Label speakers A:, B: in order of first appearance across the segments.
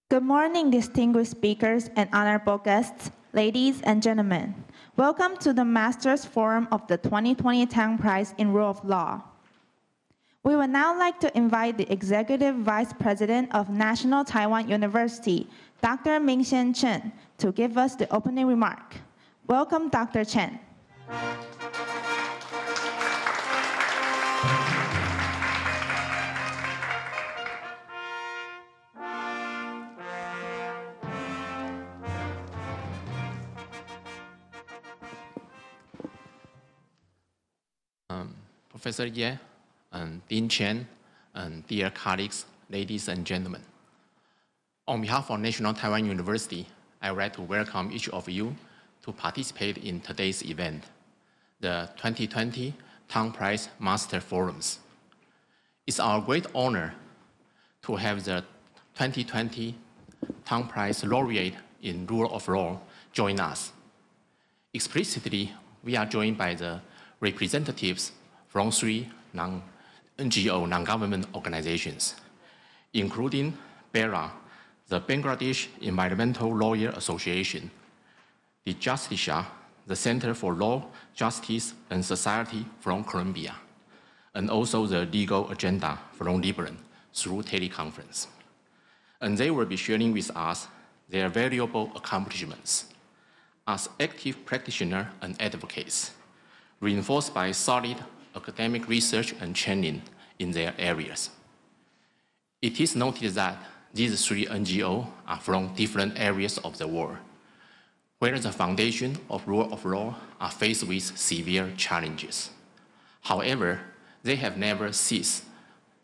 A: Good morning, distinguished speakers and honorable guests, ladies and gentlemen. Welcome to the Masters Forum of the 2020 Tang Prize in Rule of Law. We would now like to invite the Executive Vice President of National Taiwan University, Dr. Ming-Hsien Chen, to give us the opening remark. Welcome, Dr. Chen.
B: Professor Ye, and Dean Chen, and dear colleagues, ladies and gentlemen. On behalf of National Taiwan University, I would like to welcome each of you to participate in today's event, the 2020 Tang Prize Master Forums. It's our great honor to have the 2020 Tang Prize laureate in Rule of Law join us. Explicitly, we are joined by the representatives from three NGO, non-government organizations, including BERA, the Bangladesh Environmental Lawyer Association, the Justicia, the Center for Law, Justice and Society from Colombia, and also the Legal Agenda from Lebanon through teleconference. And they will be sharing with us their valuable accomplishments as active practitioners and advocates, reinforced by solid academic research and training in their areas. It is noted that these three NGOs are from different areas of the world, where the foundation of rule of law are faced with severe challenges. However, they have never ceased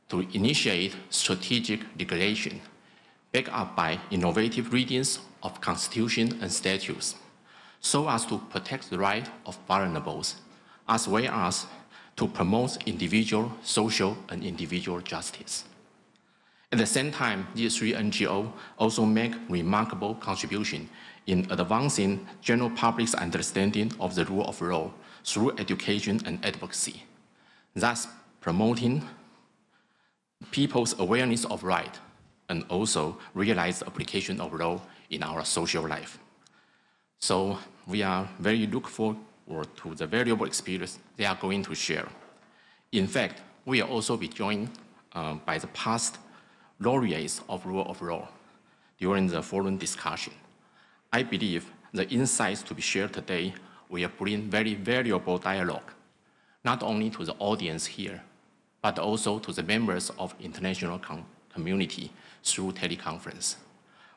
B: to initiate strategic regulation, backed up by innovative readings of constitution and statutes, so as to protect the right of vulnerables, as well as to promote individual, social, and individual justice. At the same time, these three NGOs also make remarkable contribution in advancing general public's understanding of the rule of law through education and advocacy, thus promoting people's awareness of right and also realize the application of law in our social life. So we are very looking forward to the valuable experience they are going to share. In fact, we will also be joined by the past laureates of rule of law during the forum discussion. I believe the insights to be shared today will bring very valuable dialogue, not only to the audience here, but also to the members of international community through teleconference.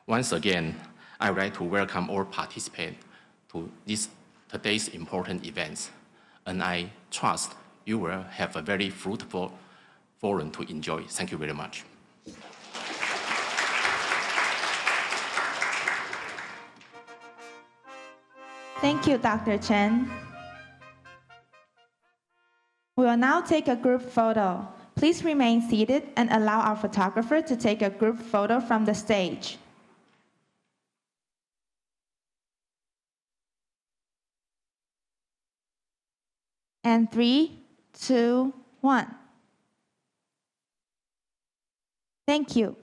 B: Once again, I would like to welcome all participants to today's important events, and I trust you will have a very fruitful forum to enjoy. Thank you very much.
A: Thank you, Dr. Chen. We will now take a group photo. Please remain seated and allow our photographer to take a group photo from the stage. And 3, 2, 1. Thank you.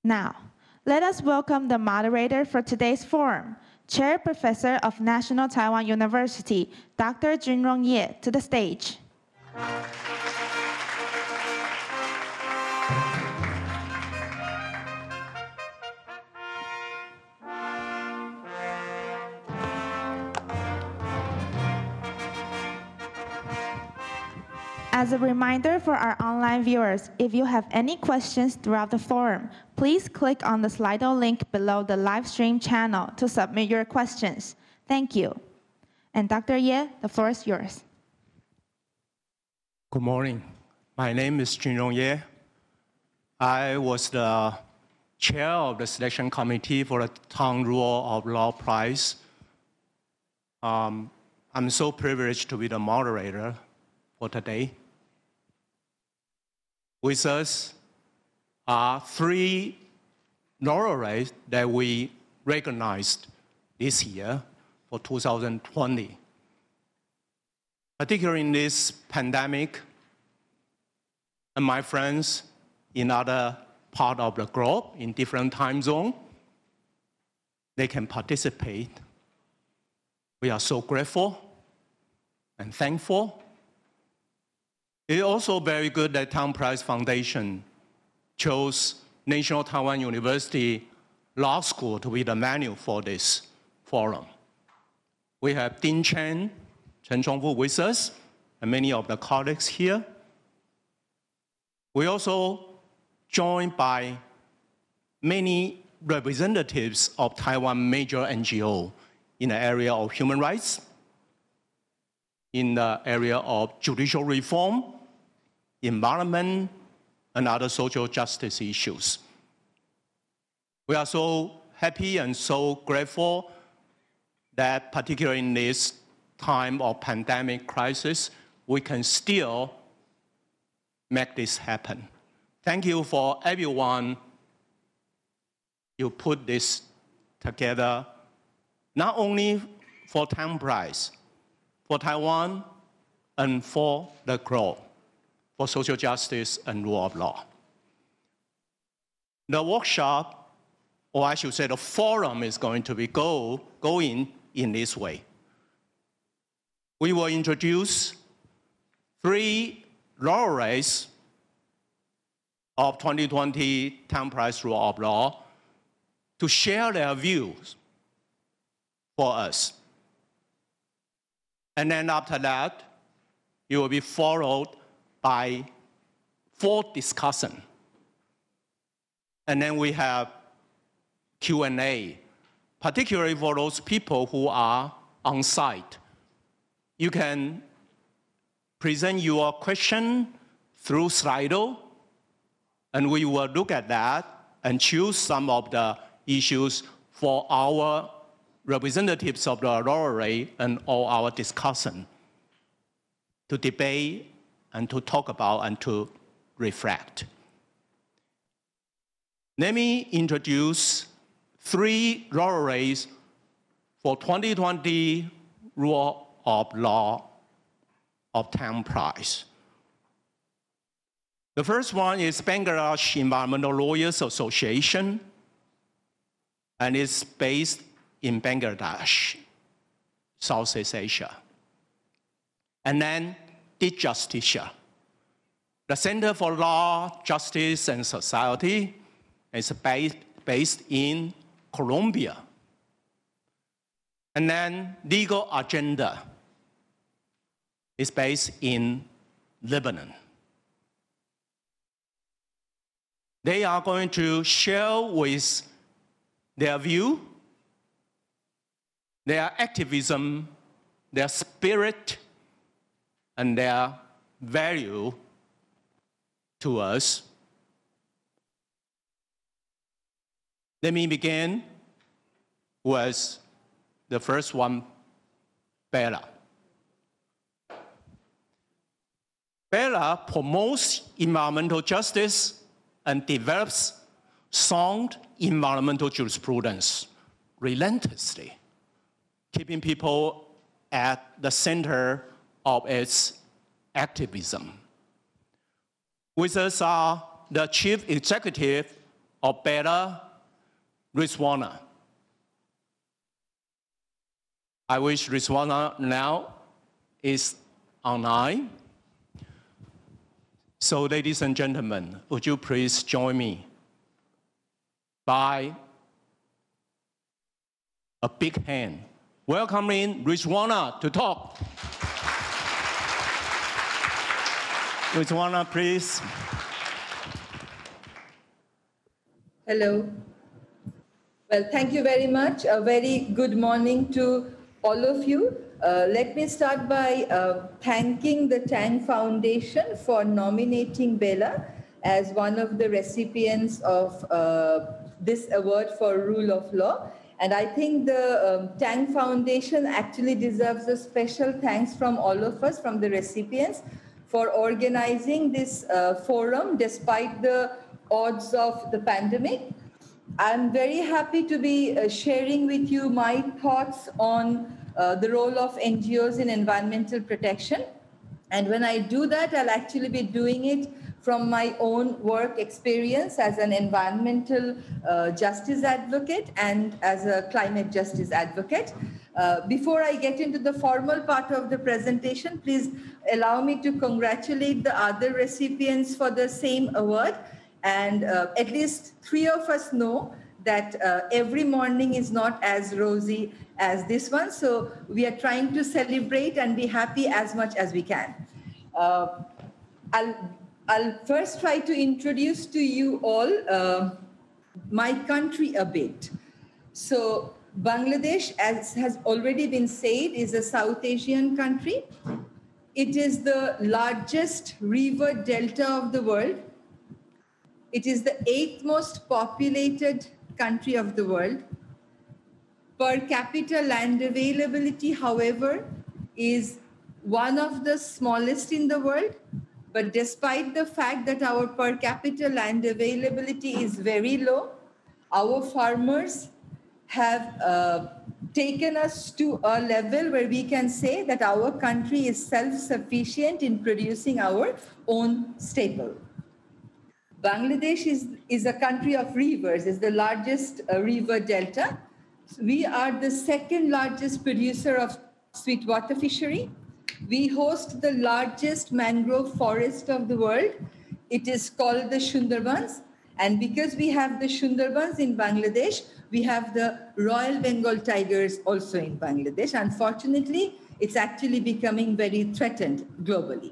A: Now, let us welcome the moderator for today's forum, Chair Professor of National Taiwan University, Dr. Junrong Ye, to the stage. As a reminder for our online viewers, if you have any questions throughout the forum, please click on the Slido link below the live stream channel to submit your questions. Thank you. And Dr. Ye, the floor is yours.
C: Good morning. My name is Junrong Ye. I was the chair of the selection committee for the Tang Rule of Law Prize. I'm so privileged to be the moderator for today. With us are three laureates that we recognized this year for 2020. Particularly in this pandemic, and my friends in other part of the globe in different time zones, they can participate. We are so grateful and thankful. It's also very good that Tang Prize Foundation chose National Taiwan University Law School to be the venue for this forum. We have Dean Chen Chongfu with us, and many of the colleagues here. We also joined by many representatives of Taiwan major NGO in the area of human rights, in the area of judicial reform, environment, and other social justice issues. We are so happy and so grateful that particularly in this time of pandemic crisis, we can still make this happen. Thank you for everyone. You put this together, not only for Tang Prize, for Taiwan, and for the globe, for social justice and rule of law. The workshop, or I should say the forum, is going to be going in this way. We will introduce 3 laureates of 2020 Tang Prize Rule of Law to share their views for us. And then after that, it will be followed by 4 discussions. And then we have Q&A, particularly for those people who are on site. You can present your question through Slido, and we will look at that and choose some of the issues for our representatives of the laureate and all our discussion to debate and to talk about and to reflect. Let me introduce 3 laureates for 2020 Rule of Law of Tang Prize. The first one is Bangladesh Environmental Lawyers Association, and it's based in Bangladesh, Southeast Asia. And then DJusticia, the Center for Law, Justice, and Society, is based in Colombia. And then Legal Agenda is based in Lebanon. They are going to share with their view, their activism, their spirit, and their value to us. Let me begin with the first one, Bella. Bella promotes environmental justice and develops sound environmental jurisprudence relentlessly, keeping people at the center of its activism. With us are the chief executive of Bella, Rizwana. I wish Rizwana now is online. So, ladies and gentlemen, would you please join me by a big hand welcoming Rizwana to talk. Rizwana, please.
D: Hello. Well, thank you very much. A very good morning to all of you. Let me start by thanking the Tang Foundation for nominating Bella as one of the recipients of this award for Rule of Law. And I think the Tang Foundation actually deserves a special thanks from all of us, from the recipients, for organizing this forum despite the odds of the pandemic. I'm very happy to be sharing with you my thoughts on the role of NGOs in environmental protection. And when I do that, I'll actually be doing it from my own work experience as an environmental justice advocate and as a climate justice advocate. Before I get into the formal part of the presentation, please allow me to congratulate the other recipients for the same award. And at least 3 of us know that every morning is not as rosy as this one. So we are trying to celebrate and be happy as much as we can. I'll first try to introduce to you all my country a bit. So Bangladesh, as has already been said, is a South Asian country. It is the largest river delta of the world. It is the 8th most populated country of the world. Per capita land availability, however, is one of the smallest in the world. But despite the fact that our per capita land availability is very low, our farmers have taken us to a level where we can say that our country is self-sufficient in producing our own staple. Bangladesh is a country of rivers, is the largest river delta. We are the second largest producer of sweetwater fishery. We host the largest mangrove forest of the world. It is called the Sundarbans. And because we have the Sundarbans in Bangladesh, we have the Royal Bengal tigers also in Bangladesh. Unfortunately, it's actually becoming very threatened globally.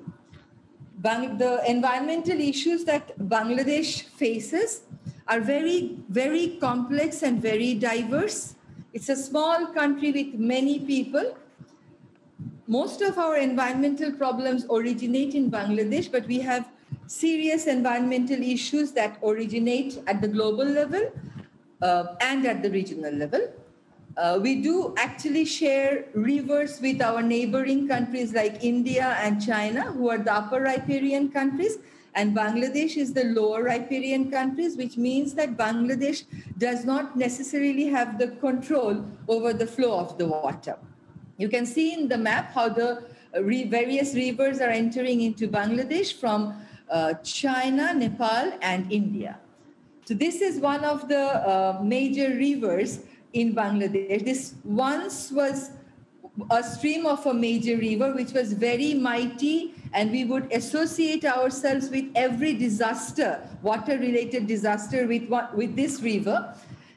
D: The environmental issues that Bangladesh faces are very, very complex and very diverse. It's a small country with many people. Most of our environmental problems originate in Bangladesh, but we have serious environmental issues that originate at the global level and at the regional level. We do actually share rivers with our neighboring countries like India and China, who are the upper riparian countries, and Bangladesh is the lower riparian countries, which means that Bangladesh does not necessarily have the control over the flow of the water. You can see in the map how the various rivers are entering into Bangladesh from China, Nepal, and India. So this is one of the major rivers in Bangladesh. This once was a stream of a major river, which was very mighty, and we would associate ourselves with every disaster, water-related disaster with this river.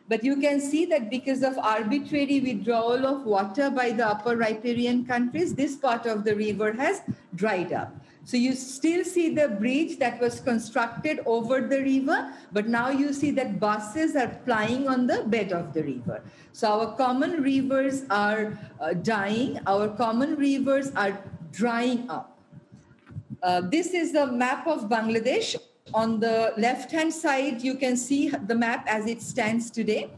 D: But you can see that because of arbitrary withdrawal of water by the upper riparian countries, this part of the river has dried up. So you still see the bridge that was constructed over the river, but now you see that buses are plying on the bed of the river. So our common rivers are dying, our common rivers are drying up. This is the map of Bangladesh. On the left-hand side, you can see the map as it stands today.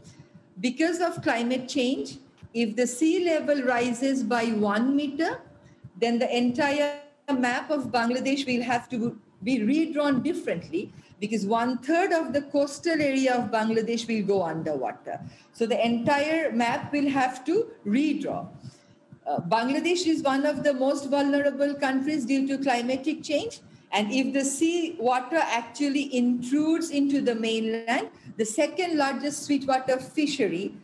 D: Because of climate change, if the sea level rises by 1 meter, then the entire map of Bangladesh will have to be redrawn differently, because 1/3 of the coastal area of Bangladesh will go underwater. So the entire map will have to redraw. Bangladesh is one of the most vulnerable countries due to climatic change. And if the sea water actually intrudes into the mainland, the second largest sweetwater fishery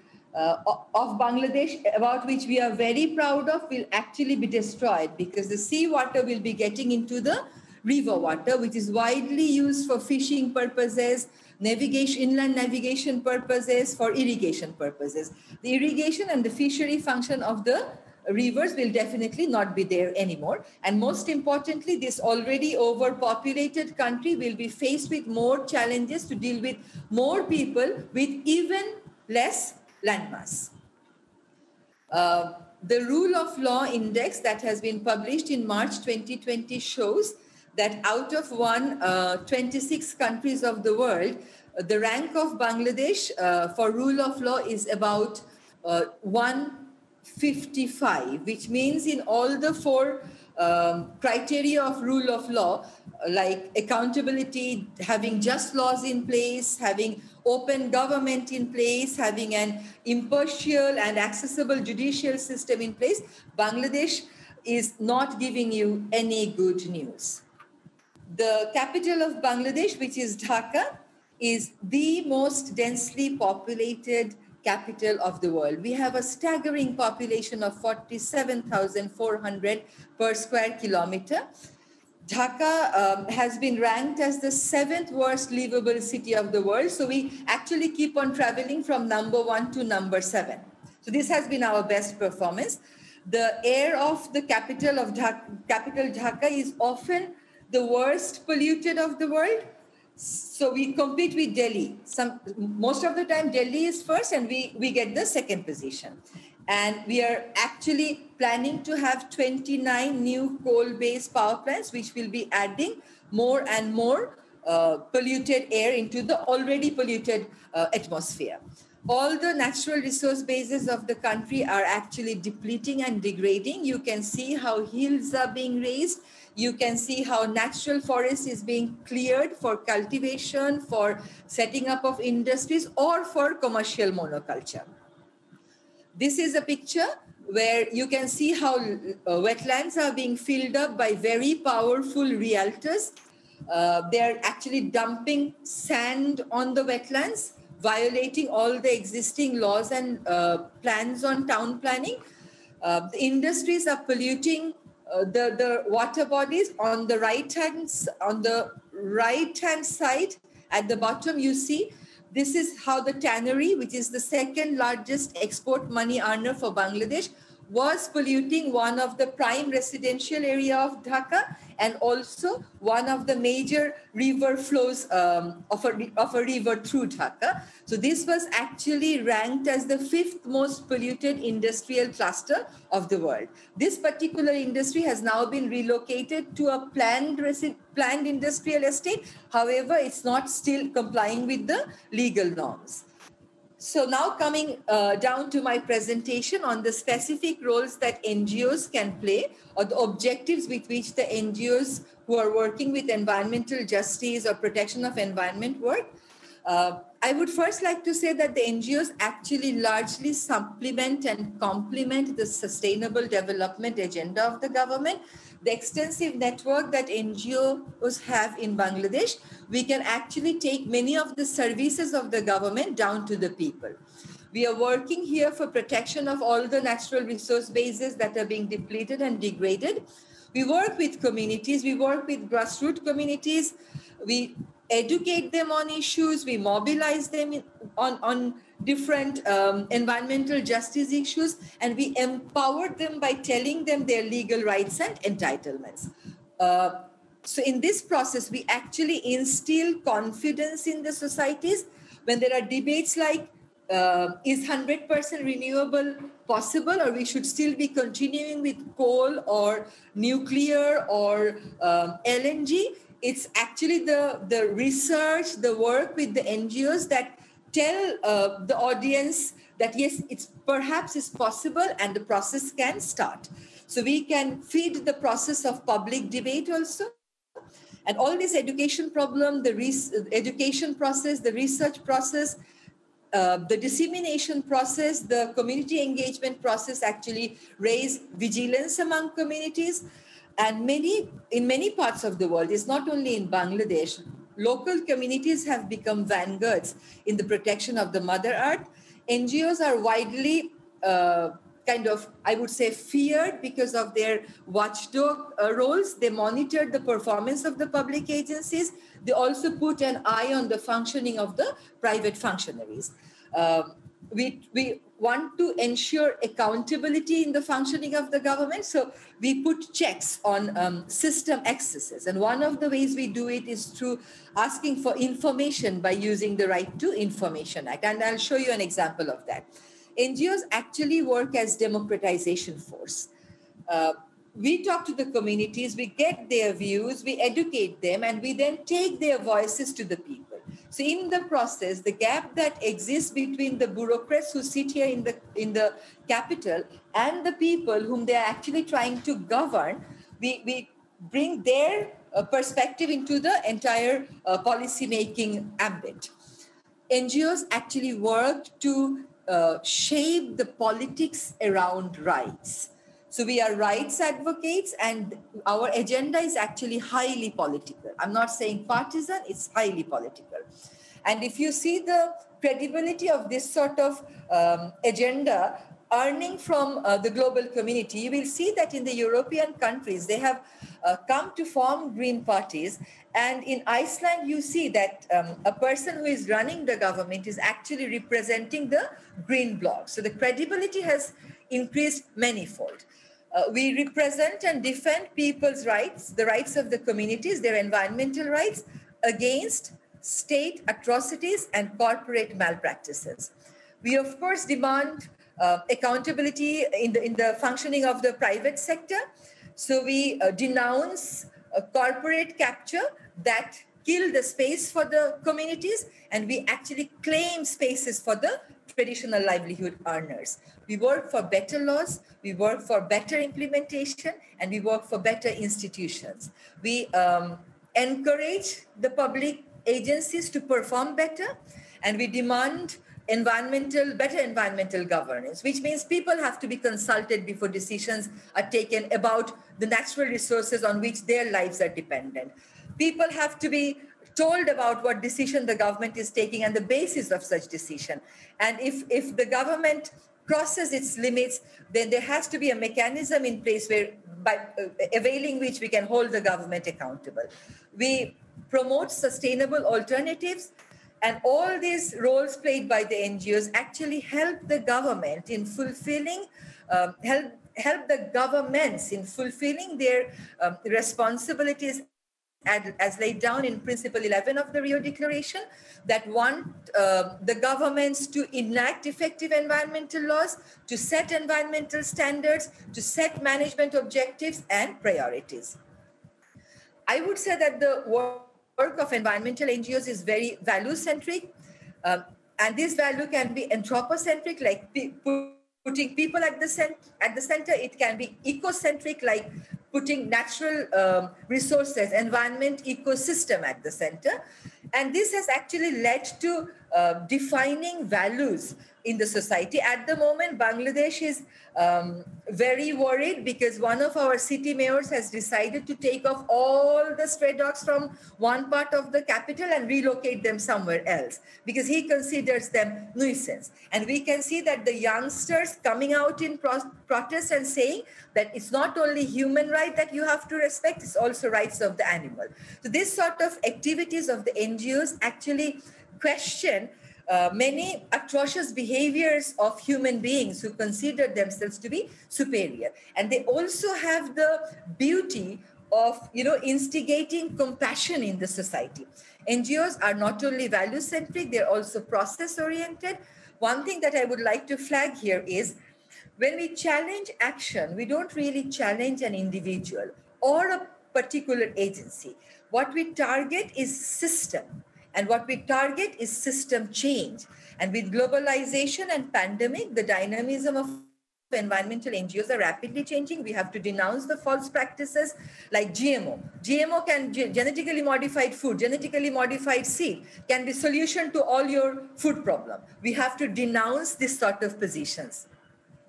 D: of Bangladesh, about which we are very proud of, will actually be destroyed, because the sea water will be getting into the river water, which is widely used for fishing purposes, navigation, inland navigation purposes, for irrigation purposes. The irrigation and the fishery function of the rivers will definitely not be there anymore. And most importantly, this already overpopulated country will be faced with more challenges to deal with more people with even less landmass. The Rule of Law Index that has been published in March 2020 shows that out of 126 countries of the world, the rank of Bangladesh for rule of law is about 155, which means in all the 4 criteria of rule of law, like accountability, having just laws in place, having open government in place, having an impartial and accessible judicial system in place, Bangladesh is not giving you any good news. The capital of Bangladesh, which is Dhaka, is the most densely populated capital of the world. We have a staggering population of 47,400 per square kilometer. Dhaka has been ranked as the 7th worst livable city of the world. So we actually keep on traveling from number 1 to number 7. So this has been our best performance. The air of the capital Dhaka is often the worst polluted of the world. So we compete with Delhi. Most of the time, Delhi is first and we get the second position. And we are actually planning to have 29 new coal-based power plants, which will be adding more and more polluted air into the already polluted atmosphere. All the natural resource bases of the country are actually depleting and degrading. You can see how hills are being raised. You can see how natural forest is being cleared for cultivation, for setting up of industries, or for commercial monoculture. This is a picture where you can see how wetlands are being filled up by very powerful realtors. They're actually dumping sand on the wetlands, violating all the existing laws and plans on town planning. The industries are polluting the water bodies. On the right hand side at the bottom, you see this is how the tannery, which is the second largest export money earner for Bangladesh, was polluting one of the prime residential area of Dhaka and also one of the major river flows of a river through Dhaka. So this was actually ranked as the 5th most polluted industrial cluster of the world. This particular industry has now been relocated to a planned industrial estate. However, it's not still complying with the legal norms. So now coming down to my presentation on the specific roles that NGOs can play or the objectives with which the NGOs who are working with environmental justice or protection of environment work. I would first like to say that the NGOs actually largely supplement and complement the sustainable development agenda of the government. The extensive network that NGOs have in Bangladesh, we can actually take many of the services of the government down to the people. We are working here for protection of all the natural resource bases that are being depleted and degraded. We work with communities, we work with grassroots communities, we educate them on issues, we mobilize them on different environmental justice issues, and we empower them by telling them their legal rights and entitlements. So in this process, we actually instill confidence in the societies when there are debates like, is 100% renewable possible, or we should still be continuing with coal or nuclear or LNG? It's actually the research, the work with the NGOs that tell the audience that yes, perhaps it's possible and the process can start. So we can feed the process of public debate also. And all this education problem, the education process, the research process, the dissemination process, the community engagement process actually raise vigilance among communities. And in many parts of the world, it's not only in Bangladesh, local communities have become vanguards in the protection of the Mother Earth. NGOs are widely I would say, feared because of their watchdog roles. They monitor the performance of the public agencies. They also put an eye on the functioning of the private functionaries. We want to ensure accountability in the functioning of the government. So we put checks on system excesses. And one of the ways we do it is through asking for information by using the Right to Information Act. And I'll show you an example of that. NGOs actually work as democratization force. We talk to the communities, we get their views, we educate them, and we then take their voices to the people. So in the process, the gap that exists between the bureaucrats who sit here in the capital and the people whom they are actually trying to govern, we bring their perspective into the entire policy-making ambit. NGOs actually work to shape the politics around rights. So we are rights advocates, and our agenda is actually highly political. I'm not saying partisan, it's highly political. And if you see the credibility of this sort of agenda earning from the global community, you will see that in the European countries, they have come to form green parties. And in Iceland, you see that a person who is running the government is actually representing the green bloc. So the credibility has increased manifold. We represent and defend people's rights, the rights of the communities, their environmental rights, against state atrocities and corporate malpractices. We, of course, demand accountability in the functioning of the private sector. So we denounce corporate capture that kill the space for the communities, and we actually claim spaces for the traditional livelihood earners. We work for better laws, we work for better implementation, and we work for better institutions. We encourage the public agencies to perform better, and we demand better environmental governance, which means people have to be consulted before decisions are taken about the natural resources on which their lives are dependent. People have to be told about what decision the government is taking and the basis of such decision. And if the government crosses its limits, then there has to be a mechanism in place where, by availing which we can hold the government accountable. We promote sustainable alternatives, and all these roles played by the NGOs actually help the government in fulfilling, help the governments in fulfilling their responsibilities as laid down in Principle 11 of the Rio Declaration, that want the governments to enact effective environmental laws, to set environmental standards, to set management objectives and priorities. I would say that the work of environmental NGOs is very value-centric, and this value can be anthropocentric, like putting people at the center. It can be ecocentric, like putting natural resources, environment, ecosystem at the center. And this has actually led to defining values in the society. At the moment, Bangladesh is very worried because one of our city mayors has decided to take off all the stray dogs from one part of the capital and relocate them somewhere else because he considers them nuisance. And we can see that the youngsters coming out in protest and saying that it's not only human right that you have to respect, it's also rights of the animal. So this sort of activities of the NGOs actually question many atrocious behaviors of human beings who consider themselves to be superior. And they also have the beauty of, instigating compassion in the society. NGOs are not only value-centric, they're also process-oriented. One thing that I would like to flag here is when we challenge action, we don't really challenge an individual or a particular agency. What we target is system. And what we target is system change. And with globalization and pandemic, the dynamism of environmental NGOs are rapidly changing. We have to denounce the false practices like GMO. GMO can genetically modified food, genetically modified seed can be solution to all your food problem. We have to denounce this sort of positions.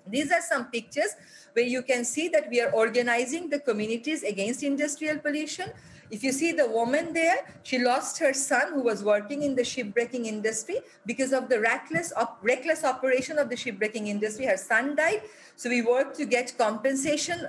D: These are some pictures where you can see that we are organizing the communities against industrial pollution. If you see the woman there, she lost her son who was working in the shipbreaking industry because of the reckless operation of the shipbreaking industry. Her son died. So we worked to get compensation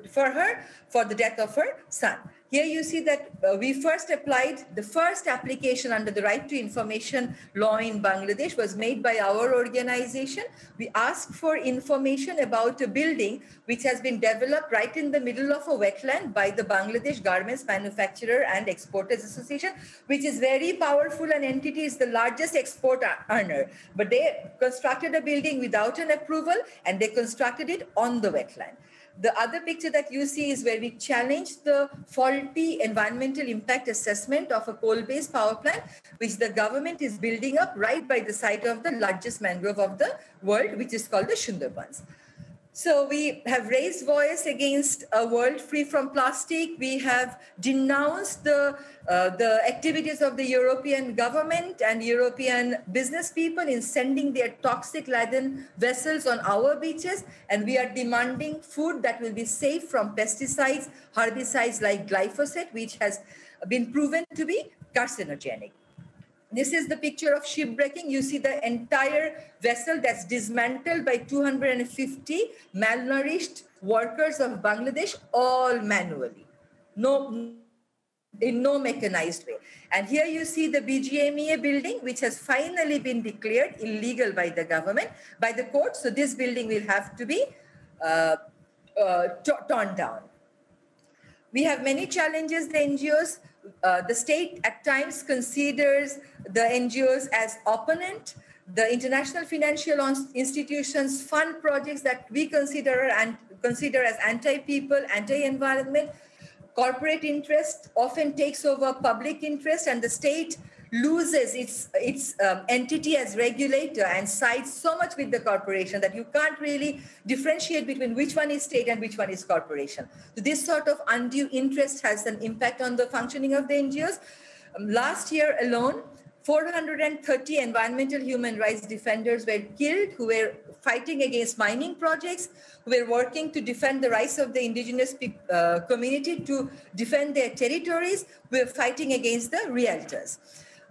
D: for her for the death of her son. Here you see that we first applied, the first application under the Right to Information law in Bangladesh was made by our organization. We asked for information about a building which has been developed right in the middle of a wetland by the Bangladesh Garments Manufacturer and Exporters Association, which is very powerful. An entity is the largest export earner. But they constructed a building without an approval and they constructed it on the wetland. The other picture that you see is where we challenged the faulty environmental impact assessment of a coal-based power plant, which the government is building up right by the site of the largest mangrove of the world, which is called the Sundarbans. So we have raised voice against a world free from plastic. We have denounced the activities of the European government and European business people in sending their toxic-laden vessels on our beaches. And we are demanding food that will be safe from pesticides, herbicides like glyphosate, which has been proven to be carcinogenic. This is the picture of shipbreaking. You see the entire vessel that's dismantled by 250 malnourished workers of Bangladesh, all manually, in no mechanized way. And here you see the BGMEA building, which has finally been declared illegal by the government, by the court. So this building will have to be torn down. We have many challenges, the NGOs. The state at times considers the NGOs as opponent. The international financial institutions fund projects that we consider as anti-people, anti-environment. Corporate interest often takes over public interest, and the state loses its entity as regulator and sides so much with the corporation that you can't really differentiate between which one is state and which one is corporation. So this sort of undue interest has an impact on the functioning of the NGOs. Last year alone, 430 environmental human rights defenders were killed who were fighting against mining projects, who were working to defend the rights of the indigenous community to defend their territories, who were fighting against the realtors.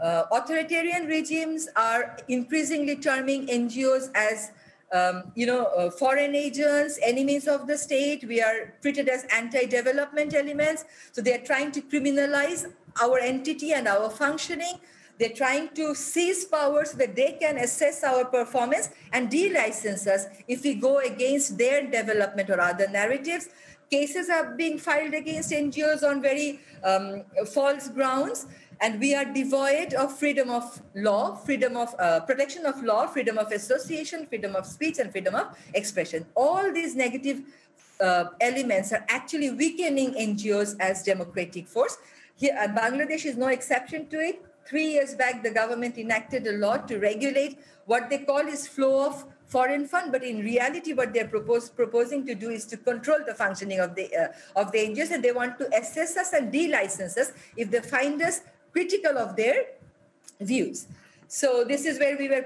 D: Authoritarian regimes are increasingly terming NGOs as foreign agents, enemies of the state. We are treated as anti-development elements. So they are trying to criminalize our entity and our functioning. They're trying to seize power so that they can assess our performance and de-license us if we go against their development or other narratives. Cases are being filed against NGOs on very false grounds. And we are devoid of freedom of law, freedom of protection of law, freedom of association, freedom of speech, and freedom of expression. All these negative elements are actually weakening NGOs as democratic force. Here, Bangladesh is no exception to it. 3 years back, the government enacted a law to regulate what they call is flow of foreign fund, but in reality, what they're proposing to do is to control the functioning of the NGOs, and they want to assess us and de-license us if they find us critical of their views. So this is where we were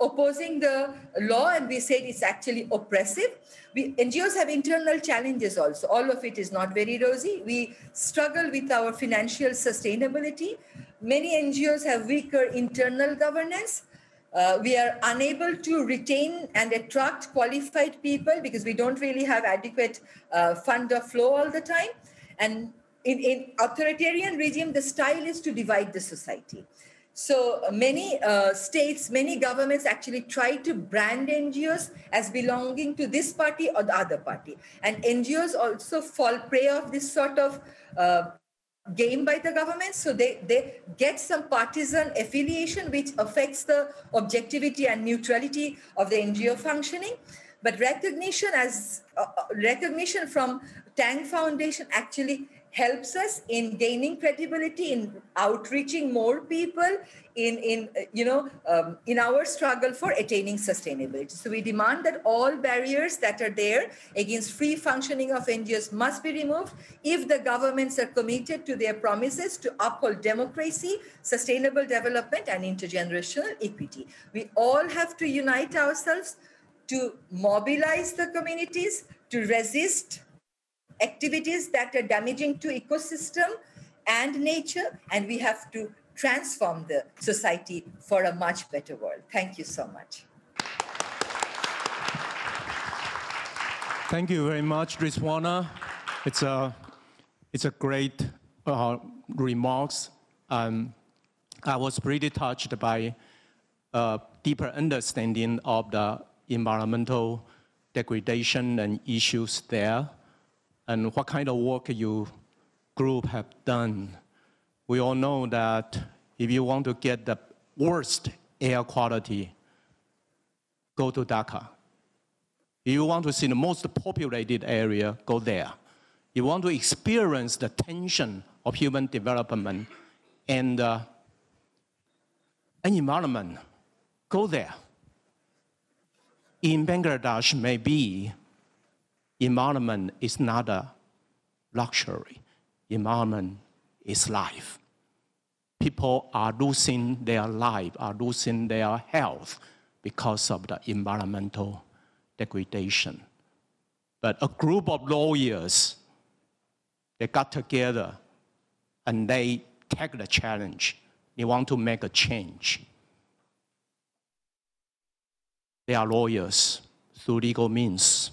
D: opposing the law, and we said it's actually oppressive. NGOs have internal challenges also. All of it is not very rosy. We struggle with our financial sustainability. Many NGOs have weaker internal governance. We are unable to retain and attract qualified people because we don't really have adequate fund of flow all the time. And in authoritarian regime, the style is to divide the society. So many states, many governments actually try to brand NGOs as belonging to this party or the other party. And NGOs also fall prey of this sort of game by the government. So they get some partisan affiliation, which affects the objectivity and neutrality of the NGO functioning. But recognition from Tang Foundation actually helps us in gaining credibility, in outreaching more people, in our struggle for attaining sustainability. So we demand that all barriers that are there against free functioning of NGOs must be removed if the governments are committed to their promises to uphold democracy, sustainable development, and intergenerational equity. We all have to unite ourselves to mobilize the communities, to resist activities that are damaging to ecosystem and nature, and we have to transform the society for a much better world. Thank you so much.
C: Thank you very much, Rizwana. It's a great remarks. I was pretty touched by a deeper understanding of the environmental degradation and issues there, and what kind of work your group have done. We all know that if you want to get the worst air quality, go to Dhaka. If you want to see the most populated area, go there. You want to experience the tension of human development and environment, go there. In Bangladesh, maybe environment is not a luxury. Environment is life. People are losing their life, are losing their health because of the environmental degradation. But a group of lawyers, they got together and they take the challenge. They want to make a change. They are lawyers through legal means.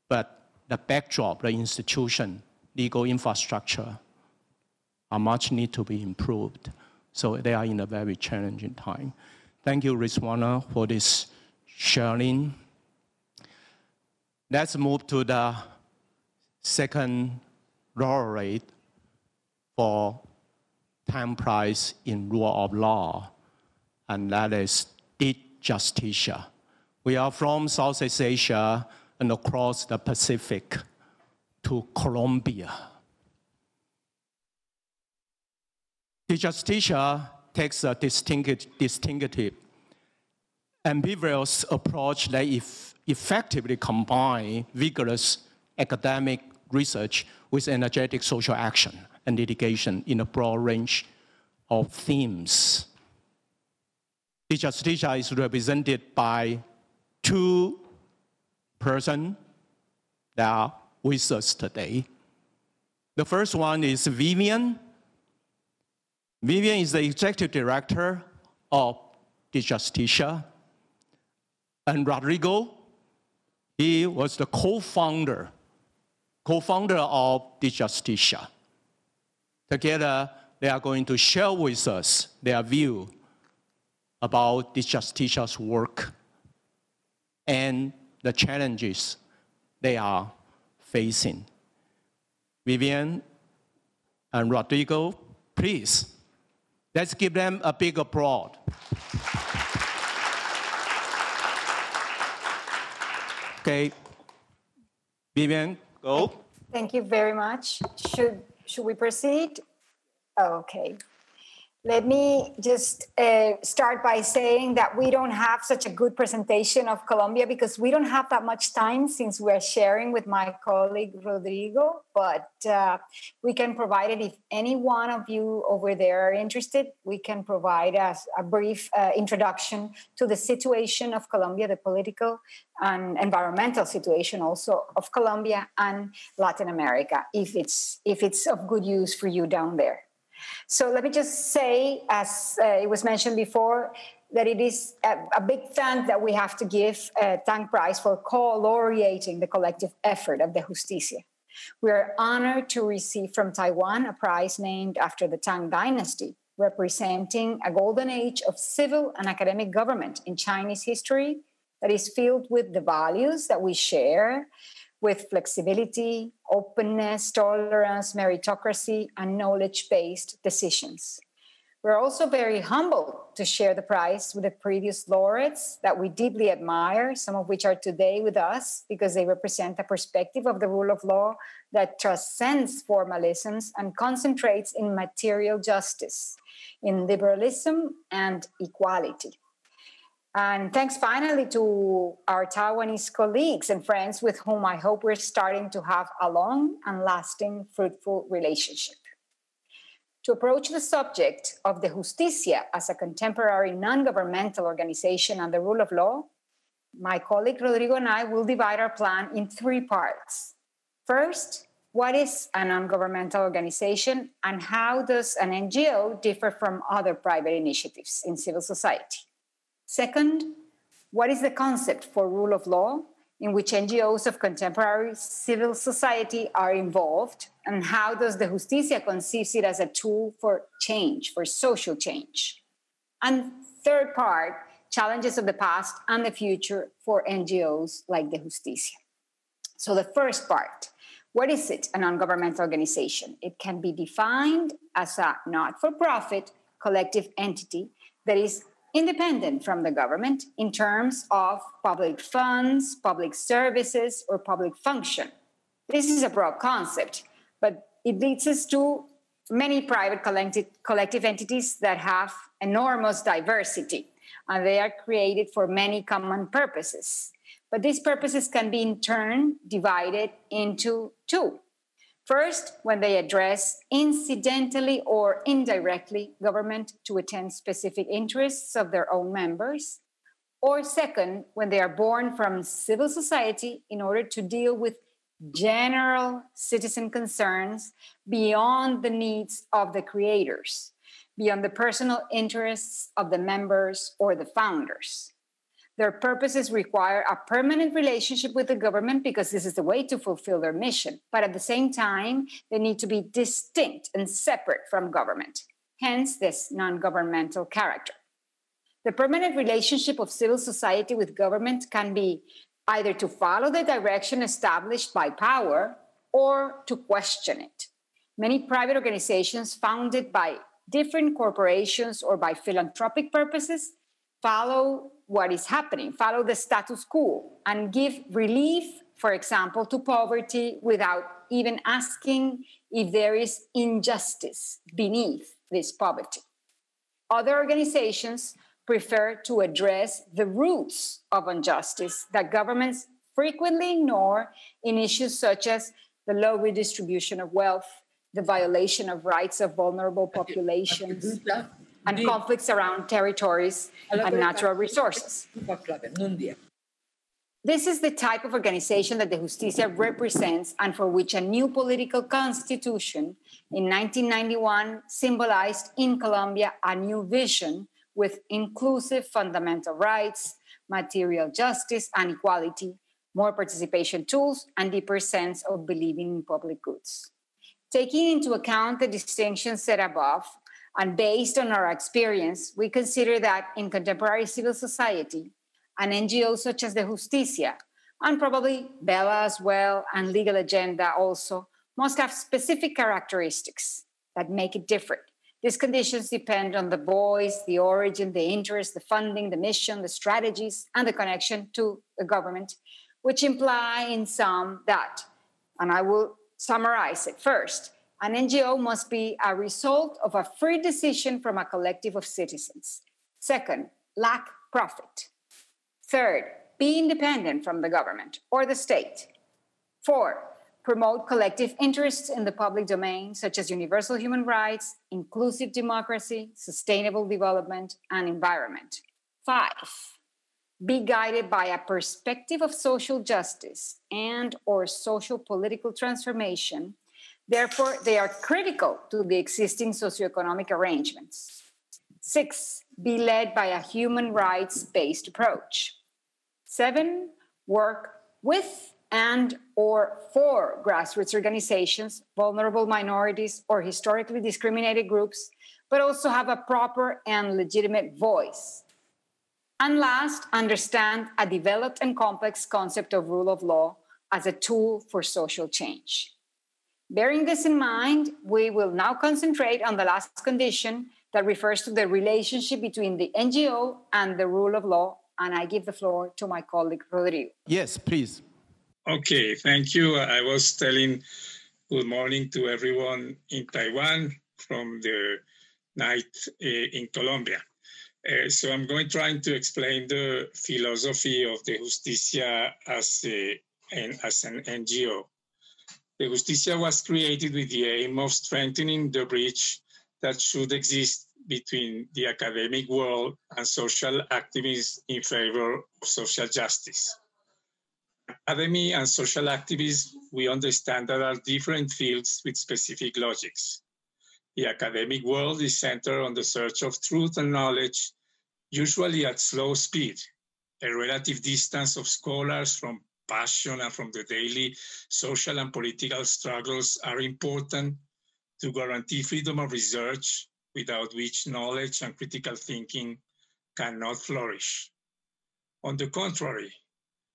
C: But the backdrop, the institution, legal infrastructure are much need to be improved. So they are in a very challenging time. Thank you, Rizwana, for this sharing. Let's move to the second laureate for Tang Prize in Rule of Law, and that is Justicia. We are from Southeast Asia and across the Pacific to Colombia. Justicia takes a distinctive, ambiguous approach that effectively combines vigorous academic research with energetic social action and litigation in a broad range of themes. Justicia is represented by two persons that are with us today. The first one is Vivian. Vivian is the executive director of Justicia. And Rodrigo, he was the co-founder of Justicia. Together, they are going to share with us their view about Justicia's work and the challenges they are facing. Vivian and Rodrigo, please, let's give them a big applause. Okay, Vivian, go.
E: Thank you very much. Should we proceed? Okay. Let me just start by saying that we don't have such a good presentation of Colombia because we don't have that much time since we're sharing with my colleague Rodrigo, but we can provide it if any one of you over there are interested. We can provide us a brief introduction to the situation of Colombia, the political and environmental situation also of Colombia and Latin America, if it's of good use for you down there. So let me just say, as it was mentioned before, that it is a big thank that we have to give Tang Prize for co-laureating the collective effort of the Justicia. We are honored to receive from Taiwan a prize named after the Tang dynasty, representing a golden age of civil and academic government in Chinese history that is filled with the values that we share, with flexibility, openness, tolerance, meritocracy, and knowledge-based decisions. We're also very humbled to share the prize with the previous laureates that we deeply admire, some of which are today with us because they represent a perspective of the rule of law that transcends formalisms and concentrates in material justice, in liberalism and equality. And thanks finally to our Taiwanese colleagues and friends with whom I hope we're starting to have a long and lasting, fruitful relationship. To approach the subject of the Justicia as a contemporary non-governmental organization and the rule of law, my colleague Rodrigo and I will divide our plan in three parts. First, what is a non-governmental organization and how does an NGO differ from other private initiatives in civil society? Second, what is the concept for rule of law in which NGOs of contemporary civil society are involved, and how does the Justicia conceive it as a tool for change, for social change? And third part, challenges of the past and the future for NGOs like the Justicia. So the first part, what is it, a non-governmental organization? It can be defined as a not-for-profit collective entity that is independent from the government in terms of public funds, public services, or public function. This is a broad concept, but it leads us to many private collective entities that have enormous diversity, and they are created for many common purposes. But these purposes can be in turn divided into two. First, when they address incidentally or indirectly government to attend specific interests of their own members. Or second, when they are born from civil society in order to deal with general citizen concerns beyond the needs of the creators, beyond the personal interests of the members or the founders. Their purposes require a permanent relationship with the government because this is the way to fulfill their mission. But at the same time, they need to be distinct and separate from government, hence this non-governmental character. The permanent relationship of civil society with government can be either to follow the direction established by power or to question it. Many private organizations founded by different corporations or by philanthropic purposes follow what is happening, follow the status quo, and give relief, for example, to poverty without even asking if there is injustice beneath this poverty. Other organizations prefer to address the roots of injustice that governments frequently ignore in issues such as the low redistribution of wealth, the violation of rights of vulnerable populations, and conflicts around territories and natural resources. This is the type of organization that the Justicia represents and for which a new political constitution in 1991 symbolized in Colombia a new vision with inclusive fundamental rights, material justice and equality, more participation tools, and deeper sense of believing in public goods. Taking into account the distinctions set above, and based on our experience, we consider that in contemporary civil society, an NGO such as the Justicia, and probably Bella as well, and Legal Agenda also, must have specific characteristics that make it different. These conditions depend on the voice, the origin, the interest, the funding, the mission, the strategies, and the connection to the government, which imply in sum that, and I will summarize it first, an NGO must be a result of a free decision from a collective of citizens. Second, lack profit. Third, be independent from the government or the state. Four, promote collective interests in the public domain, such as universal human rights, inclusive democracy, sustainable development, and environment. Five, be guided by a perspective of social justice and or social political transformation. Therefore, they are critical to the existing socioeconomic arrangements. Six, be led by a human rights-based approach. Seven, work with and or for grassroots organizations, vulnerable minorities, or historically discriminated groups, but also have a proper and legitimate voice. And last, understand a developed and complex concept of rule of law as a tool for social change. Bearing this in mind, we will now concentrate on the last condition that refers to the relationship between the NGO and the rule of law, and I give the floor to my colleague, Rodrigo.
C: Yes, please.
F: Okay, thank you. I was telling good morning to everyone in Taiwan from the night in Colombia. So I'm going trying to explain the philosophy of the Justicia as an NGO. The Justicia was created with the aim of strengthening the bridge that should exist between the academic world and social activists in favor of social justice. Academy and social activism, we understand that are different fields with specific logics. The academic world is centered on the search of truth and knowledge, usually at slow speed. A relative distance of scholars from passion and from the daily social and political struggles are important to guarantee freedom of research, without which knowledge and critical thinking cannot flourish. On the contrary,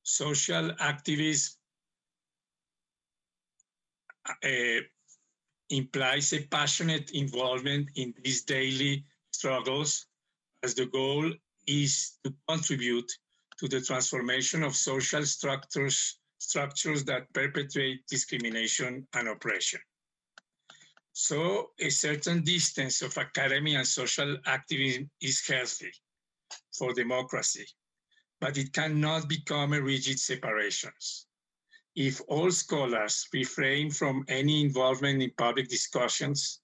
F: social activism implies a passionate involvement in these daily struggles, as the goal is to contribute to the transformation of social structures that perpetuate discrimination and oppression. So a certain distance of academy and social activism is healthy for democracy, but it cannot become a rigid separation. If all scholars refrain from any involvement in public discussions,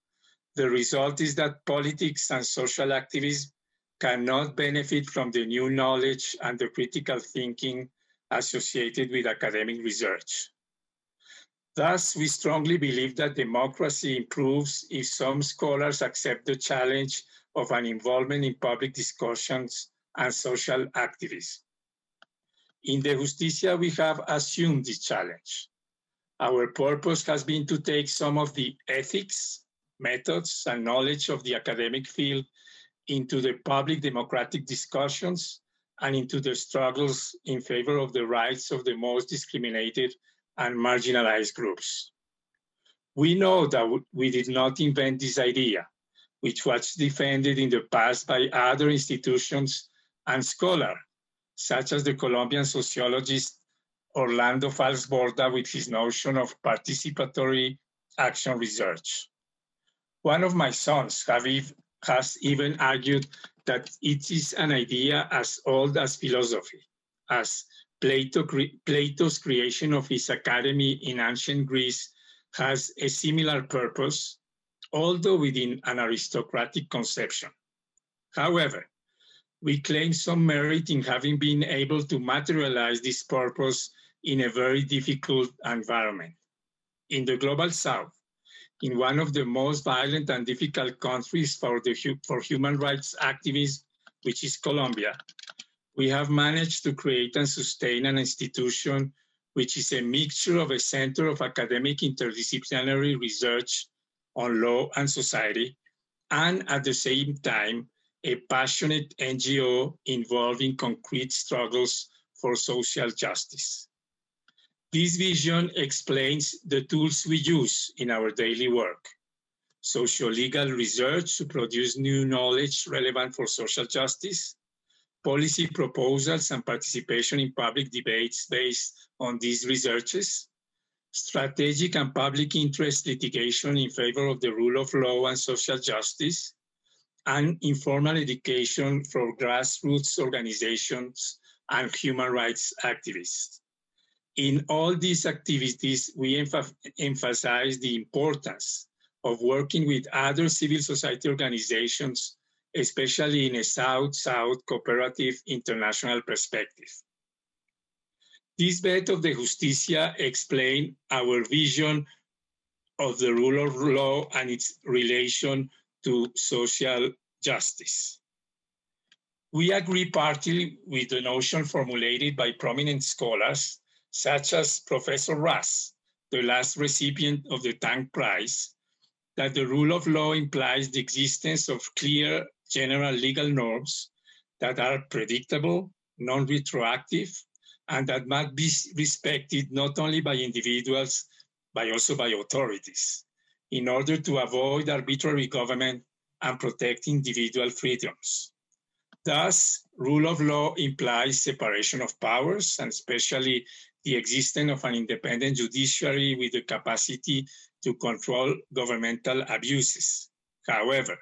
F: the result is that politics and social activism cannot benefit from the new knowledge and the critical thinking associated with academic research. Thus, we strongly believe that democracy improves if some scholars accept the challenge of an involvement in public discussions and social activism. In the Justicia, we have assumed this challenge. Our purpose has been to take some of the ethics, methods, and knowledge of the academic field into the public democratic discussions and into the struggles in favor of the rights of the most discriminated and marginalized groups. We know that we did not invent this idea, which was defended in the past by other institutions and scholars, such as the Colombian sociologist Orlando Falsborda with his notion of participatory action research. One of my sons has even argued that it is an idea as old as philosophy, as Plato's creation of his academy in ancient Greece has a similar purpose, although within an aristocratic conception. However, we claim some merit in having been able to materialize this purpose in a very difficult environment. In the Global South, in one of the most violent and difficult countries for human rights activism, which is Colombia, we have managed to create and sustain an institution which is a mixture of a center of academic interdisciplinary research on law and society, and at the same time, a passionate NGO involved in concrete struggles for social justice. This vision explains the tools we use in our daily work. Socio-legal research to produce new knowledge relevant for social justice, policy proposals and participation in public debates based on these researches, strategic and public interest litigation in favor of the rule of law and social justice, and informal education for grassroots organizations and human rights activists. In all these activities, we emphasize the importance of working with other civil society organizations, especially in a South-South cooperative international perspective. This bit of the Justicia explains our vision of the rule of law and its relation to social justice. We agree partly with the notion formulated by prominent scholars, such as Professor Russ, the last recipient of the Tang Prize, that the rule of law implies the existence of clear general legal norms that are predictable, non-retroactive, and that must be respected not only by individuals, but also by authorities, in order to avoid arbitrary government and protect individual freedoms. Thus, rule of law implies separation of powers, and especially the existence of an independent judiciary with the capacity to control governmental abuses. However,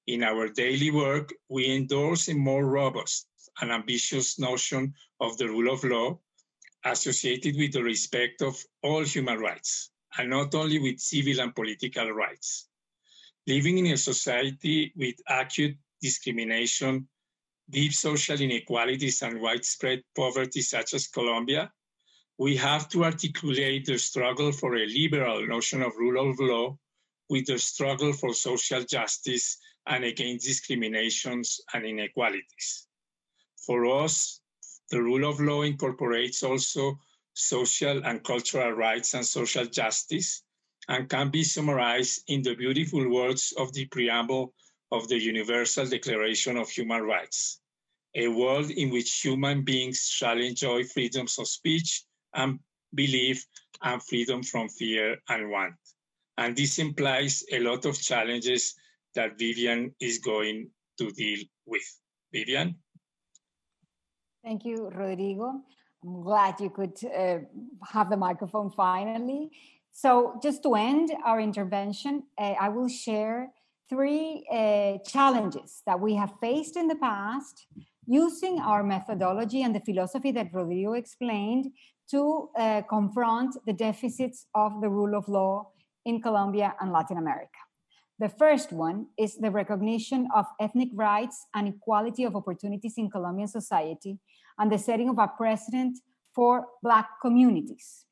F: in our daily work, we endorse a more robust and ambitious notion of the rule of law associated with the respect of all human rights, and not only with civil and political rights. Living in a society with acute discrimination, deep social inequalities, and widespread poverty, such as Colombia, we have to articulate the struggle for a liberal notion of rule of law with the struggle for social justice and against discriminations and inequalities. For us, the rule of law incorporates also social and cultural rights and social justice, and can be summarized in the beautiful words of the preamble of the Universal Declaration of Human Rights: a world in which human beings shall enjoy freedoms of speech and belief and freedom from fear and want. And this implies a lot of challenges that Vivian is going to deal with. Vivian?
E: Thank you, Rodrigo. I'm glad you could have the microphone finally. So just to end our intervention, I will share three challenges that we have faced in the past using our methodology and the philosophy that Rodrigo explained to confront the deficits of the rule of law in Colombia and Latin America. The first one is the recognition of ethnic rights and equality of opportunities in Colombian society and the setting of a precedent for Black communities.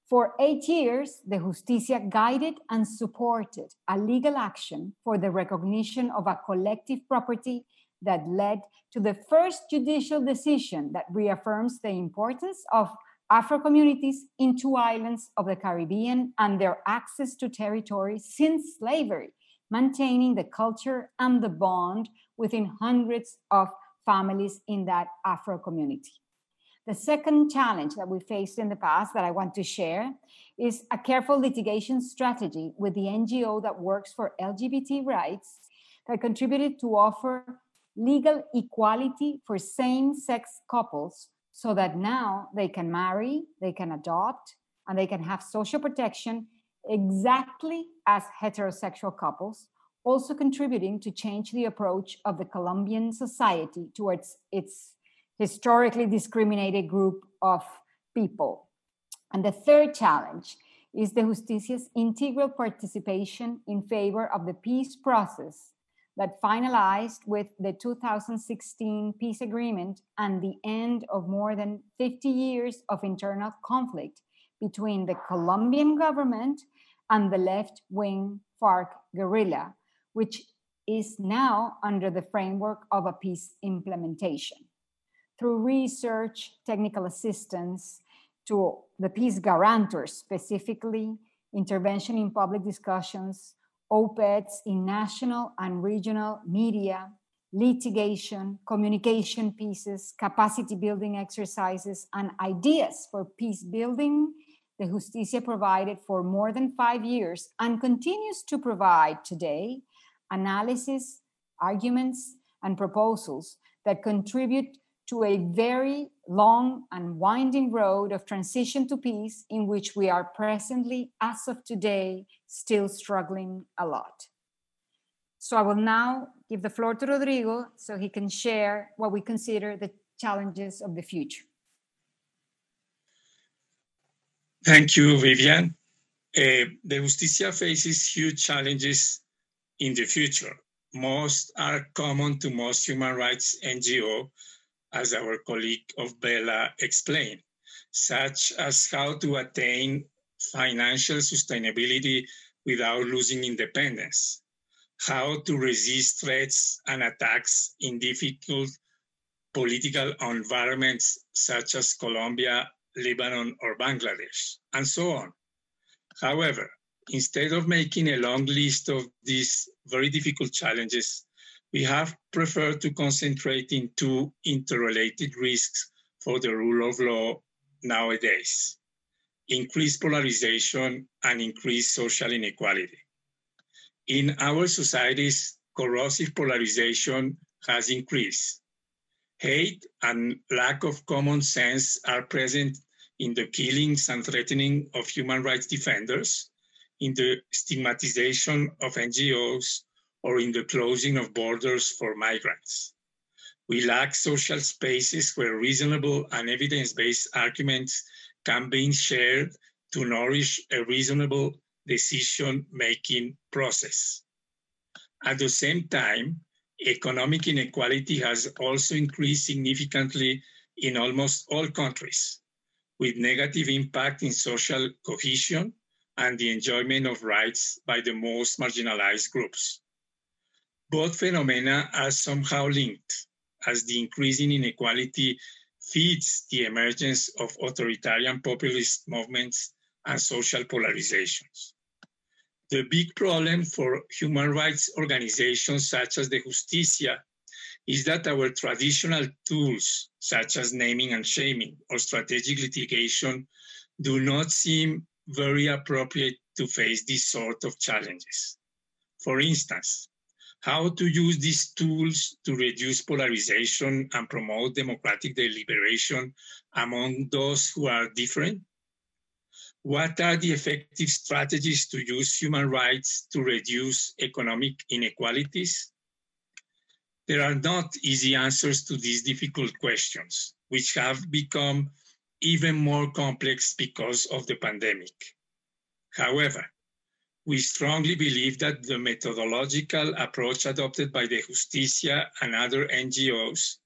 E: For 8 years, the Justicia guided and supported a legal action for the recognition of a collective property that led to the first judicial decision that reaffirms the importance of Afro communities in 2 islands of the Caribbean and their access to territory since slavery, maintaining the culture and the bond within hundreds of families in that Afro community. The second challenge that we faced in the past that I want to share is a careful litigation strategy with the NGO that works for LGBT rights that contributed to offer legal equality for same-sex couples so that now they can marry, they can adopt, and they can have social protection exactly as heterosexual couples, also contributing to change the approach of the Colombian society towards its historically discriminated group of people. And the third challenge is the Justicia's integral participation in favor of the peace process that finalized with the 2016 peace agreement and the end of more than 50 years of internal conflict between the Colombian government and the left-wing FARC guerrilla, which is now under the framework of a peace implementation. Through research, technical assistance to the peace guarantors, specifically intervention in public discussions, op-eds in national and regional media, litigation, communication pieces, capacity building exercises, and ideas for peace building, the Justicia provided for more than 5 years and continues to provide today analysis, arguments, and proposals that contribute to a very long and winding road of transition to peace in which we are presently, as of today, still struggling a lot. So I will now give the floor to Rodrigo so he can share what we consider the challenges of the future.
F: Thank you, Vivian. The Justicia faces huge challenges in the future. Most are common to most human rights NGOs, as our colleague of Bella explained, such as how to attain financial sustainability without losing independence, how to resist threats and attacks in difficult political environments such as Colombia, Lebanon, or Bangladesh, and so on. However, instead of making a long list of these very difficult challenges, we have preferred to concentrate in 2 interrelated risks for the rule of law nowadays: increased polarization and increased social inequality. In our societies, corrosive polarization has increased. Hate and lack of common sense are present in the killings and threatening of human rights defenders, in the stigmatization of NGOs, or in the closing of borders for migrants. We lack social spaces where reasonable and evidence-based arguments can be shared to nourish a reasonable decision-making process. At the same time, economic inequality has also increased significantly in almost all countries, with negative impact in social cohesion and the enjoyment of rights by the most marginalized groups. Both phenomena are somehow linked, as the increasing inequality feeds the emergence of authoritarian populist movements and social polarizations. The big problem for human rights organizations such as the Justicia is that our traditional tools, such as naming and shaming or strategic litigation, do not seem very appropriate to face these sort of challenges. For instance, how to use these tools to reduce polarization and promote democratic deliberation among those who are different? What are the effective strategies to use human rights to reduce economic inequalities? There are not easy answers to these difficult questions, which have become even more complex because of the pandemic. However, we strongly believe that the methodological approach adopted by the Justicia and other NGOs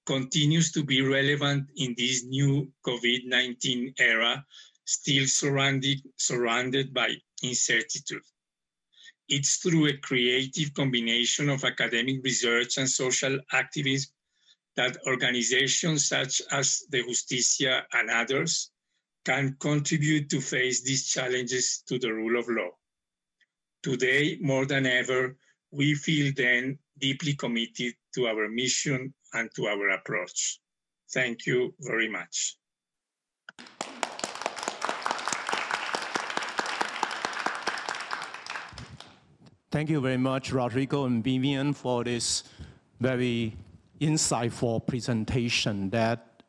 F: continues to be relevant in this new COVID-19 era, still surrounded by uncertainty. It's through a creative combination of academic research and social activism that organizations such as the Justicia and others can contribute to face these challenges to the rule of law. Today, more than ever, we feel then deeply committed to our mission and to our approach. Thank you very much.
C: Thank you very much, Rodrigo and Vivian, for this very insightful presentation that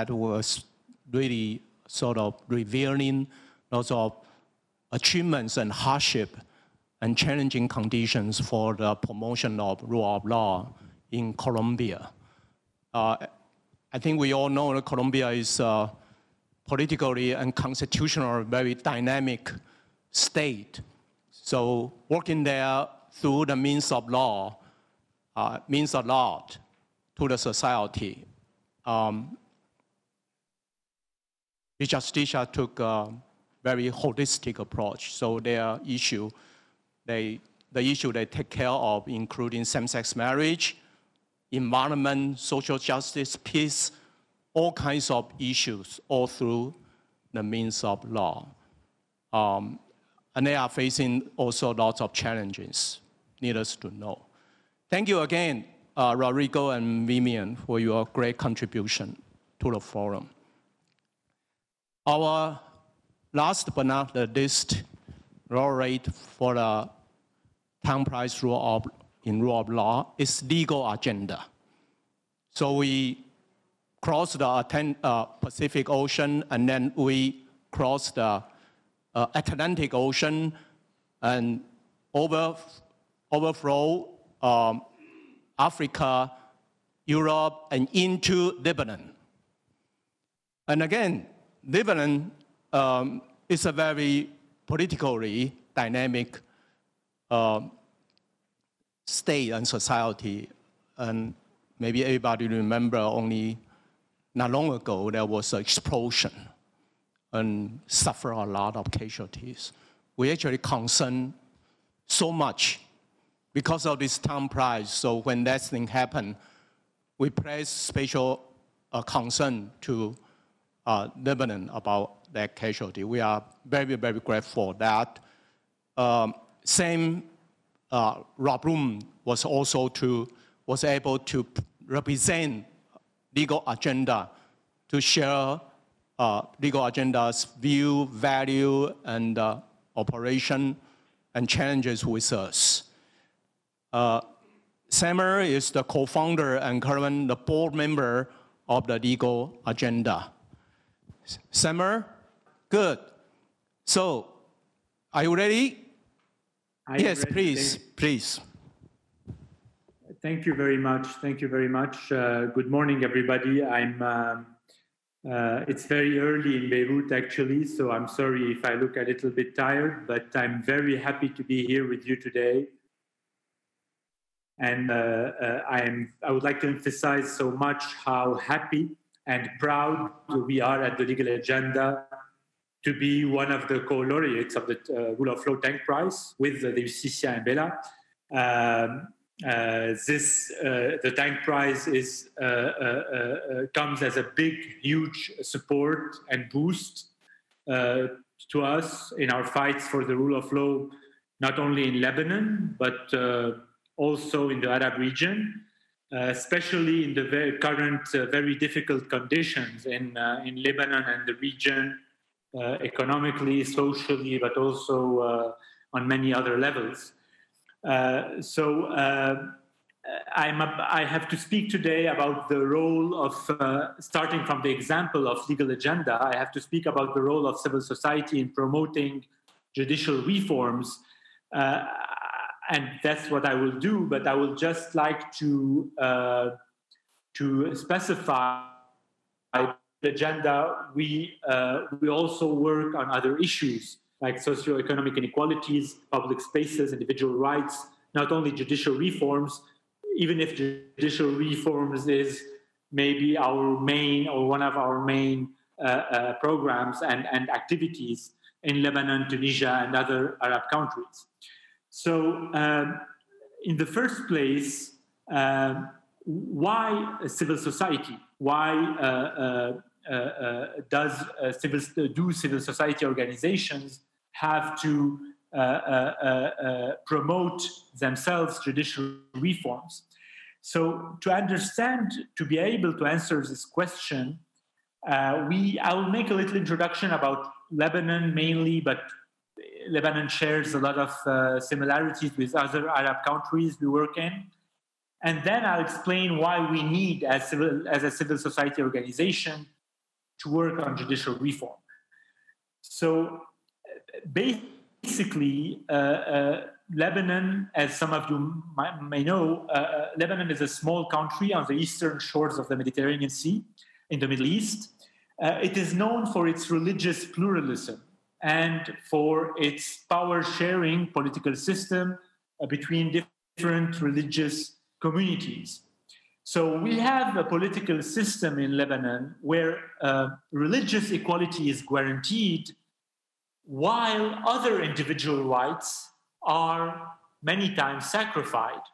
C: was really sort of revealing lots of achievements and hardship and challenging conditions for the promotion of rule of law in Colombia. I think we all know that Colombia is politically and constitutionally very dynamic state. So working there through the means of law means a lot to the society. The Justicia took a very holistic approach. So their issue, the issue they take care of, including same-sex marriage, environment, social justice, peace, all kinds of issues, all through the means of law. And they are facing also lots of challenges, needless to know. Thank you again, Rodrigo and Vivian, for your great contribution to the forum. Our last but not the least laureate for the Tang Prize in Rule of Law is legal agenda. So we crossed the Pacific Ocean, and then we crossed the Atlantic Ocean and overflow Africa, Europe, and into Lebanon. And again, Lebanon is a very politically dynamic state and society. And maybe everybody remember only not long ago there was an explosion and suffer a lot of casualties. We actually concerned so much because of this Tang Prize. So when that thing happened, we place special concern to Lebanon about that casualty. We are very, very grateful that same Rob Bloom was able to represent legal agenda, to share legal agenda's view, value, and operation and challenges with us. Samer is the co-founder and current the board member of the legal agenda. Samer, good. So, are you ready? Yes, please, please.
G: Thank you very much. Thank you very much. Good morning, everybody. It's very early in Beirut, actually, so I'm sorry if I look a little bit tired, but I'm very happy to be here with you today. And I would like to emphasize so much how happy and proud we are at the Legal Agenda to be one of the co-laureates of the Rule of Law Tang Prize with the Justicia and Bella. The Tang Prize comes as a big, huge support and boost to us in our fights for the rule of law, not only in Lebanon, but also in the Arab region, especially in the current very difficult conditions in Lebanon and the region, economically, socially, but also on many other levels. I have to speak today about the role of, starting from the example of Legal Agenda, I have to speak about the role of civil society in promoting judicial reforms. and that's what I will do, but I will just like to specify the agenda. We also work on other issues like socioeconomic inequalities, public spaces, individual rights, not only judicial reforms, even if judicial reforms is maybe our main or one of our main programs and activities in Lebanon, Tunisia, and other Arab countries. So in the first place, why civil society? Why do civil society organizations have to promote themselves judicial reforms? So to be able to answer this question, I will make a little introduction about Lebanon mainly, but Lebanon shares a lot of similarities with other Arab countries we work in. And then I'll explain why we need, as a civil society organization, to work on judicial reform. So basically, Lebanon, as some of you may know, Lebanon is a small country on the eastern shores of the Mediterranean Sea in the Middle East. It is known for its religious pluralism and for its power-sharing political system between different religious communities. So we have a political system in Lebanon where religious equality is guaranteed, while other individual rights are many times sacrificed,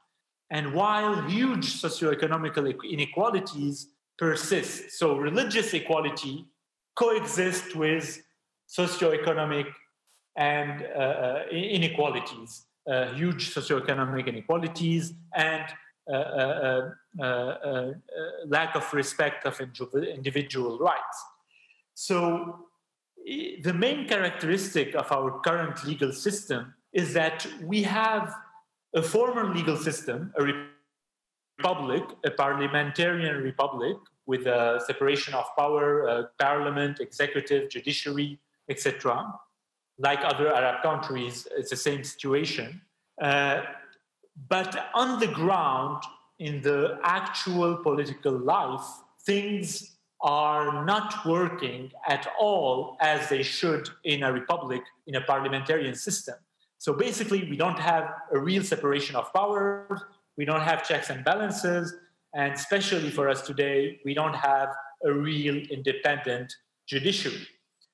G: and while huge socioeconomic inequalities persist. So religious equality coexists with socioeconomic and inequalities, huge socioeconomic inequalities and lack of respect of individual rights. So the main characteristic of our current legal system is that we have a former legal system, a republic, a parliamentarian republic with a separation of power, parliament, executive, judiciary, etc. Like other Arab countries, it's the same situation. But on the ground, in the actual political life, things are not working at all as they should in a republic, in a parliamentarian system. So basically, we don't have a real separation of powers, we don't have checks and balances, and especially for us today, we don't have a real independent judiciary.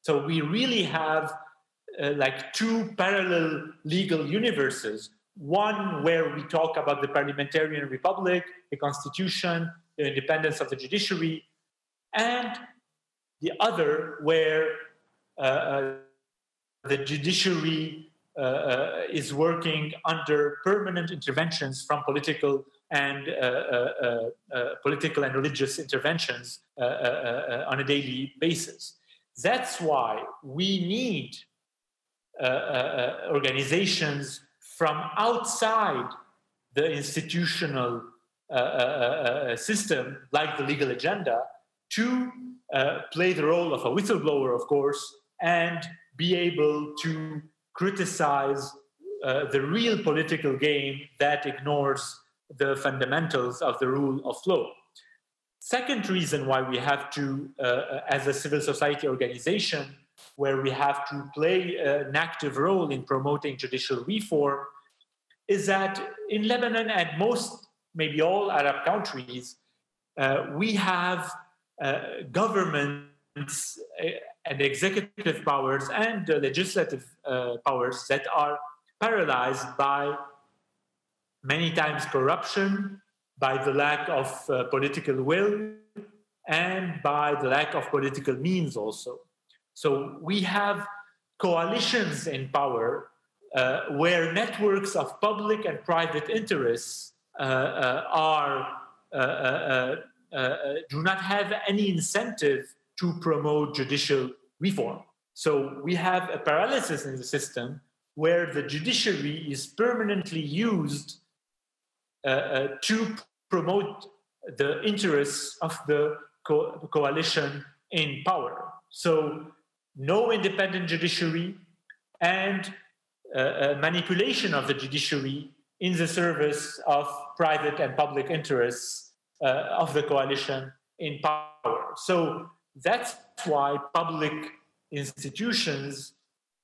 G: So we really have like two parallel legal universes. One where we talk about the parliamentarian republic, the constitution, the independence of the judiciary, and the other where the judiciary is working under permanent interventions from political and religious interventions on a daily basis. That's why we need organizations from outside the institutional system, like the legal agenda, to play the role of a whistleblower, of course, and be able to criticize the real political game that ignores the fundamentals of the rule of law. Second reason why we have to, as a civil society organization, where we have to play an active role in promoting judicial reform, is that in Lebanon and most, maybe all Arab countries, we have governments and executive powers and legislative powers that are paralyzed by many times corruption, by the lack of political will, and by the lack of political means also. So we have coalitions in power where networks of public and private interests do not have any incentive to promote judicial reform. So we have a paralysis in the system where the judiciary is permanently used to promote the interests of the coalition in power. So no independent judiciary and manipulation of the judiciary in the service of private and public interests of the coalition in power. So that's why public institutions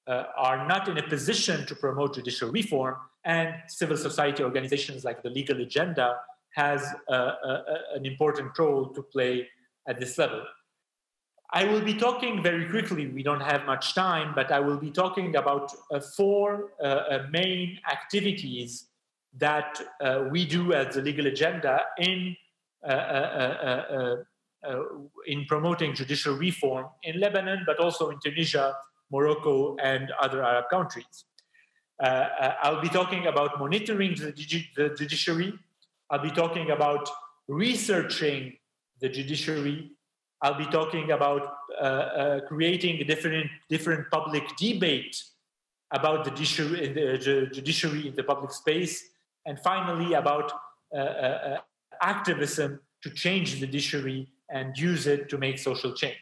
G: are not in a position to promote judicial reform, and civil society organizations like the Legal Agenda has an important role to play at this level. I will be talking very quickly, we don't have much time, but I will be talking about 4 main activities that we do as the Legal Agenda in promoting judicial reform in Lebanon, but also in Tunisia, Morocco, and other Arab countries. I'll be talking about monitoring the judiciary. I'll be talking about researching the judiciary. I'll be talking about creating a different public debate about the judiciary in the public space. And finally, about activism to change the judiciary and use it to make social change.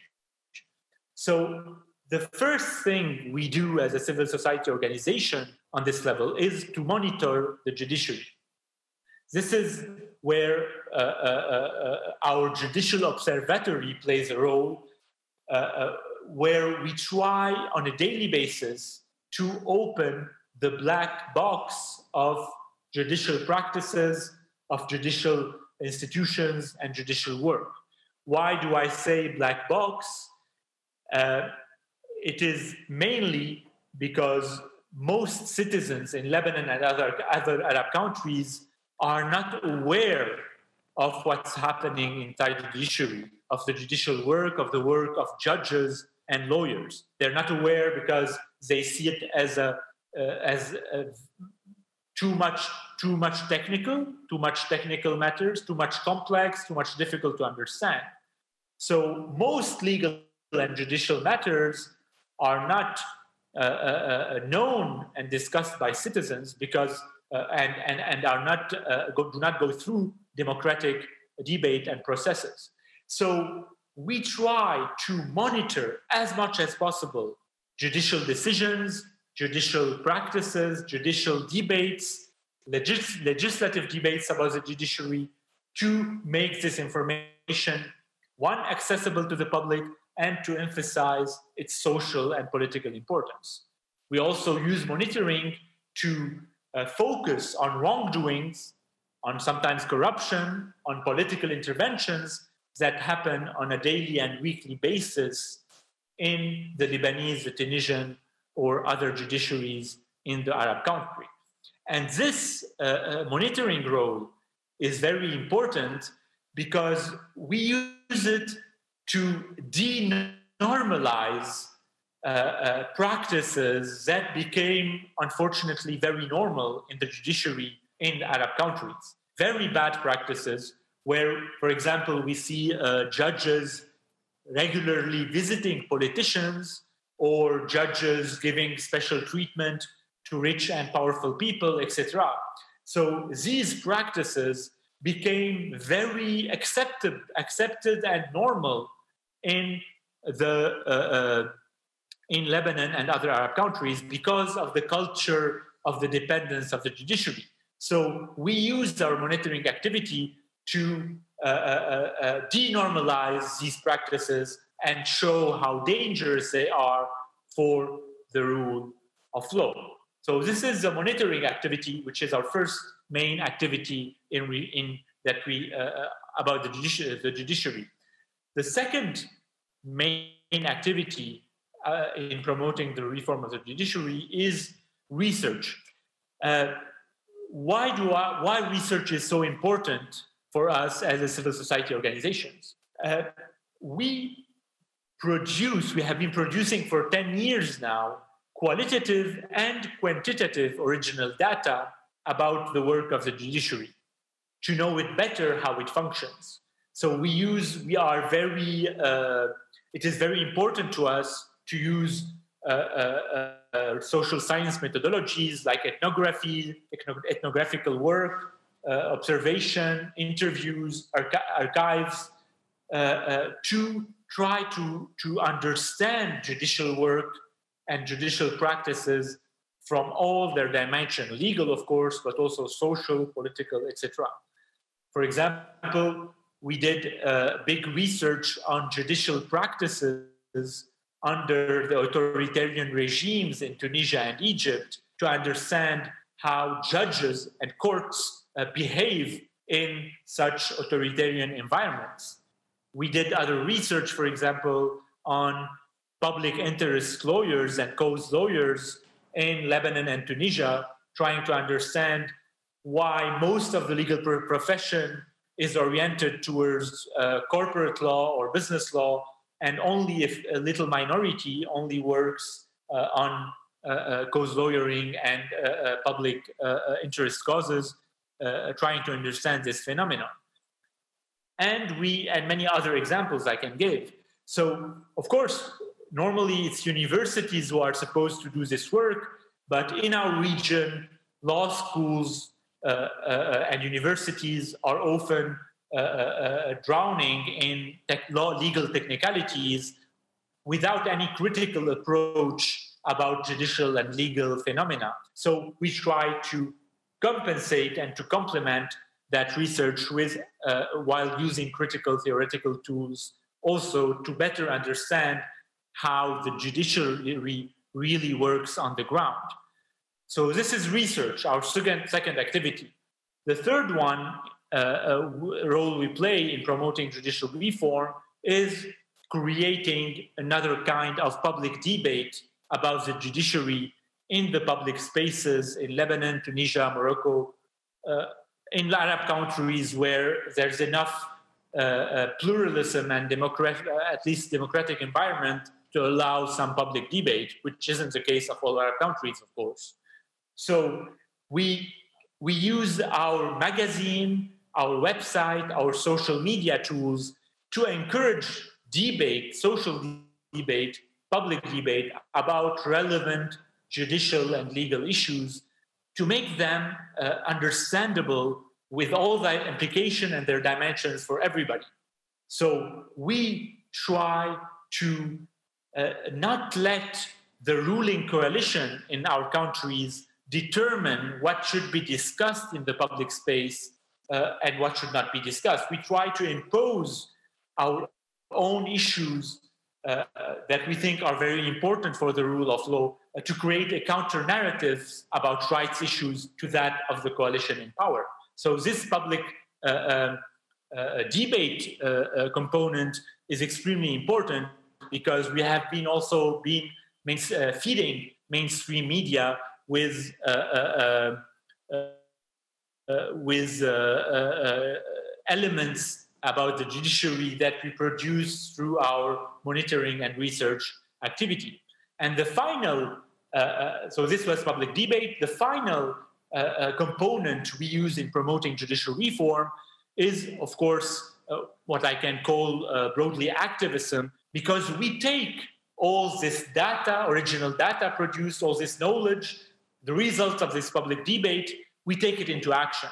G: So the first thing we do as a civil society organization on this level is to monitor the judiciary. This is where our judicial observatory plays a role, where we try on a daily basis to open the black box of judicial practices, of judicial institutions, and judicial work. Why do I say black box? It is mainly because most citizens in Lebanon and other Arab countries are not aware of what's happening inside the judiciary, of the judicial work, of the work of judges and lawyers. They're not aware because they see it as too much technical matters, too much complex, too much difficult to understand. So most legal and judicial matters are not known and discussed by citizens because and are not do not go through democratic debate and processes. So we try to monitor as much as possible judicial decisions, judicial practices, judicial debates, legislative debates about the judiciary to make this information, one, accessible to the public, and to emphasize its social and political importance. We also use monitoring to focus on wrongdoings, on sometimes corruption, on political interventions that happen on a daily and weekly basis in the Lebanese, the Tunisian, or other judiciaries in the Arab country. And this monitoring role is very important because we use it to denormalize practices that became, unfortunately, very normal in the judiciary in Arab countries. Very bad practices where, for example, we see judges regularly visiting politicians or judges giving special treatment to rich and powerful people, etc. So these practices became very accepted and normal in Lebanon and other Arab countries because of the culture of the dependence of the judiciary. So we used our monitoring activity to denormalize these practices and show how dangerous they are for the rule of law. So this is the monitoring activity, which is our first main activity about the judiciary. The second main activity in promoting the reform of the judiciary is research. Why research is so important for us as a civil society organizations? We have been producing for 10 years now qualitative and quantitative original data about the work of the judiciary to know it better how it functions. So it is very important to us to use social science methodologies like ethnography, ethnographical work, observation, interviews, archives, to try to understand judicial work and judicial practices from all their dimensions, legal, of course, but also social, political, etc. For example, we did big research on judicial practices under the authoritarian regimes in Tunisia and Egypt to understand how judges and courts behave in such authoritarian environments. We did other research, for example, on public interest lawyers and cause lawyers in Lebanon and Tunisia, trying to understand why most of the legal profession is oriented towards corporate law or business law, and only if a little minority only works on cause lawyering and public interest causes, trying to understand this phenomenon. And many other examples I can give. So, of course, normally it's universities who are supposed to do this work, but in our region, law schools and universities are often drowning in legal technicalities without any critical approach about judicial and legal phenomena. So we try to compensate and to complement that research with, while using critical theoretical tools, also to better understand how the judiciary really works on the ground. So this is research, our second activity. The third one, role we play in promoting judicial reform is creating another kind of public debate about the judiciary in the public spaces in Lebanon, Tunisia, Morocco, in Arab countries where there's enough pluralism and at least democratic environment to allow some public debate, which isn't the case of all Arab countries, of course. So we use our magazine, our website, our social media tools to encourage debate, social debate, public debate about relevant judicial and legal issues, to make them understandable with all the implication and their dimensions for everybody. So we try to not let the ruling coalition in our countries determine what should be discussed in the public space and what should not be discussed. We try to impose our own issues that we think are very important for the rule of law, to create a counter narrative about rights issues to that of the coalition in power. So this public debate component is extremely important, because we have been also feeding mainstream media with elements about the judiciary that we produce through our monitoring and research activity. And the final, so this was public debate, the final component we use in promoting judicial reform is, of course, what I can call broadly activism, because we take all this data, original data produced, all this knowledge, the results of this public debate, we take it into action.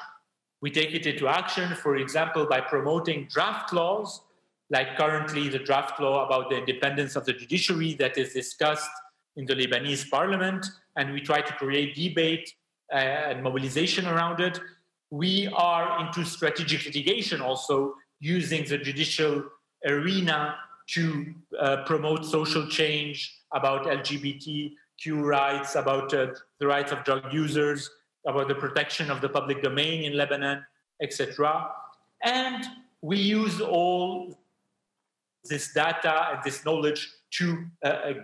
G: We take it into action, for example, by promoting draft laws, like currently the draft law about the independence of the judiciary that is discussed in the Lebanese parliament, and we try to create debate and mobilization around it. We are into strategic litigation also, using the judicial arena to promote social change about LGBTQ rights, about the rights of drug users, about the protection of the public domain in Lebanon, etc. And we use all this data and this knowledge to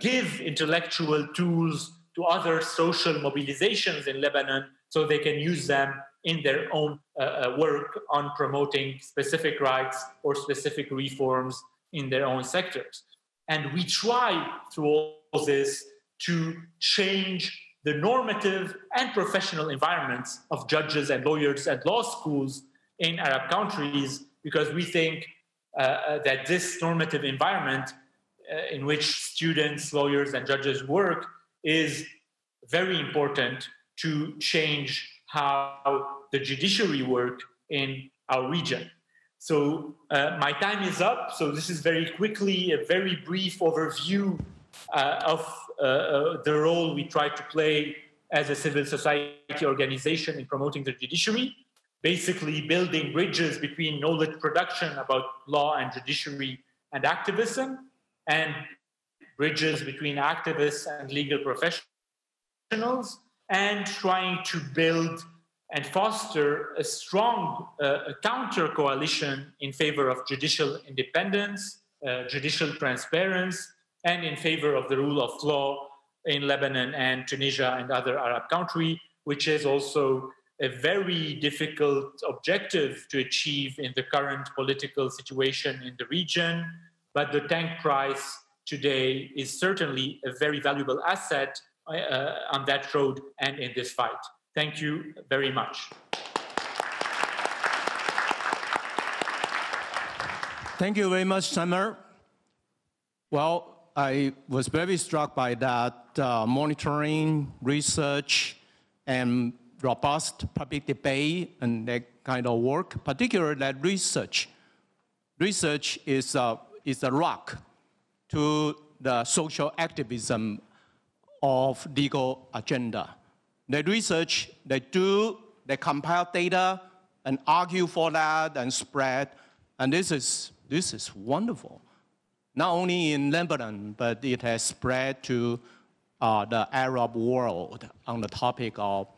G: give intellectual tools to other social mobilizations in Lebanon, so they can use them in their own work on promoting specific rights or specific reforms in their own sectors. And we try through all this to change the normative and professional environments of judges and lawyers and law schools in Arab countries, because we think that this normative environment in which students, lawyers, and judges work is very important to change how the judiciary work in our region. So my time is up. So this is very quickly a very brief overview of the role we try to play as a civil society organization in promoting the judiciary, basically building bridges between knowledge production about law and judiciary and activism, and bridges between activists and legal professionals, and trying to build and foster a strong counter coalition in favor of judicial independence, judicial transparency, and in favor of the rule of law in Lebanon and Tunisia and other Arab countries, which is also a very difficult objective to achieve in the current political situation in the region. But the Tang Prize today is certainly a very valuable asset on that road and in this fight. Thank you very much.
C: Thank you very much, Summer. Well, I was very struck by that monitoring, research, and robust public debate and that kind of work, particularly that research. Research is a rock to the social activism of legal agenda. The research they do, they compile data and argue for that and spread, and this is wonderful. Not only in Lebanon, but it has spread to the Arab world on the topic of,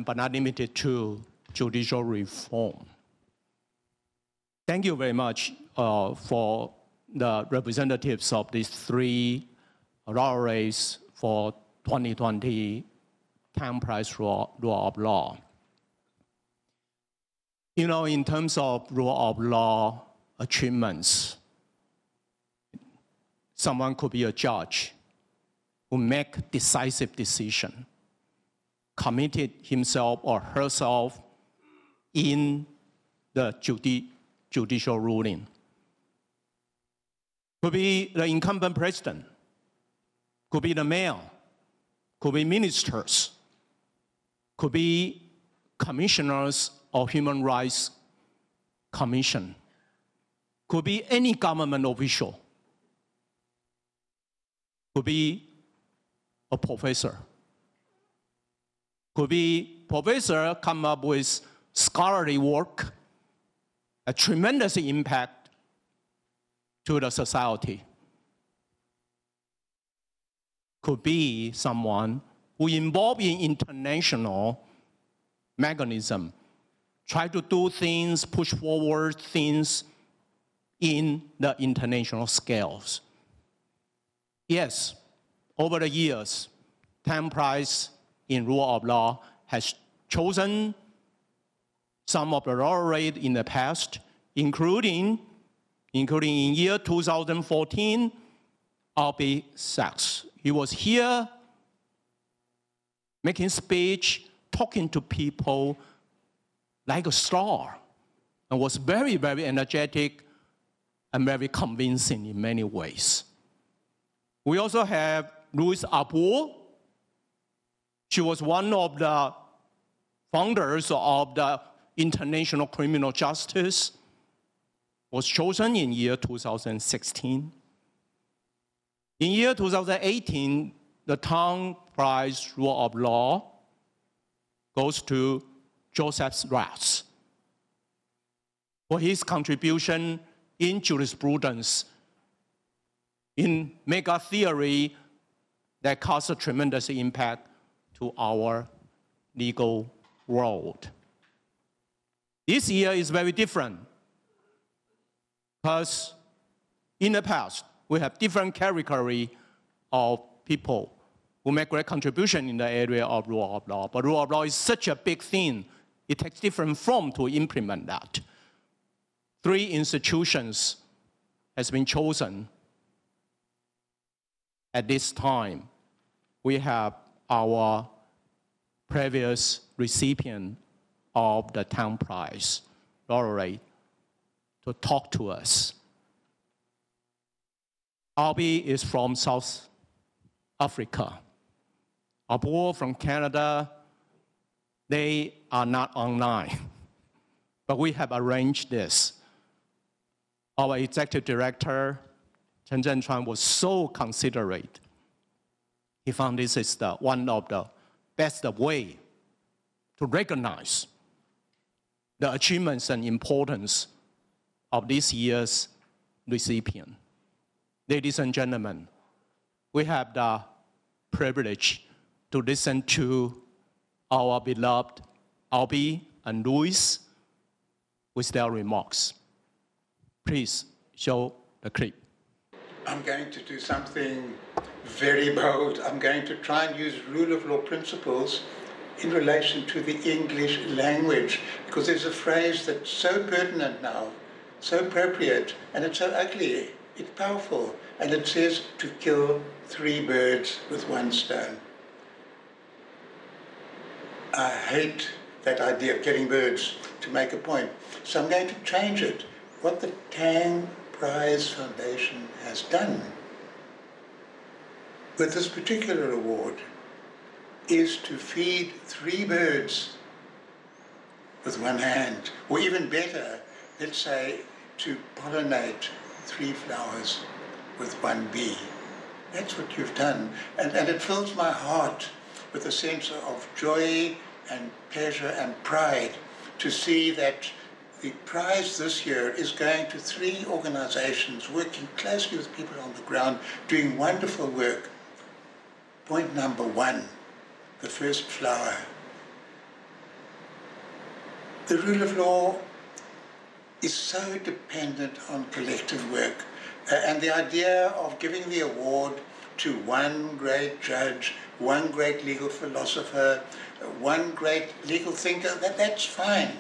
C: but not limited to, judicial reform. Thank you very much for the representatives of these three laureates for 2020 Tang Prize Rule of Law. You know, in terms of rule of law achievements, someone could be a judge who make decisive decision, committed himself or herself in the judicial ruling. Could be the incumbent president, could be the mayor, could be ministers, could be commissioners of Human Rights Commission, could be any government official, could be a professor, could be professor come up with scholarly work, a tremendous impact to the society. Could be someone who involved in international mechanism, try to do things, push forward things in the international scales. Yes, over the years, Tang Prize in Rule of Law has chosen some of the laureates in the past, including in year 2014, Albie Sachs. He was here making speech, talking to people like a star, and was very, very energetic and very convincing in many ways. We also have Louise Arbour. She was one of the founders of the International Criminal Justice, was chosen in year 2016. In year 2018, the Tang Prize Rule of Law goes to Joseph Ratz for his contribution in jurisprudence, in mega theory that caused a tremendous impact to our legal world. This year is very different because in the past, we have different category of people who make great contribution in the area of rule of law. But rule of law is such a big thing, it takes different form to implement that. 3 institutions has been chosen at this time. We have our previous recipient of the Tang Prize laureate to talk to us. Albie is from South Africa. Arbour from Canada. They are not online, but we have arranged this. Our executive director, Chen Zhenchuan, was so considerate. He found this is one of the that's the way to recognize the achievements and importance of this year's recipient. Ladies and gentlemen, we have the privilege to listen to our beloved Albie and Louis with their remarks. Please show the clip.
H: I'm going to do something very bold. I'm going to try and use rule of law principles in relation to the English language, because there's a phrase that's so pertinent now, so appropriate, and it's so ugly. It's powerful, and it says to kill 3 birds with 1 stone. I hate that idea of killing birds to make a point, so I'm going to change it. What the Tang Prize Foundation has done with this particular award is to feed 3 birds with 1 hand, or even better, let's say, to pollinate 3 flowers with 1 bee. That's what you've done. And it fills my heart with a sense of joy and pleasure and pride to see that the prize this year is going to 3 organizations working closely with people on the ground, doing wonderful work. Point number 1, the first flower. The rule of law is so dependent on collective work. And the idea of giving the award to 1 great judge, 1 great legal philosopher, 1 great legal thinker, that's fine.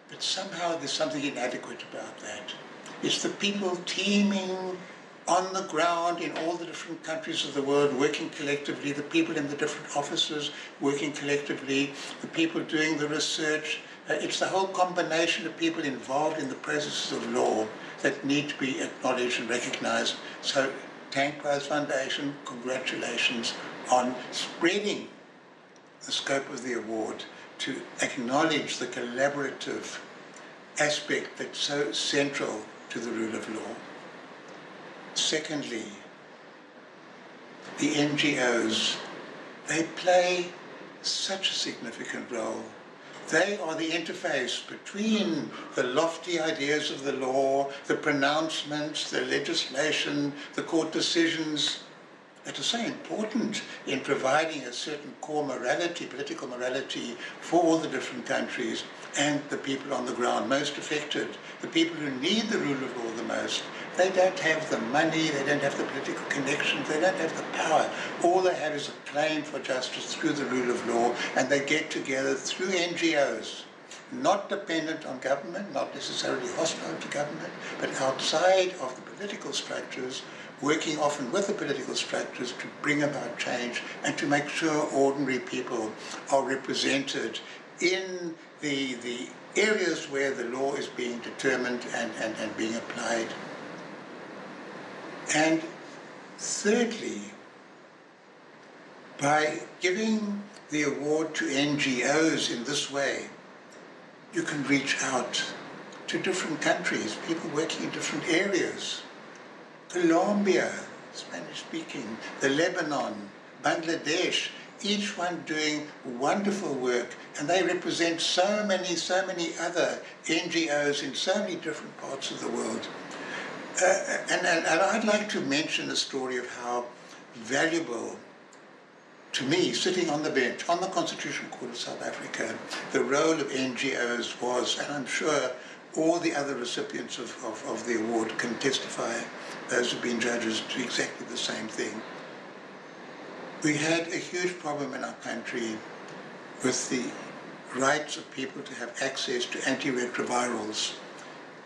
H: But somehow there's something inadequate about that. It's the people teeming on the ground in all the different countries of the world, working collectively, the people in the different offices working collectively, the people doing the research. It's the whole combination of people involved in the processes of law that need to be acknowledged and recognized. So, Tang Prize Foundation, congratulations on spreading the scope of the award to acknowledge the collaborative aspect that's so central to the rule of law. Secondly, the NGOs, they play such a significant role. They are the interface between the lofty ideas of the law, the pronouncements, the legislation, the court decisions that are so important in providing a certain core morality, political morality, for all the different countries and the people on the ground most affected, the people who need the rule of law the most. They don't have the money, they don't have the political connections, they don't have the power. All they have is a claim for justice through the rule of law, and they get together through NGOs, not dependent on government, not necessarily hostile to government, but outside of the political structures, working often with the political structures to bring about change and to make sure ordinary people are represented in the areas where the law is being determined and being applied. And thirdly, by giving the award to NGOs in this way, you can reach out to different countries, people working in different areas. Colombia, Spanish-speaking, the Lebanon, Bangladesh, each one doing wonderful work, and they represent so many other NGOs in so many different parts of the world. And I'd like to mention a story of how valuable, to me, sitting on the bench, on the Constitutional Court of South Africa, the role of NGOs was, and I'm sure all the other recipients of the award can testify, those who've been judges, to exactly the same thing. We had a huge problem in our country with the rights of people to have access to antiretrovirals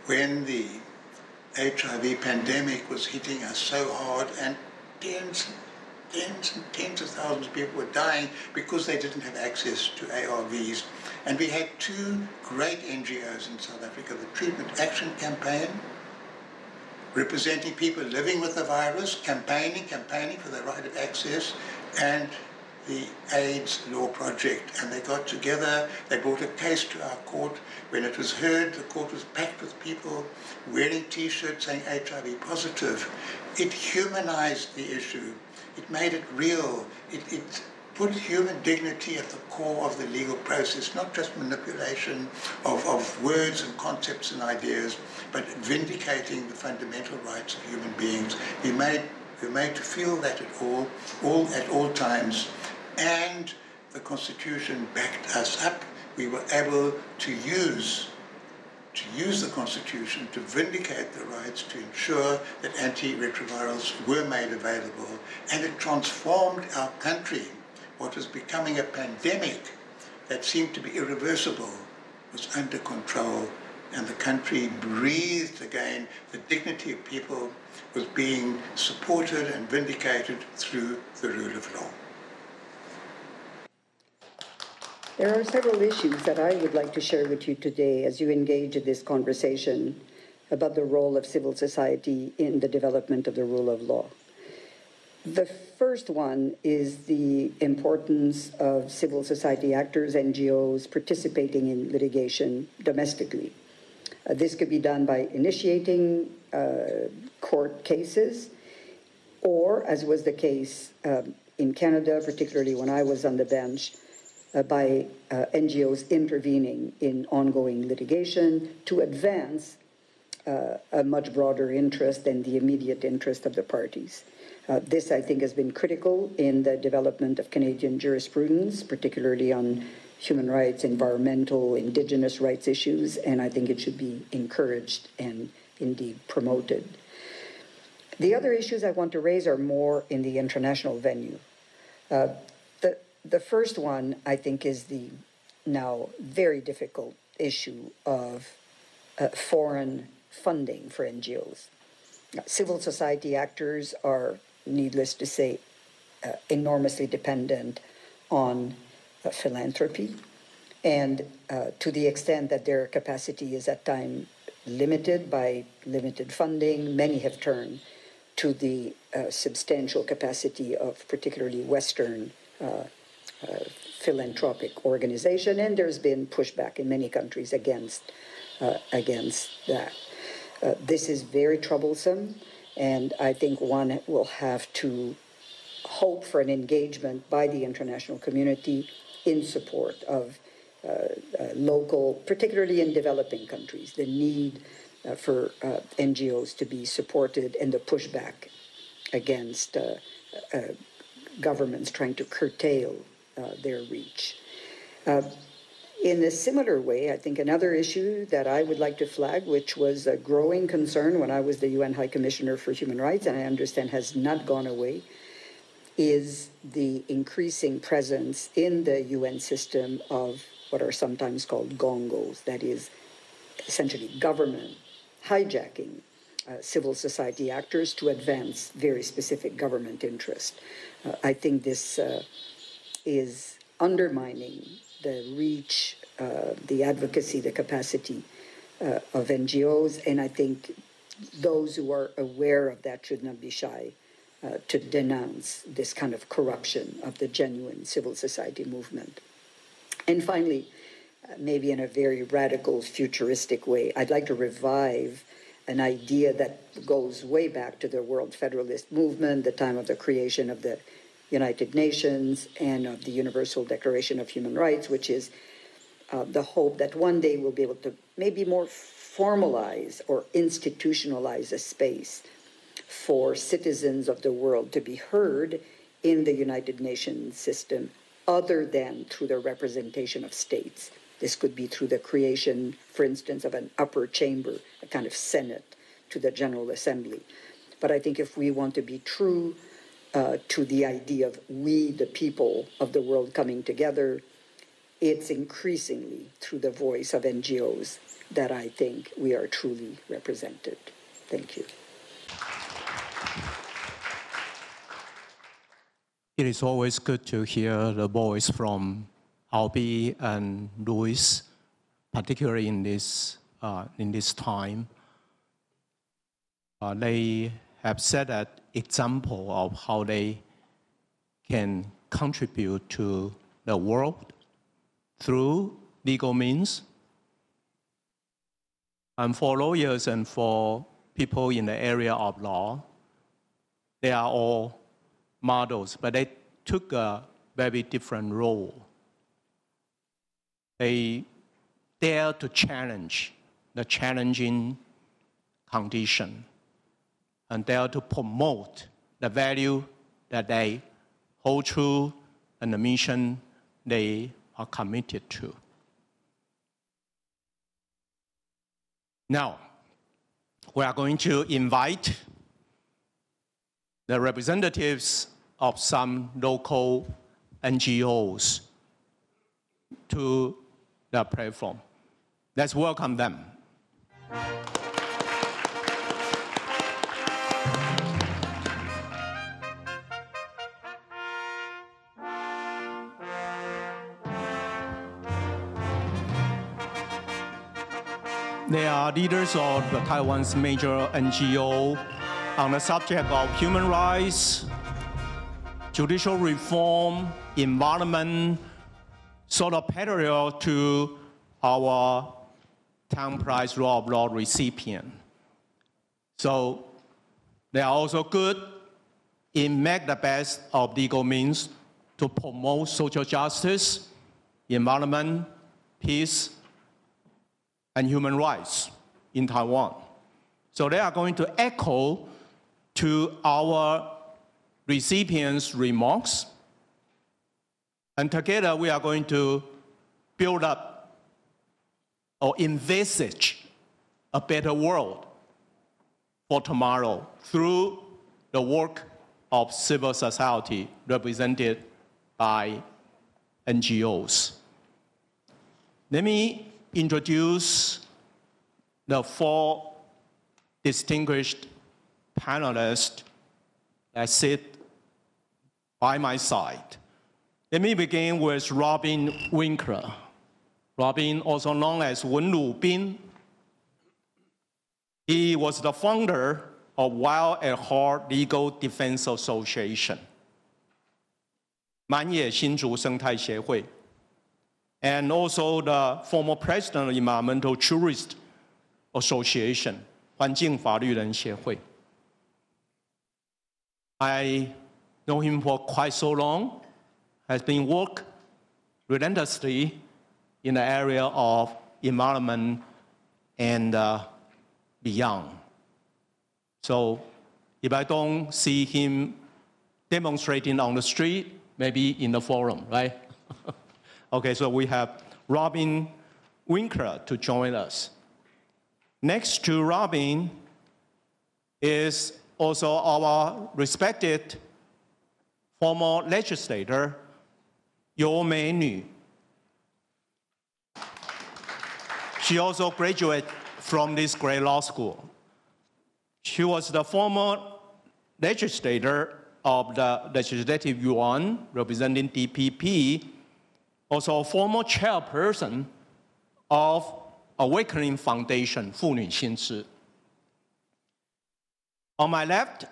H: when the HIV pandemic was hitting us so hard, and tens and tens of thousands of people were dying because they didn't have access to ARVs. And we had 2 great NGOs in South Africa, the Treatment Action Campaign, representing people living with the virus, campaigning for the right of access, and the AIDS Law Project. And they got together, they brought a case to our court. When it was heard, the court was packed with people wearing T-shirts saying HIV positive. It humanized the issue. It made it real. It put human dignity at the core of the legal process, not just manipulation of words and concepts and ideas, but vindicating the fundamental rights of human beings. We're made to feel that at all times, and the Constitution backed us up. We were able to use the Constitution to vindicate the rights, to ensure that antiretrovirals were made available, and it transformed our country. What was becoming a pandemic that seemed to be irreversible was under control, and the country breathed again. The dignity of people was being supported and vindicated through the rule of law.
I: There are several issues that I would like to share with you today as you engage in this conversation about the role of civil society in the development of the rule of law. The first one is the importance of civil society actors, NGOs, participating in litigation domestically. This could be done by initiating court cases, or, as was the case in Canada, particularly when I was on the bench, by NGOs intervening in ongoing litigation to advance a much broader interest than the immediate interest of the parties. This, I think, has been critical in the development of Canadian jurisprudence, particularly on human rights, environmental, indigenous rights issues, and I think it should be encouraged and indeed promoted. The other issues I want to raise are more in the international venue. The first one, I think, is the now very difficult issue of foreign funding for NGOs. Civil society actors are, needless to say, enormously dependent on philanthropy, and to the extent that their capacity is at times limited by limited funding, many have turned to the substantial capacity of particularly Western philanthropic organization, and there's been pushback in many countries against that. This is very troublesome, and I think one will have to hope for an engagement by the international community in support of local, particularly in developing countries, the need for NGOs to be supported and the pushback against governments trying to curtail their reach. In a similar way, I think another issue that I would like to flag, which was a growing concern when I was the UN High Commissioner for Human Rights, and I understand has not gone away, is the increasing presence in the UN system of what are sometimes called gongos, that is essentially government hijacking civil society actors to advance very specific government interest. I think this is undermining the reach, the advocacy, the capacity of NGOs, and I think those who are aware of that should not be shy to denounce this kind of corruption of the genuine civil society movement. And finally, maybe in a very radical, futuristic way, I'd like to revive an idea that goes way back to the World Federalist Movement, the time of the creation of the United Nations and of the Universal Declaration of Human Rights, which is the hope that one day we'll be able to maybe more formalize or institutionalize a space for citizens of the world to be heard in the United Nations system other than through the representation of states. This could be through the creation, for instance, of an upper chamber, a kind of Senate to the General Assembly. But I think if we want to be true to the idea of we, the people of the world, coming together, it's increasingly through the voice of NGOs that I think we are truly represented. Thank you.
C: It is always good to hear the voice from Albie and Luis, particularly in this time. They have set an example of how they can contribute to the world through legal means. And for lawyers and for people in the area of law, they are all models, but they took a very different role. They dare to challenge the challenging condition and dare to promote the value that they hold true and the mission they are committed to. Now, we are going to invite the representatives of some local NGOs to the platform. Let's welcome them. They are leaders of Taiwan's major NGO on the subject of human rights, judicial reform, environment, sort of parallel to our Tang Prize Rule of Law recipient. So they are also good in make the best of legal means to promote social justice, environment, peace, and human rights in Taiwan. So they are going to echo to our recipients' remarks. And together we are going to build up or envisage a better world for tomorrow through the work of civil society represented by NGOs. Let me introduce the 4 distinguished panelists that sit by my side. Let me begin with Robin Winkler. Robin, also known as Wen Lubin. He was the founder of Wild at Heart Legal Defense Association, 满野新竹生态协会, and also the former president of Environmental Jurist Association, 环境法律人协会. I know him for quite so long, has been working relentlessly in the area of environment and beyond. So if I don't see him demonstrating on the street, maybe in the forum, right? Okay, so we have Robin Winkler to join us. Next to Robin is also our respected former legislator, Yo Mei-nu. She also graduated from this great law school. She was the former legislator of the Legislative Yuan, representing DPP, also a former chairperson of Awakening Foundation, 妇女新知. On my left,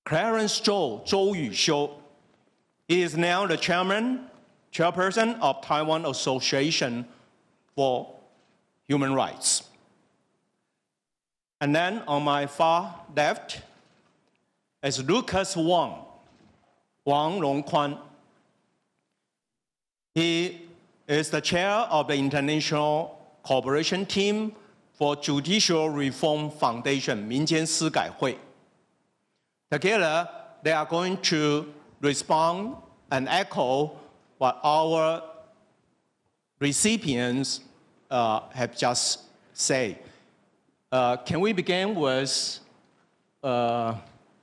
C: Clarence Zhou Yuxiu. He is now the chairperson of Taiwan Association for Human Rights. And then on my far left is Lucas Wang Rongquan. He is the chair of the International Cooperation Team for Judicial Reform Foundation, 民间司改会. Together, they are going to respond and echo what our recipients have just said. Can we begin with Robin?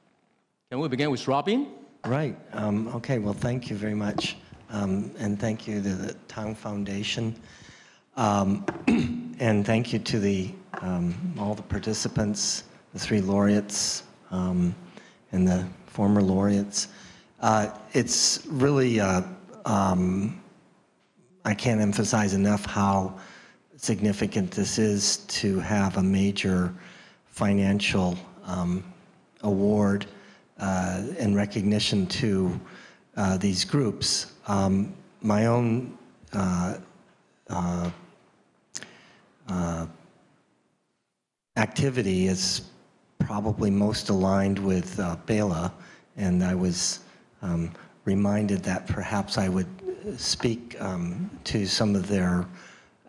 J: Right. Okay. Well, thank you very much, and thank you to the Tang Foundation, and thank you to all the participants, the 3 laureates, and the former laureates. It's really I can't emphasize enough how significant this is to have a major financial award and recognition to these groups. My own activity is probably most aligned with Bela, and I was reminded that perhaps I would speak to some of their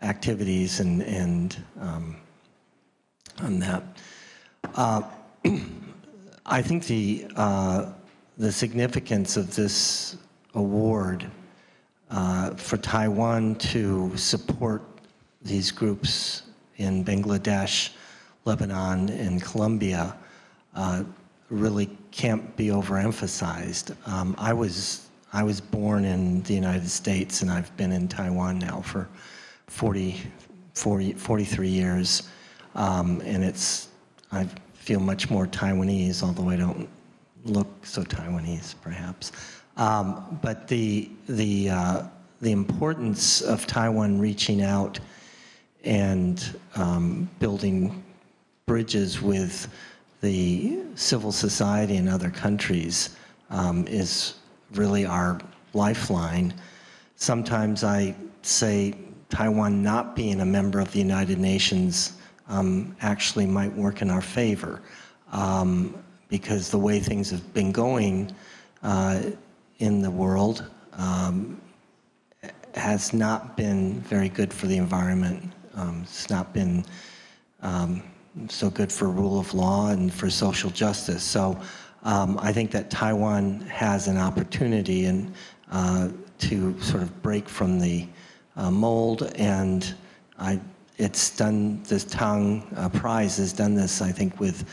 J: activities and on that. I think the significance of this award for Taiwan to support these groups in Bangladesh, Lebanon, and Colombia really can't be overemphasized. I was born in the United States, and I've been in Taiwan now for 43 years, and I feel much more Taiwanese, although I don't look so Taiwanese, perhaps. But the importance of Taiwan reaching out and building bridges with the civil society in other countries is really our lifeline. Sometimes I say Taiwan not being a member of the United Nations actually might work in our favor, because the way things have been going in the world has not been very good for the environment. It's not been so good for rule of law and for social justice. So I think that Taiwan has an opportunity to sort of break from the mold, and it's done, this Tang Prize has done this, I think, with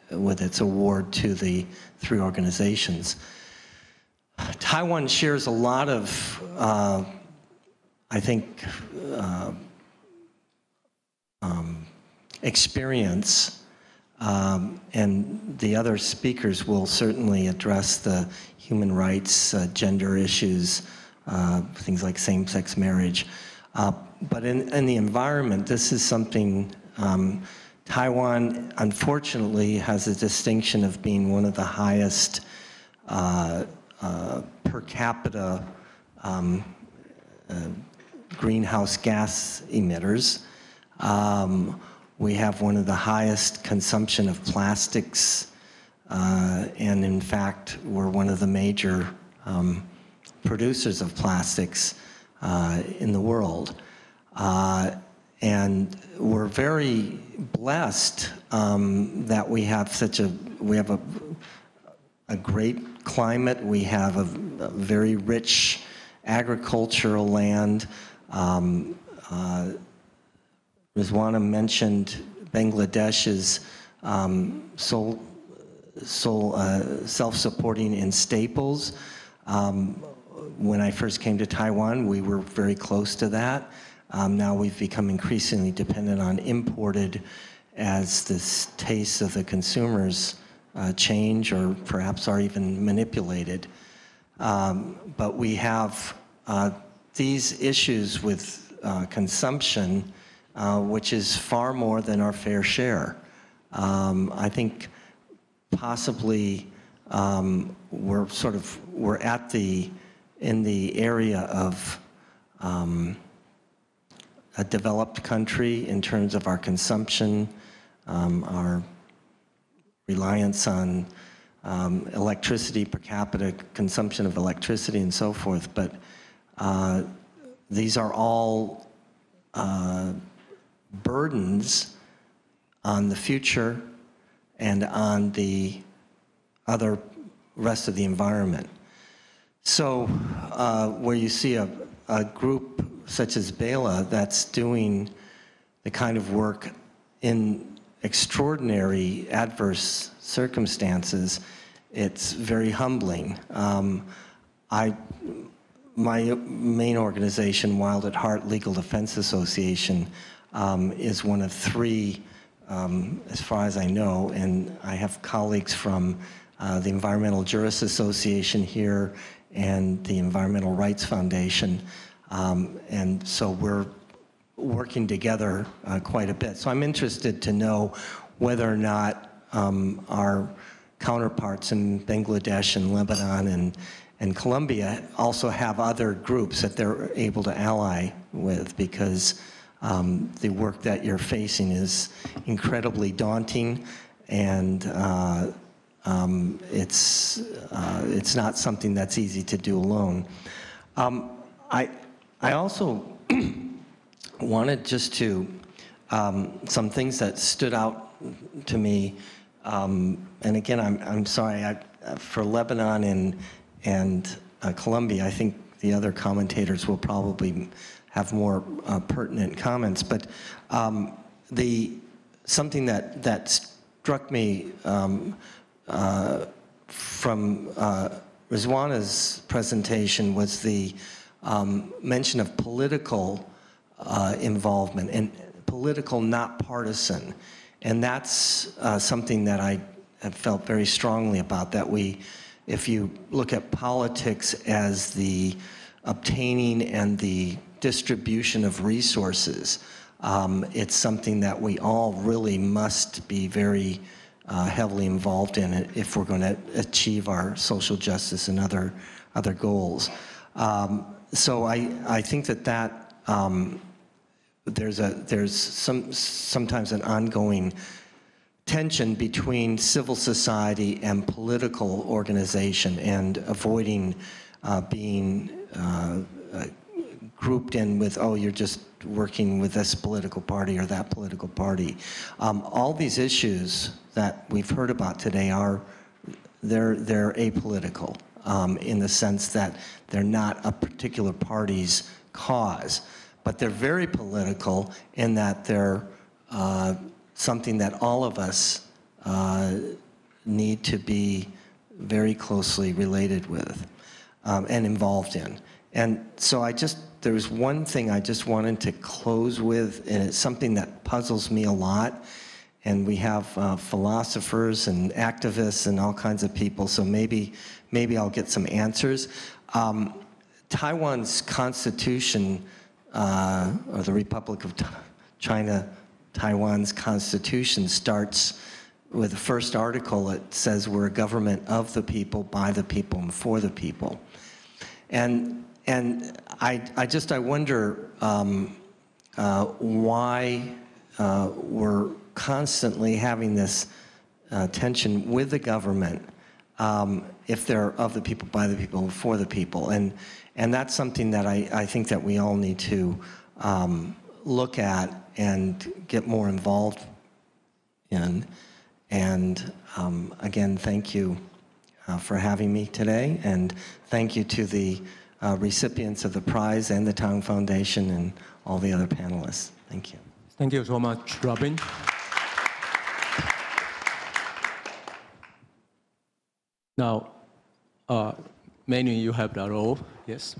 J: its award to the three organizations. Taiwan shares a lot of, I think, experience, and the other speakers will certainly address the human rights, gender issues, things like same-sex marriage. But in the environment, this is something, Taiwan, unfortunately, has a distinction of being one of the highest per capita greenhouse gas emitters. We have one of the highest consumption of plastics, and in fact, we're one of the major producers of plastics in the world. And we're very blessed that we have a great climate. We have a very rich agricultural land. Rizwana mentioned Bangladesh's self-supporting in staples. When I first came to Taiwan, we were very close to that. Now we've become increasingly dependent on imported as the tastes of the consumers change or perhaps are even manipulated. But we have these issues with consumption, which is far more than our fair share. I think possibly we're in the area of a developed country in terms of our consumption, our reliance on electricity, per capita consumption of electricity and so forth, but these are all burdens on the future and on the other rest of the environment. So where you see a group such as Bela that's doing the kind of work in extraordinary adverse circumstances, it's very humbling. My main organization, Wild at Heart Legal Defense Association, is one of three, as far as I know, and I have colleagues from the Environmental Jurists Association here and the Environmental Rights Foundation, and so we're working together quite a bit. So I'm interested to know whether or not our counterparts in Bangladesh and Lebanon and Colombia also have other groups that they're able to ally with, because the work that you're facing is incredibly daunting, and it's not something that's easy to do alone. I also wanted just to, some things that stood out to me, and again, I'm sorry, for Lebanon and Colombia, I think the other commentators will probably have more pertinent comments, but something that struck me from Rizwana's presentation was the mention of political involvement, and political, not partisan. And that's something that I have felt very strongly about, that if you look at politics as the obtaining and the distribution of resources, it's something that we all really must be very heavily involved in it if we're going to achieve our social justice and other goals. So I think that there's sometimes an ongoing tension between civil society and political organization, and avoiding being grouped in with, oh, you're just working with this political party or that political party. All these issues that we've heard about today they're apolitical in the sense that they're not a particular party's cause, but they're very political in that they're something that all of us need to be very closely related with and involved in. And so there's one thing I just wanted to close with, and it's something that puzzles me a lot. And we have philosophers and activists and all kinds of people, so maybe I'll get some answers. Taiwan's constitution, or the Republic of China, Taiwan's constitution starts with the first article. It says we're a government of the people, by the people, and for the people. And I wonder why we're constantly having this tension with the government, if they're of the people, by the people, and for the people. And that's something that I think that we all need to look at and get more involved in. And again, thank you for having me today, and thank you to the recipients of the prize and the Tang Foundation and all the other panelists. Thank you.
C: Thank you so much, Robin. Now, Manu, you have the role. Yes.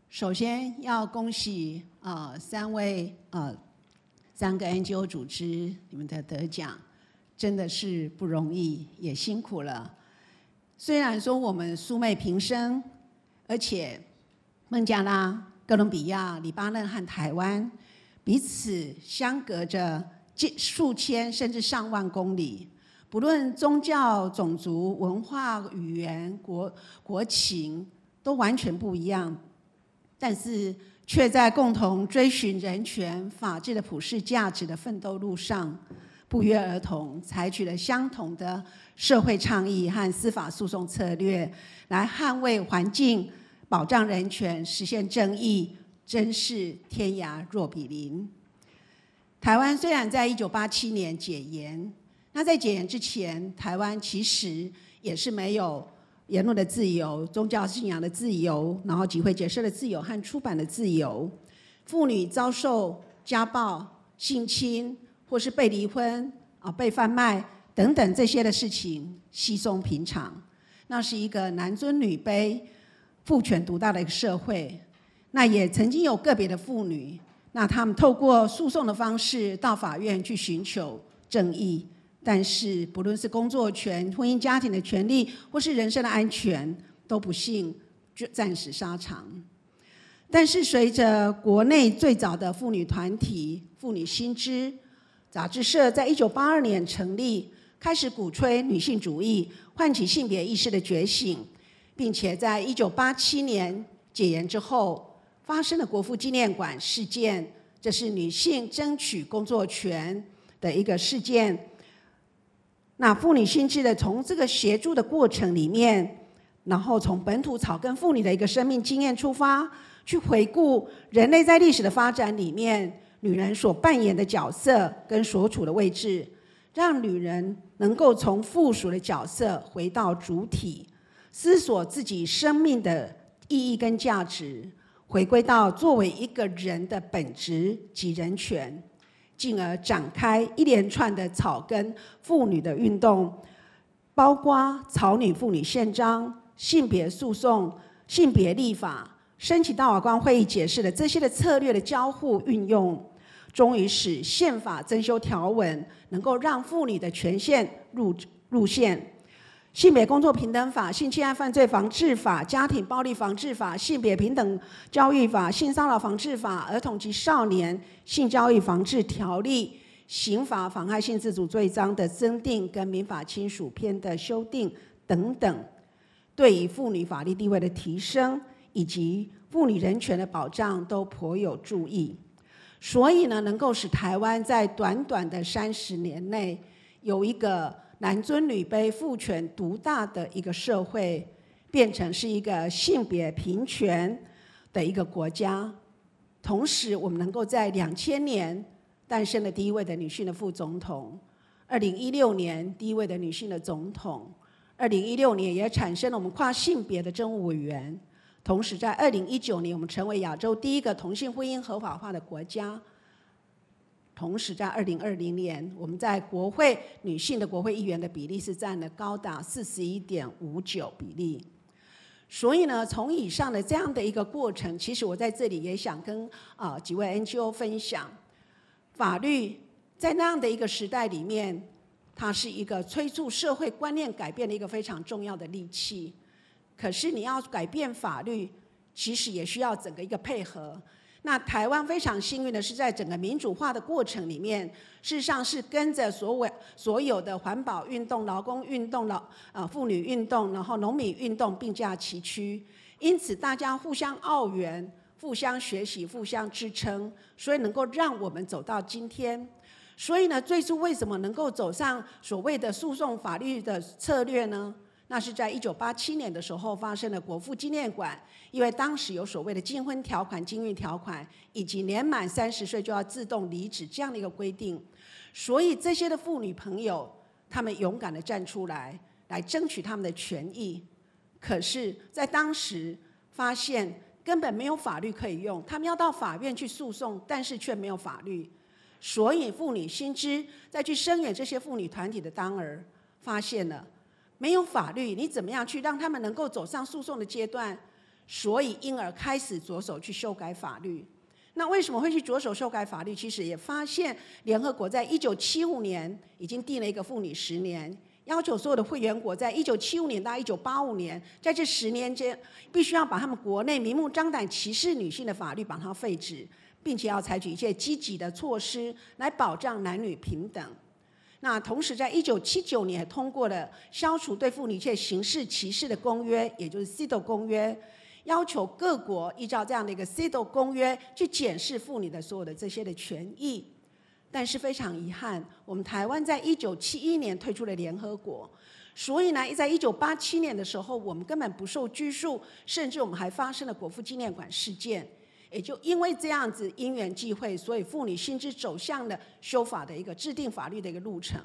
K: 首先要恭喜三个 NGO 组织你们的得奖，真的是不容易，也辛苦了。虽然说我们素昧平生，而且孟加拉、哥伦比亚、黎巴嫩和台湾彼此相隔着数千甚至上万公里，不论宗教、种族、文化、语言、国情都完全不一样，但是却在共同追寻人权、法治的普世价值的奋斗路上，不约而同采取了相同的社会倡议和司法诉讼策略，来捍卫环境、保障人权、实现正义，真是天涯若比邻。台湾虽然在1987年解严，那在解严之前，台湾其实也是没有言论的自由、宗教信仰的自由，然后集会结社的自由和出版的自由。妇女遭受家暴、性侵，或是被离婚、被贩卖等等这些的事情稀松平常。那是一个男尊女卑、父权独大的一个社会。那也曾经有个别的妇女，那他们透过诉讼的方式到法院去寻求正义。但是不论是工作权、婚姻家庭的权利，或是人身的安全，都不幸暂时沙场。但是随着国内最早的妇女团体妇女新知杂志社在1982年成立，开始鼓吹女性主义，唤起性别意识的觉醒，并且在1987年解严之后发生了国父纪念馆事件，这是女性争取工作权的一个事件。那妇女新知的从这个协助的过程里面，然后从本土草根妇女的一个生命经验出发，去回顾人类在历史的发展里面，女人所扮演的角色跟所处的位置，让女人能够从附属的角色回到主体，思索自己生命的意义跟价值，回归到作为一个人的本质及人权，进而展开一连串的草根妇女的运动，包括草女妇女宪章、性别诉讼、性别立法、申请大法官会议解释的这些的策略的交互运用，终于使宪法增修条文能够让妇女的权限入宪。性别工作平等法、性侵害犯罪防治法、家庭暴力防治法、性别平等教育法、性骚扰防治法、儿童及少年性交易防治条例、刑法妨害性自主罪章的增订跟民法亲属篇的修订等等，对于妇女法律地位的提升以及妇女人权的保障都颇有注意。所以呢，能够使台湾在短短的30年内有一个男尊女卑、父权独大的一个社会，变成是一个性别平权的一个国家。同时，我们能够在2000年诞生了第一位的女性的副总统，2016年第一位的女性的总统，2016年也产生了我们跨性别的政务委员。同时，在2019年，我们成为亚洲第一个同性婚姻合法化的国家。同时，在2020年，我们在国会女性的国会议员的比例是占了高达41.59%比例。所以呢，从以上的这样的一个过程，其实我在这里也想跟几位 NGO 分享，法律在那样的一个时代里面，它是一个催促社会观念改变的一个非常重要的利器。可是你要改变法律，其实也需要整个一个配合。那台湾非常幸运的是，在整个民主化的过程里面，事实上是跟着所有的环保运动、劳工运动、妇女运动，然后农民运动并驾齐驱。因此，大家互相奥援、互相学习、互相支撑，所以能够让我们走到今天。所以呢，最初为什么能够走上所谓的诉讼法律的策略呢？那是在1987年的时候发生了国父纪念馆，因为当时有所谓的禁婚条款、禁育条款，以及年满30岁就要自动离职这样的一个规定，所以这些的妇女朋友，她们勇敢地站出来，来争取她们的权益。可是，在当时发现根本没有法律可以用，她们要到法院去诉讼，但是却没有法律。所以，妇女新知再去声援这些妇女团体的当儿，发现了。没有法律，你怎么样去让他们能够走上诉讼的阶段？所以因而开始着手去修改法律。那为什么会去着手修改法律？其实也发现联合国在1975年已经定了一个妇女10年，要求所有的会员国在1975年到1985年，在这10年间，必须要把他们国内明目张胆歧视女性的法律把它废止，并且要采取一切积极的措施来保障男女平等。那同时，在1979年也通过了消除对妇女一切刑事歧视的公约，也就是 CEDAW 公约，要求各国依照这样的一个 CEDAW 公约去检视妇女的所有的这些的权益。但是非常遗憾，我们台湾在1971年退出了联合国，所以呢，在1987年的时候，我们根本不受拘束，甚至我们还发生了国父纪念馆事件。也就因为这样子因缘际会，所以妇女新知走向了修法的一个制定法律的一个路程，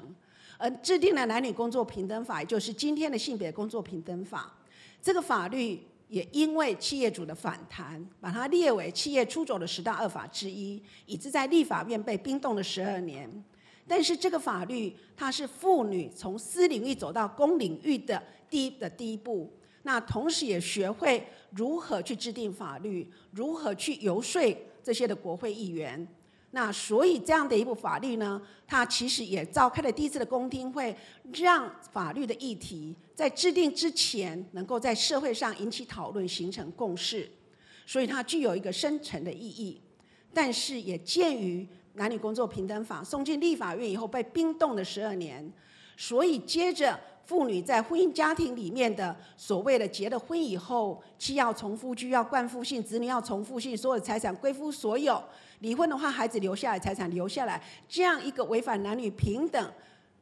K: 而制定了男女工作平等法，也就是今天的性别工作平等法。这个法律也因为企业主的反弹，把它列为企业出走的10大恶法之一，以致在立法院被冰冻了12年。但是这个法律，它是妇女从私领域走到公领域的第一步。那同时也学会如何去制定法律，如何去游说这些的国会议员。那所以这样的一部法律呢，它其实也召开了第一次的公听会，让法律的议题在制定之前能够在社会上引起讨论，形成共识。所以它具有一个深层的意义。但是也鉴于男女工作平等法送进立法院以后被冰冻了12年，所以接着妇女在婚姻家庭里面的所谓的结了婚以后，妻要从夫居，要冠夫姓，子女要从夫姓，所有的财产归夫所有，离婚的话孩子留下来，财产留下来，这样一个违反男女平等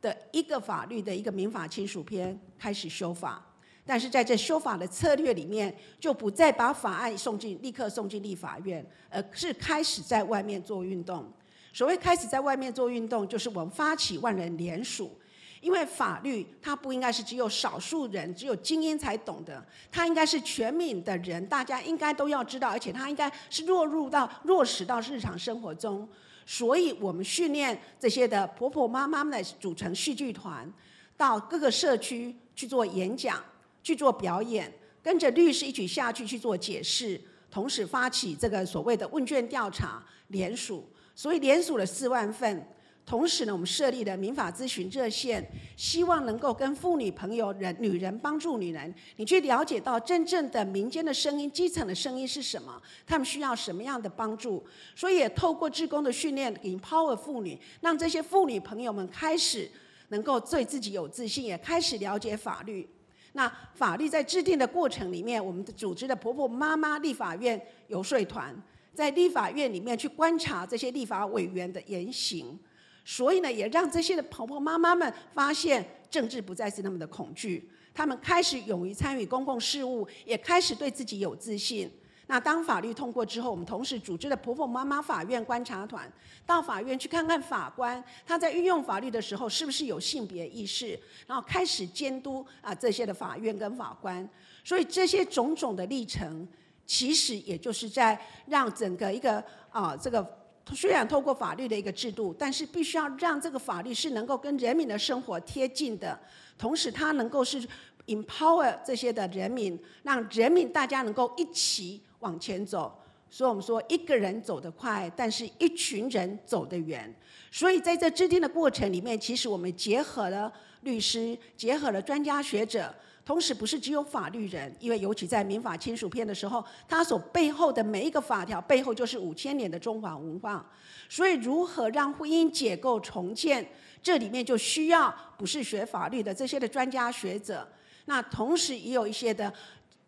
K: 的一个法律的一个民法亲属篇开始修法。但是在这修法的策略里面，就不再把法案立刻送进立法院，而是开始在外面做运动。所谓开始在外面做运动，就是我们发起万人联署。因为法律它不应该是只有少数人、只有精英才懂的，它应该是全民的人，大家应该都要知道，而且它应该是落实到日常生活中。所以我们训练这些的婆婆妈妈们组成戏剧团，到各个社区去做演讲、去做表演，跟着律师一起下去做解释，同时发起这个所谓的问卷调查联署，所以联署了4万份。同时呢，我们设立了民法咨询热线，希望能够跟妇女朋友、女人帮助女人，你去了解到真正的民间的声音、基层的声音是什么，他们需要什么样的帮助。所以也透过志工的训练 ，empower 妇女，让这些妇女朋友们开始能够对自己有自信，也开始了解法律。那法律在制定的过程里面，我们组织的婆婆妈妈立法院游说团，在立法院里面去观察这些立法委员的言行。所以呢，也让这些的婆婆妈妈们发现政治不再是那么的恐惧，他们开始勇于参与公共事务，也开始对自己有自信。那当法律通过之后，我们同时组织了婆婆妈妈法院观察团，到法院去看看法官他在运用法律的时候是不是有性别意识，然后开始监督这些的法院跟法官。所以这些种种的历程，其实也就是在让整个一个这个。虽然透过法律的一个制度，但是必须要让这个法律是能够跟人民的生活贴近的，同时它能够是 empower 这些的人民，让人民大家能够一起往前走。所以我们说一个人走得快，但是一群人走得远。所以在这制定的过程里面，其实我们结合了律师，结合了专家学者。同时不是只有法律人，因为尤其在民法亲属篇的时候，它所背后的每一个法条背后就是5000年的中华文化。所以如何让婚姻解构重建，这里面就需要不是学法律的这些的专家学者，那同时也有一些的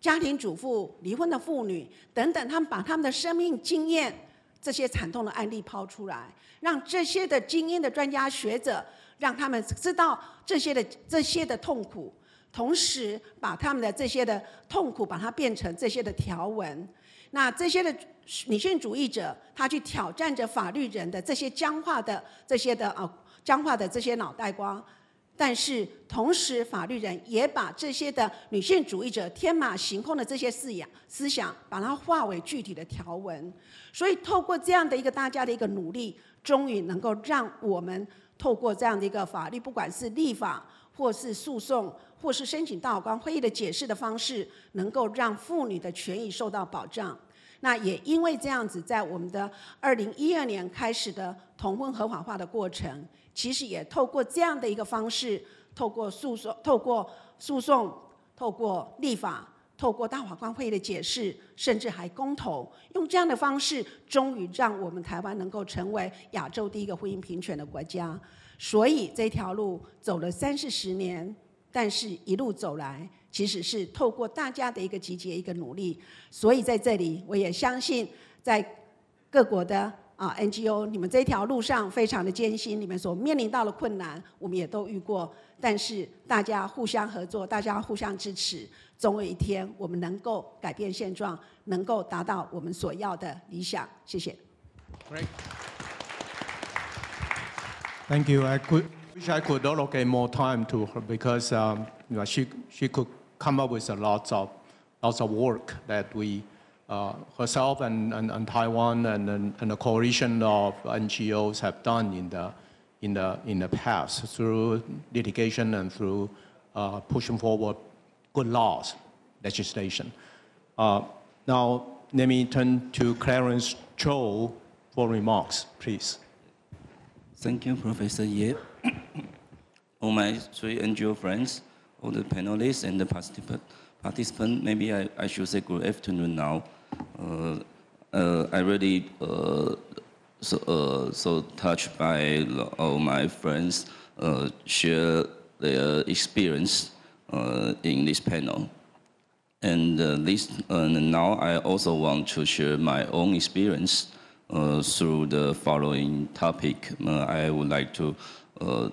K: 家庭主妇、离婚的妇女等等，他们把他们的生命经验这些惨痛的案例抛出来，让这些的精英的专家学者，让他们知道这些的痛苦。同时把他们的这些的痛苦，把它变成这些的条文。那这些的女性主义者，他去挑战着法律人的这些僵化的这些脑袋瓜。但是同时，法律人也把这些的女性主义者天马行空的这些思想，把它化为具体的条文。所以透过这样的一个大家的一个努力，终于能够让我们透过这样的一个法律，不管是立法或是诉讼，或是申请大法官会议的解释的方式，能够让妇女的权益受到保障。那也因为这样子，在我们的2012年开始的同婚合法化的过程，其实也透过这样的一个方式，透过诉讼、透过立法、透过大法官会议的解释，甚至还公投，用这样的方式，终于让我们台湾能够成为亚洲第一个婚姻平权的国家。所以这条路走了30-40年，但是一路走来，其实是透过大家的一个集结、一个努力。所以在这里，我也相信，在各国的NGO， 你们这条路上非常的艰辛，你们所面临到的困难，我们也都遇过。但是大家互相合作，大家互相支持，总有一天我们能够改变现状，能够达到我们所要的理想。谢谢。
C: Great. Thank you. I wish I could allocate more time to her because she could come up with lots of work that we herself and Taiwan and the coalition of NGOs have done in the past through litigation and through pushing forward good laws legislation. Now let me turn to Clarence Cho for remarks, please.
L: Thank you, Professor Ye. All my 3 NGO friends, all the panelists and the participants, maybe I should say good afternoon now. I really so touched by all my friends share their experience in this panel. And now I also want to share my own experience through the following topic. I would like to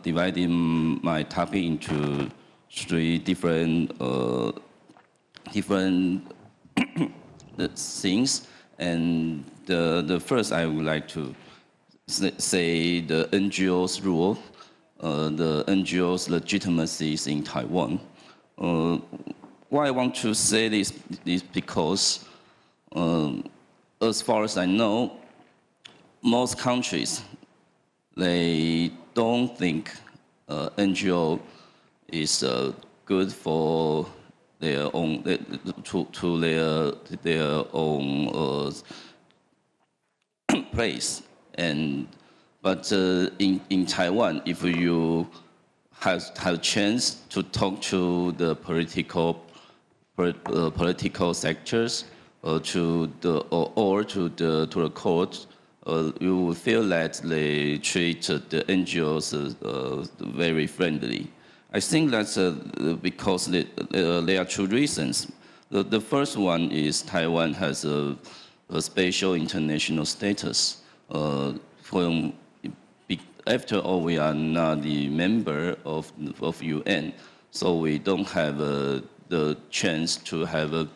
L: dividing my topic into three different things. And the first I would like to say the NGO's role, the NGO's legitimacy in Taiwan. Why I want to say this is because, as far as I know, most countries, they don't think NGO is good for their own their own place. But in Taiwan, if you have a chance to talk to the political sectors to the court, you will feel that they treat the NGOs very friendly. I think that's because there are two reasons. The first one is Taiwan has a special international status. After all, we are not the member of UN, so we don't have the chance to have a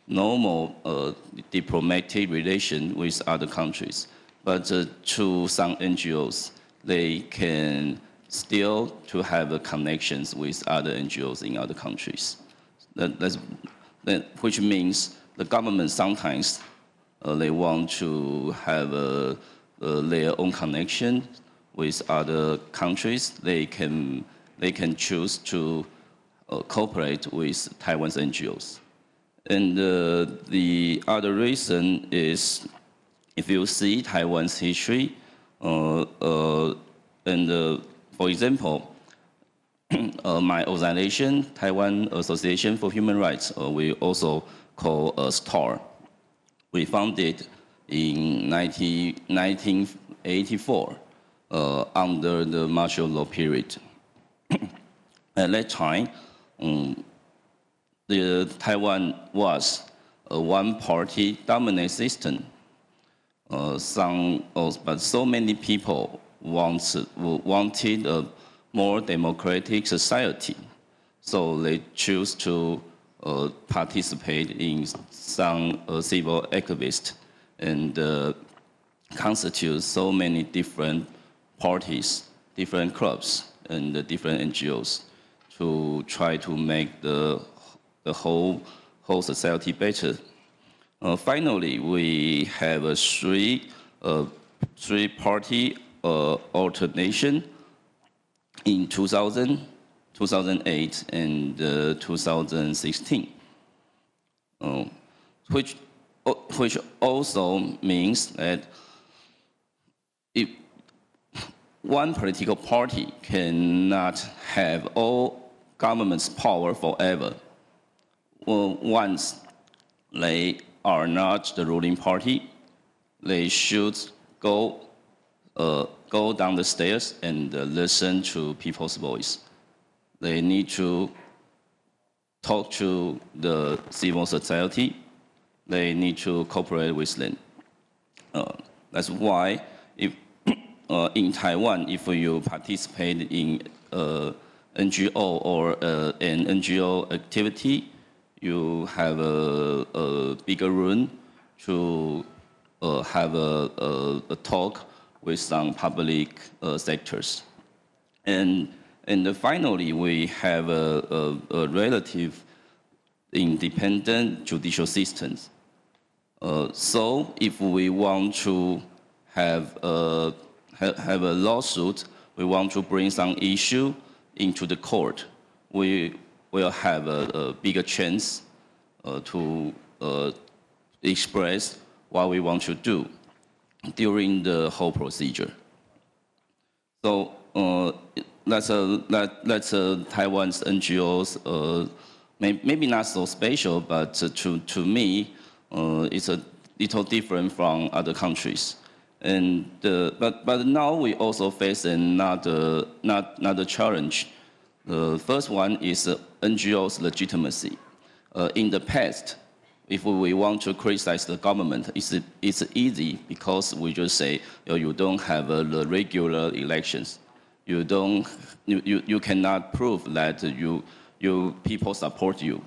L: normal diplomatic relation with other countries. But to some NGOs, they can still to have connections with other NGOs in other countries. Which means the government sometimes they want to have their own connection with other countries. They can choose to cooperate with Taiwan's NGOs. And the other reason is, if you see Taiwan's history, for example, my organization, Taiwan Association for Human Rights, we also call STAR. We founded in 1984 under the martial law period. At that time, Taiwan was a one-party dominant system. But so many people wanted a more democratic society, so they choose to participate in some civil activists and constitute so many different parties, different clubs, and different NGOs to try to make the whole society better. Finally, we have a three-party alternation in 2000, 2008, and 2016, which also means that if one political party cannot have all government's power forever. Once they are not the ruling party, they should go down the stairs and listen to people's voice. They need to talk to the civil society. They need to cooperate with them. That's why in Taiwan, if you participate in NGO or an NGO activity, you have a bigger room to have a talk with some public sectors. And finally, we have a relative independent judicial system. So if we want to have a lawsuit, we want to bring some issue into the court, we will have a bigger chance to express what we want to do during the whole procedure. So that's Taiwan's NGOs. Maybe not so special, but to me, it's a little different from other countries. And but now we also face another challenge. The first one is NGOs' legitimacy. In the past, if we want to criticize the government, it's easy because we just say, you don't have the regular elections. you cannot prove that you people support you.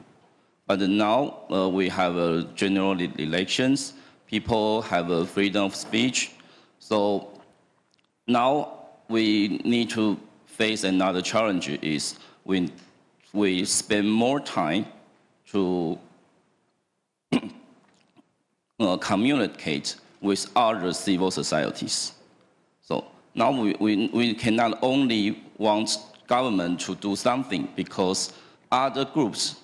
L: But now we have general elections. People have a freedom of speech. So now we need to face another challenge is we spend more time to communicate with other civil societies. So now we cannot only want government to do something because other groups,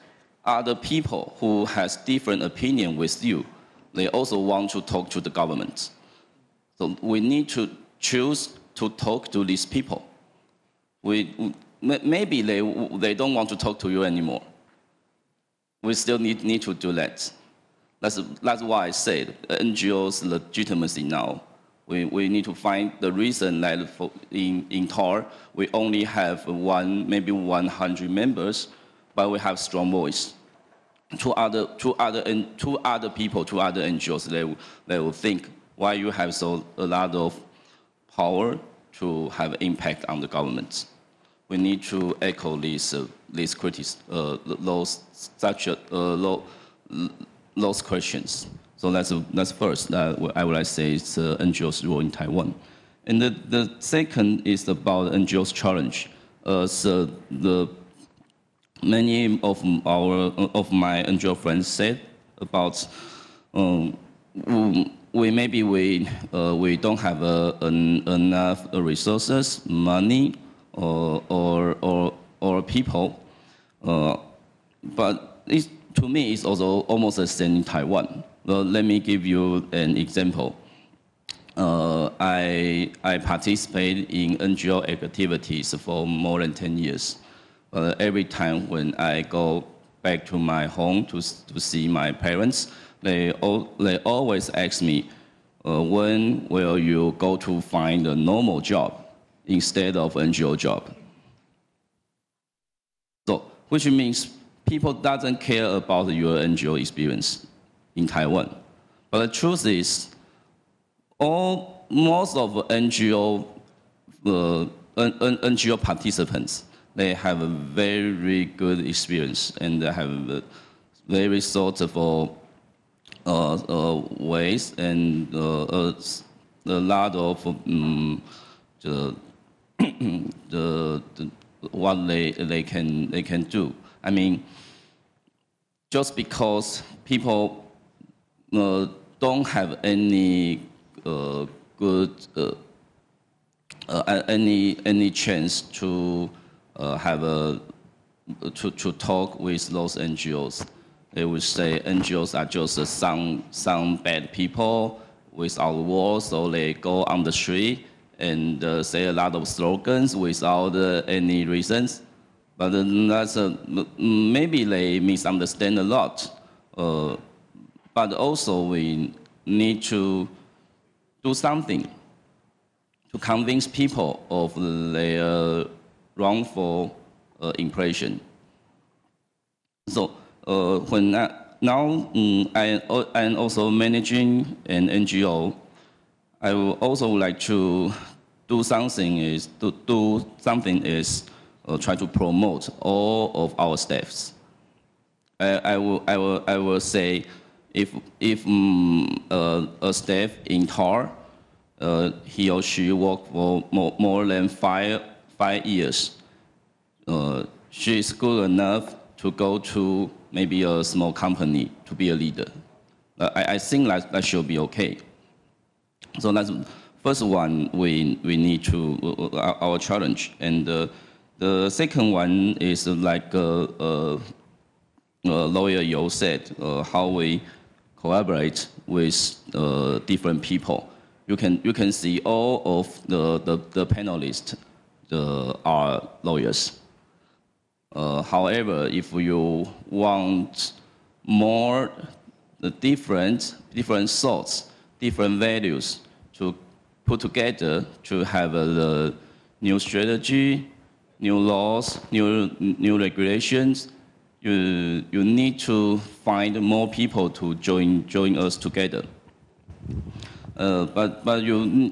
L: other people who has different opinion with you, they also want to talk to the government. So we need to choose to talk to these people. Maybe they don't want to talk to you anymore. We still need to do that. That's why I said NGOs' legitimacy now. We need to find the reason that in TAR we only have maybe 100 members, but we have strong voice. To other people, to other NGOs, they will think why you have a lot of power to have impact on the government. We need to echo these those questions. So that's first. I would like to say it's NGOs' role in Taiwan, and the second is about NGOs' challenge. So many of my NGO friends said about we don't have enough resources, money, or people, but to me it's also almost the same in Taiwan. Well, let me give you an example. I participate in NGO activities for more than 10 years. Every time when I go back to my home to see my parents, they always ask me, when will you go to find a normal job instead of NGO job? So, which means people doesn't care about your NGO experience in Taiwan. But the truth is, most of NGO participants, they have a very good experience and they have a very thoughtful ways and a lot of what they can do. I mean, just because people don't have any good any chance to to talk with those NGOs. They would say NGOs are just some bad people without walls, so they go on the street and say a lot of slogans without any reasons. But that's maybe they misunderstand a lot. But also we need to do something to convince people of their wrongful impression. So when now I'm also managing an NGO, I would also like to do something try to promote all of our staffs. I will say if a staff in TAR, he or she worked for more than five years, she is good enough to go to maybe a small company to be a leader. I think that should be okay. So that's first one we need to our challenge, and the second one is like lawyer Yo said, how we collaborate with different people. You can see all of the panelists are lawyers. However, if you want more different thoughts, different values to put together to have a new strategy, new laws, new regulations, you need to find more people to join us together. But you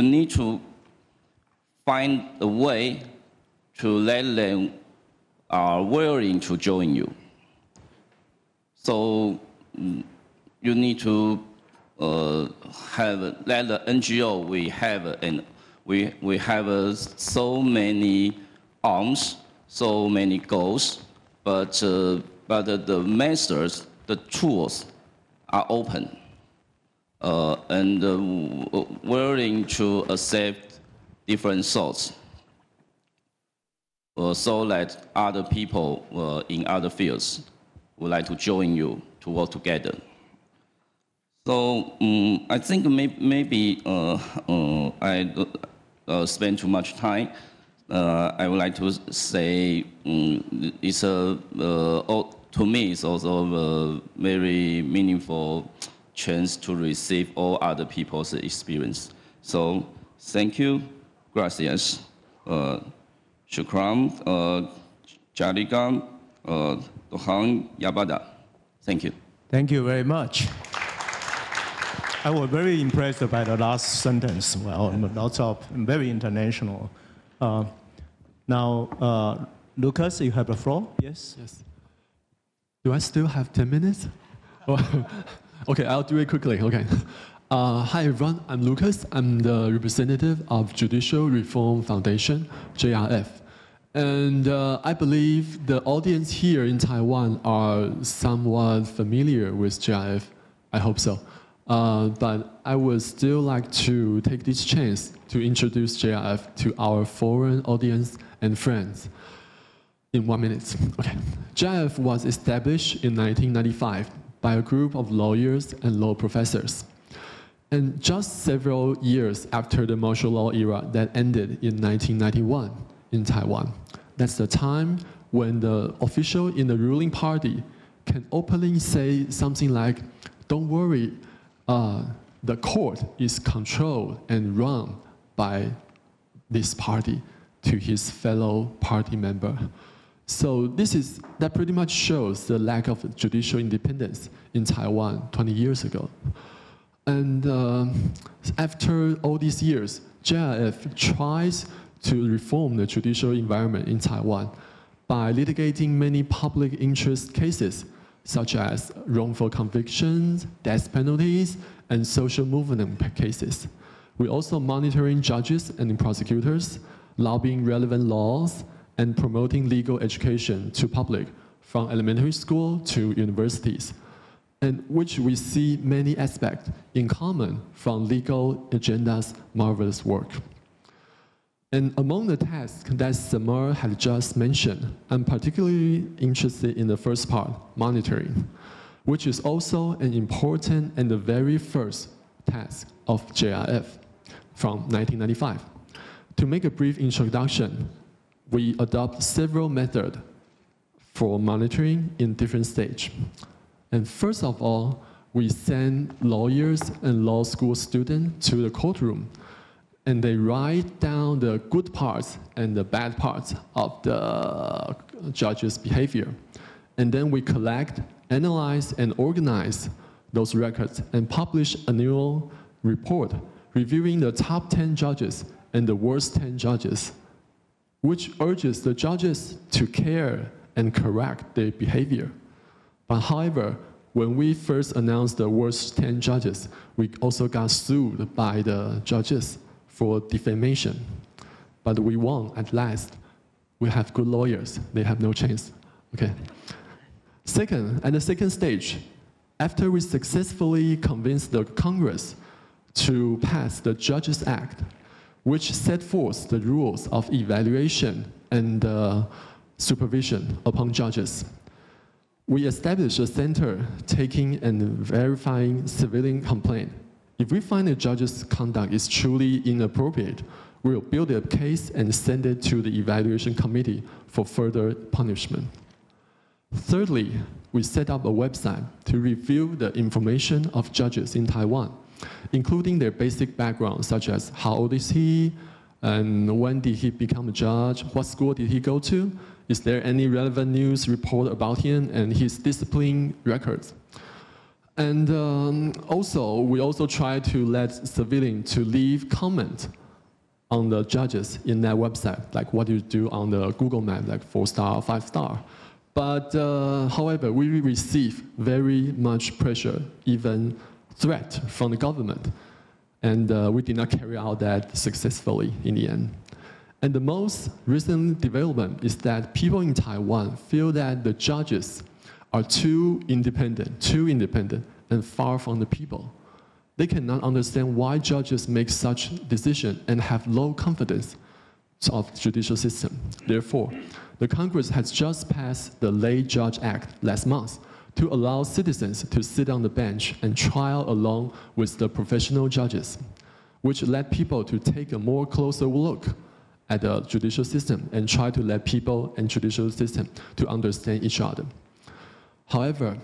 L: need to find a way to let them are willing to join you. So you need to let the NGO we have, and we have so many arms, so many goals, but the methods, the tools are open and willing to accept different thoughts, so that other people in other fields would like to join you to work together. So I think maybe I spend too much time. I would like to say it's to me it's also a very meaningful chance to receive all other people's experience. So thank you, gracias, shukran, jadikan, Tuhan Yabada. Thank you.
C: Thank you very much. I was very impressed by the last sentence. Well, lots of very international. Now, Lucas, you have the floor. Yes.
M: Yes. Do I still have 10 minutes? Okay, I'll do it quickly. Okay. Hi everyone, I'm Lucas. I'm the representative of Judicial Reform Foundation, JRF. And I believe the audience here in Taiwan are somewhat familiar with JRF. I hope so. But I would still like to take this chance to introduce JRF to our foreign audience and friends. In 1 minute. Okay. JRF was established in 1995 by a group of lawyers and law professors. And just several years after the martial law era that ended in 1991 in Taiwan, that's the time when the official in the ruling party can openly say something like, don't worry, the court is controlled and run by this party, to his fellow party member. So that pretty much shows the lack of judicial independence in Taiwan 20 years ago. And after all these years, JRF tries to reform the judicial environment in Taiwan by litigating many public interest cases, such as wrongful convictions, death penalties, and social movement cases. We're also monitoring judges and prosecutors, lobbying relevant laws, and promoting legal education to public, from elementary school to universities, and which we see many aspects in common from legal agenda's marvelous work. And among the tasks that Samar had just mentioned, I'm particularly interested in the first part, monitoring, which is also an important and the very first task of JRF from 1995. To make a brief introduction, we adopt several methods for monitoring in different stages. And first of all, we send lawyers and law school students to the courtroom, and they write down the good parts and the bad parts of the judge's behavior. And then we collect, analyze, and organize those records and publish an annual report reviewing the top 10 judges and the worst 10 judges, which urges the judges to care and correct their behavior. But however, when we first announced the worst 10 judges, we also got sued by the judges for defamation. But we won at last. We have good lawyers. They have no chance. Okay. Second, at the second stage, after we successfully convinced the Congress to pass the Judges Act, which set forth the rules of evaluation and supervision upon judges, we established a center taking and verifying civilian complaint. If we find a judge's conduct is truly inappropriate, we'll build a case and send it to the evaluation committee for further punishment. Thirdly, we set up a website to review the information of judges in Taiwan, including their basic background, such as how old is he, and when did he become a judge, what school did he go to, is there any relevant news report about him and his discipline records. And we also try to let civilians to leave comment on the judges in that website, like what you do on the Google map, like 4-star, 5-star. But however, we receive very much pressure, even threat from the government. And we did not carry out that successfully in the end. And the most recent development is that people in Taiwan feel that the judges are too independent and far from the people. They cannot understand why judges make such decisions and have low confidence of the judicial system. Therefore, the Congress has just passed the Lay Judge Act last month to allow citizens to sit on the bench and trial along with the professional judges, which led people to take a more closer look at the judicial system and try to let people and judicial system to understand each other. However,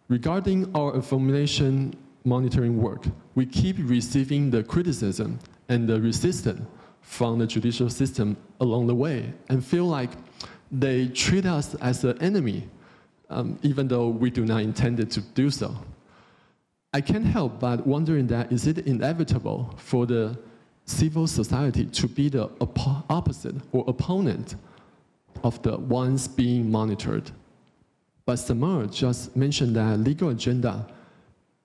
M: regarding our information monitoring work, we keep receiving the criticism and the resistance from the judicial system along the way and feel like they treat us as an enemy, even though we do not intend to do so. I can't help but wondering that is it inevitable for the civil society to be the opposite or opponent of the ones being monitored? But Samar just mentioned that legal agenda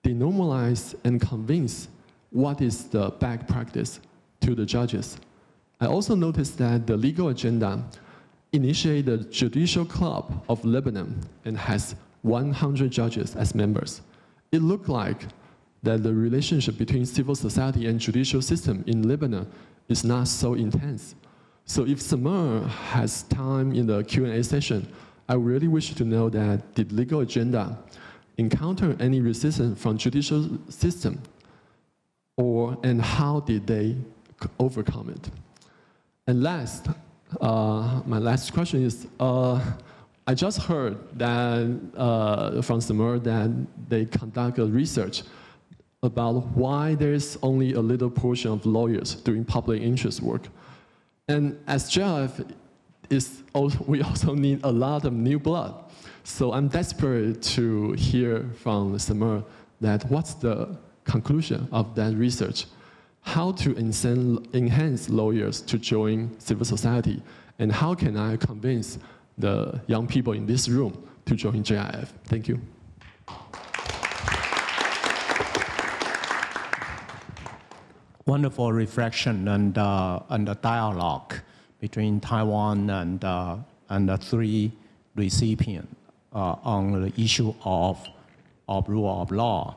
M: denormalize and convince what is the bad practice to the judges. I also noticed that the legal agenda initiated the Judicial Club of Lebanon and has 100 judges as members. It looked like that the relationship between civil society and judicial system in Lebanon is not so intense. So if Samar has time in the Q&A session, I really wish to know that did legal agenda encounter any resistance from judicial system, and how did they overcome it? And last, my last question is, I just heard that from Samar that they conduct a research about why there's only a little portion of lawyers doing public interest work. And as JLF, we also need a lot of new blood. So I'm desperate to hear from Samar that what's the conclusion of that research? How to enhance lawyers to join civil society, and how can I convince the young people in this room to join JIF? Thank you.
C: Wonderful reflection and a dialogue between Taiwan and the three recipients on the issue of rule of law.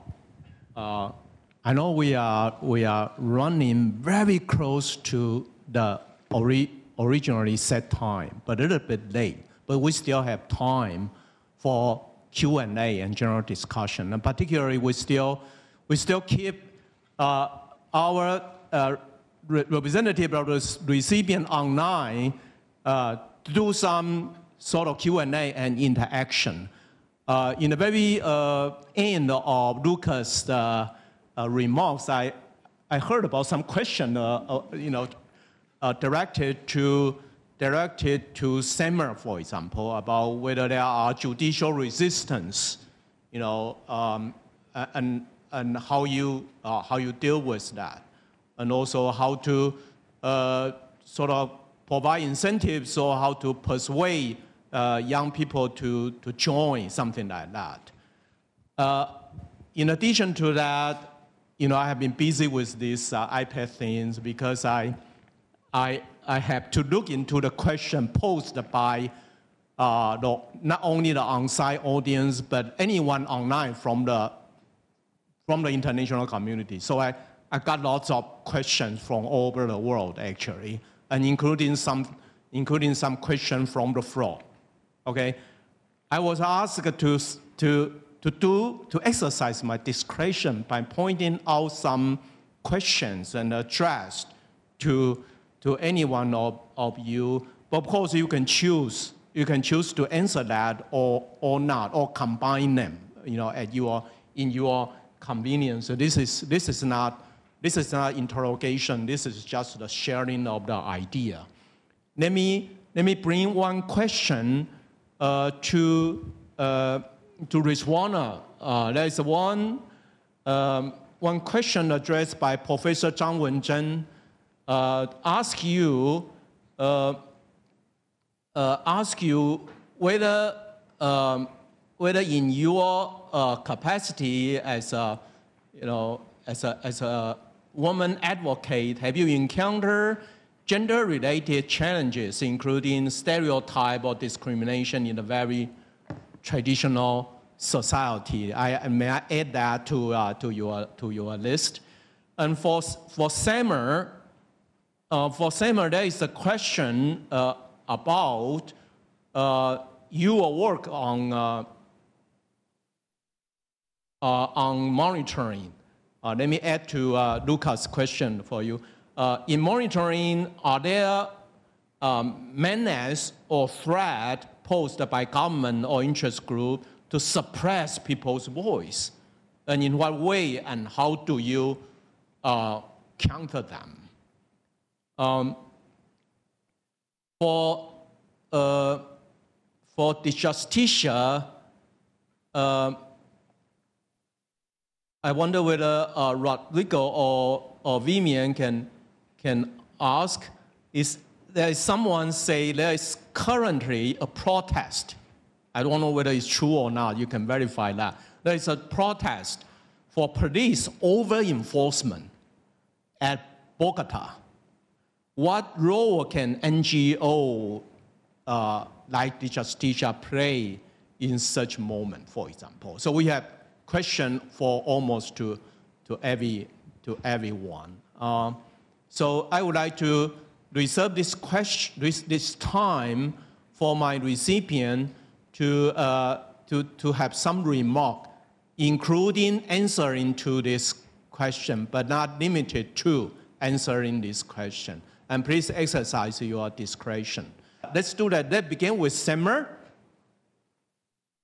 C: I know we are running very close to the originally set time, but a little bit late. But we still have time for Q&A and general discussion. And particularly, we still keep our representative of the recipient online to do some sort of Q&A and interaction. In the very end of Lucas' remarks, I heard about some question, directed to Summer, for example, about whether there are judicial resistance, and how you deal with that, and also how to sort of provide incentives or how to persuade young people to join something like that. In addition to that, I have been busy with these iPad things because I have to look into the question posed by not only the on-site audience, but anyone online from the international community. So I got lots of questions from all over the world, actually, and including some questions from the floor. Okay, I was asked to exercise my discretion by pointing out some questions and addressed to any one of you. But of course, you can choose to answer that or not, or combine them, in your convenience. So this is not interrogation. This is just the sharing of the idea. Let me bring one question to Rizwana. There is one question addressed by Professor Zhang Wenzhen ask you whether in your capacity as a woman advocate, have you encountered gender-related challenges, including stereotype or discrimination in a very traditional society? May I add that to your list? And for summer, there is a question about your work on monitoring. Let me add to Lucas' question for you. In monitoring, are there menace or threat posed by government or interest group to suppress people's voice? And in what way and how do you counter them? For the Justicia, I wonder whether Rodrigo or Vivian can ask, there is someone say there is currently a protest. I don't know whether it's true or not. You can verify that. There is a protest for police over-enforcement at Bogota. What role can NGO like the Justicia play in such moment, for example? So we have question for almost to everyone. So I would like to reserve this time for my recipient to have some remark, including answering to this question, but not limited to answering this question. And please exercise your discretion. Let's do that. Let's begin with Summer,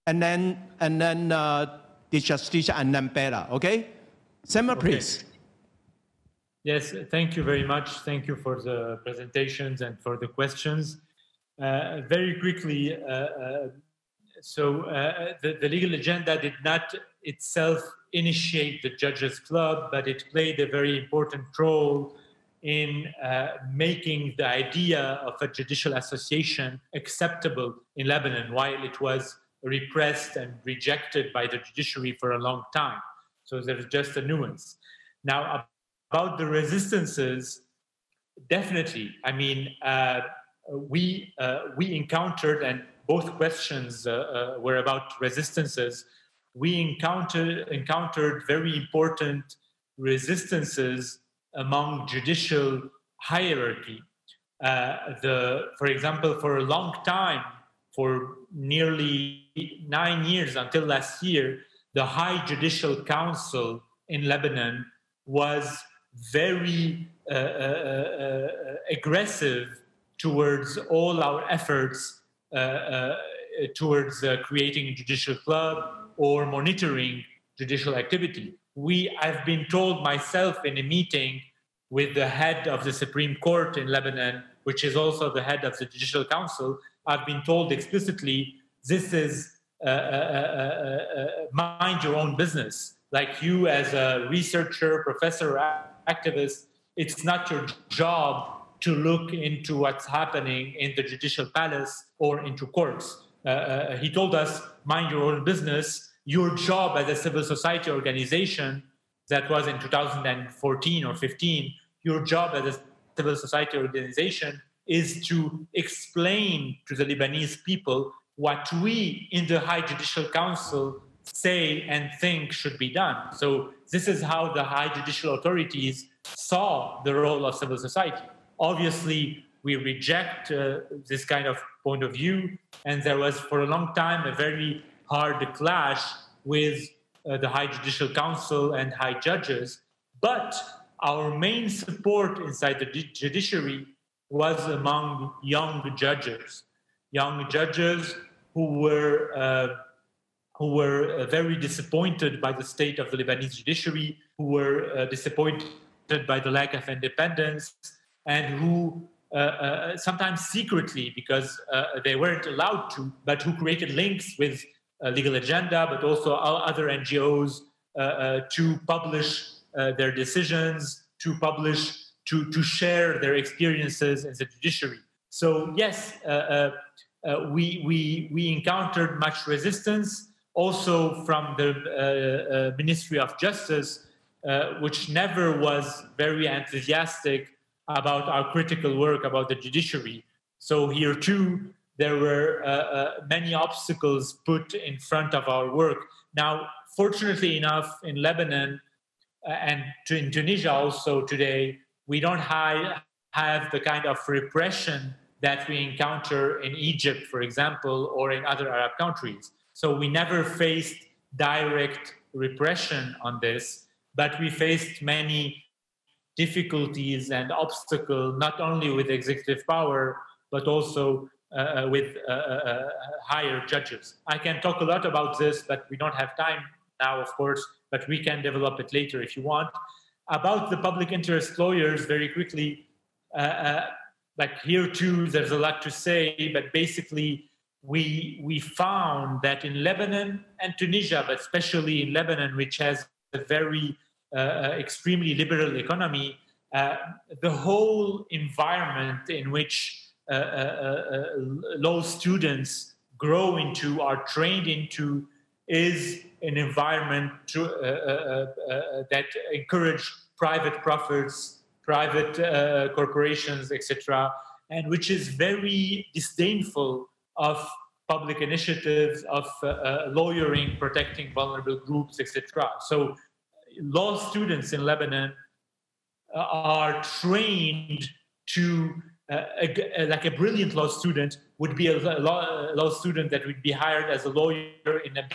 C: and then the Justicia, and then Bella, okay? Summer, please.
G: Yes, thank you very much. Thank you for the presentations and for the questions. Very quickly, the legal agenda did not itself initiate the Judges Club, but it played a very important role in making the idea of a judicial association acceptable in Lebanon, while it was repressed and rejected by the judiciary for a long time. So there's just a nuance. Now, about the resistances, definitely. I mean, we encountered, and both questions were about resistances. We encountered very important resistances among judicial hierarchy. For example, for a long time, for nearly 9 years until last year, the High Judicial Council in Lebanon was very aggressive towards all our efforts towards creating a judicial club or monitoring judicial activity. I've been told myself in a meeting with the head of the Supreme Court in Lebanon, which is also the head of the Judicial Council, I've been told explicitly, this is mind your own business. Like you as a researcher, professor, activist, it's not your job to look into what's happening in the judicial palace or into courts. He told us, mind your own business. Your job as a civil society organization, that was in 2014 or 15, your job as a civil society organization is to explain to the Lebanese people what we in the High Judicial Council say and think should be done. So this is how the high judicial authorities saw the role of civil society. Obviously, we reject this kind of point of view, and there was for a long time a very hard clash with the High Judicial Council and high judges. But our main support inside the judiciary was among young judges who were very disappointed by the state of the Lebanese judiciary, who were disappointed by the lack of independence, and who sometimes secretly, because they weren't allowed to, but who created links with Legal Agenda, but also other NGOs to publish their decisions, to to share their experiences in the judiciary. So yes, we encountered much resistance also from the Ministry of Justice, which never was very enthusiastic about our critical work about the judiciary. So here too, there were many obstacles put in front of our work. Now, fortunately enough, in Lebanon and in Tunisia also today, we don't have the kind of repression that we encounter in Egypt, for example, or in other Arab countries. So we never faced direct repression on this, but we faced many difficulties and obstacles, not only with executive power, but also with higher judges. I can talk a lot about this, but we don't have time now, of course, but we can develop it later if you want. About the public interest lawyers, very quickly, like here too, there's a lot to say, but basically we found that in Lebanon and Tunisia, but especially in Lebanon, which has a very extremely liberal economy, the whole environment in which law students grow into, are trained into, is an environment that encourage private profits, private corporations, etc., and which is very disdainful of public initiatives, of lawyering, protecting vulnerable groups, etc. So law students in Lebanon are trained to, like a brilliant law student would be a law student that would be hired as a lawyer in a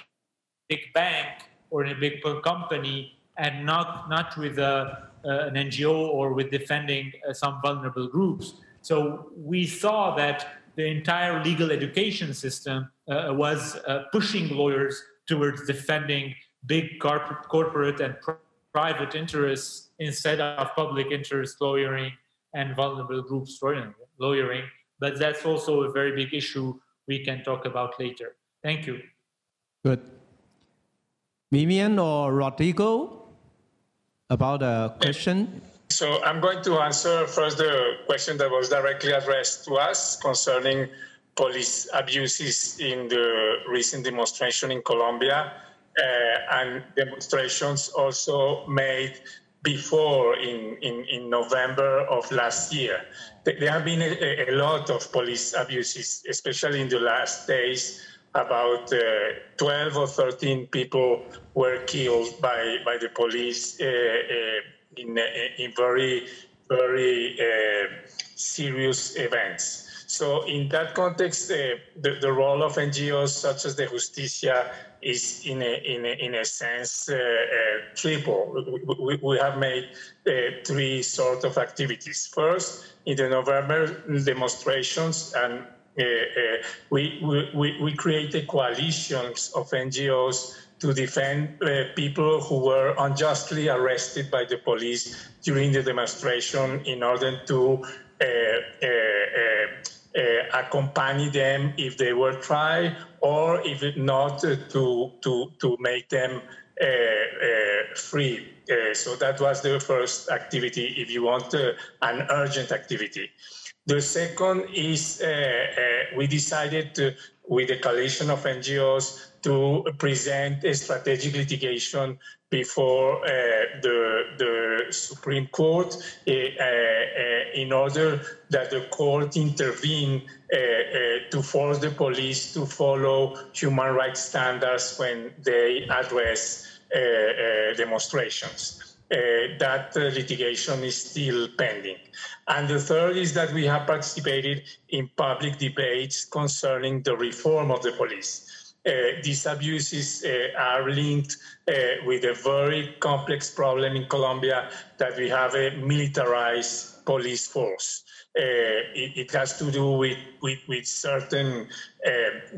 G: big bank or in a big company, and not with an NGO or with defending some vulnerable groups. So we saw that the entire legal education system was pushing lawyers towards defending big corporate and private interests instead of public interest lawyering and vulnerable groups lawyering. But that's also a very big issue we can talk about later. Thank you.
N: Good. Vivian or Rodrigo, about a question?
F: So I'm going to answer first the question that was directly addressed to us concerning police abuses in the recent demonstration in Colombia, and demonstrations also made before in November of last year. There have been a lot of police abuses, especially in the last days. About 12 or 13 people were killed by the police in very, very serious events. So in that context, the role of NGOs such as the Justicia is in a sense triple. We have made three sort of activities. First, in the November demonstrations, and we created coalitions of NGOs to defend people who were unjustly arrested by the police during the demonstration in order to accompany them if they were tried, or if not, to make them free. So that was the first activity, if you want, an urgent activity. The second is we decided to, with a coalition of NGOs, to present a strategic litigation before the Supreme Court in order that the court intervene to force the police to follow human rights standards when they address demonstrations. That litigation is still pending. And the third is that we have participated in public debates concerning the reform of the police. These abuses are linked with a very complex problem in Colombia, that we have a militarized police force. It has to do with certain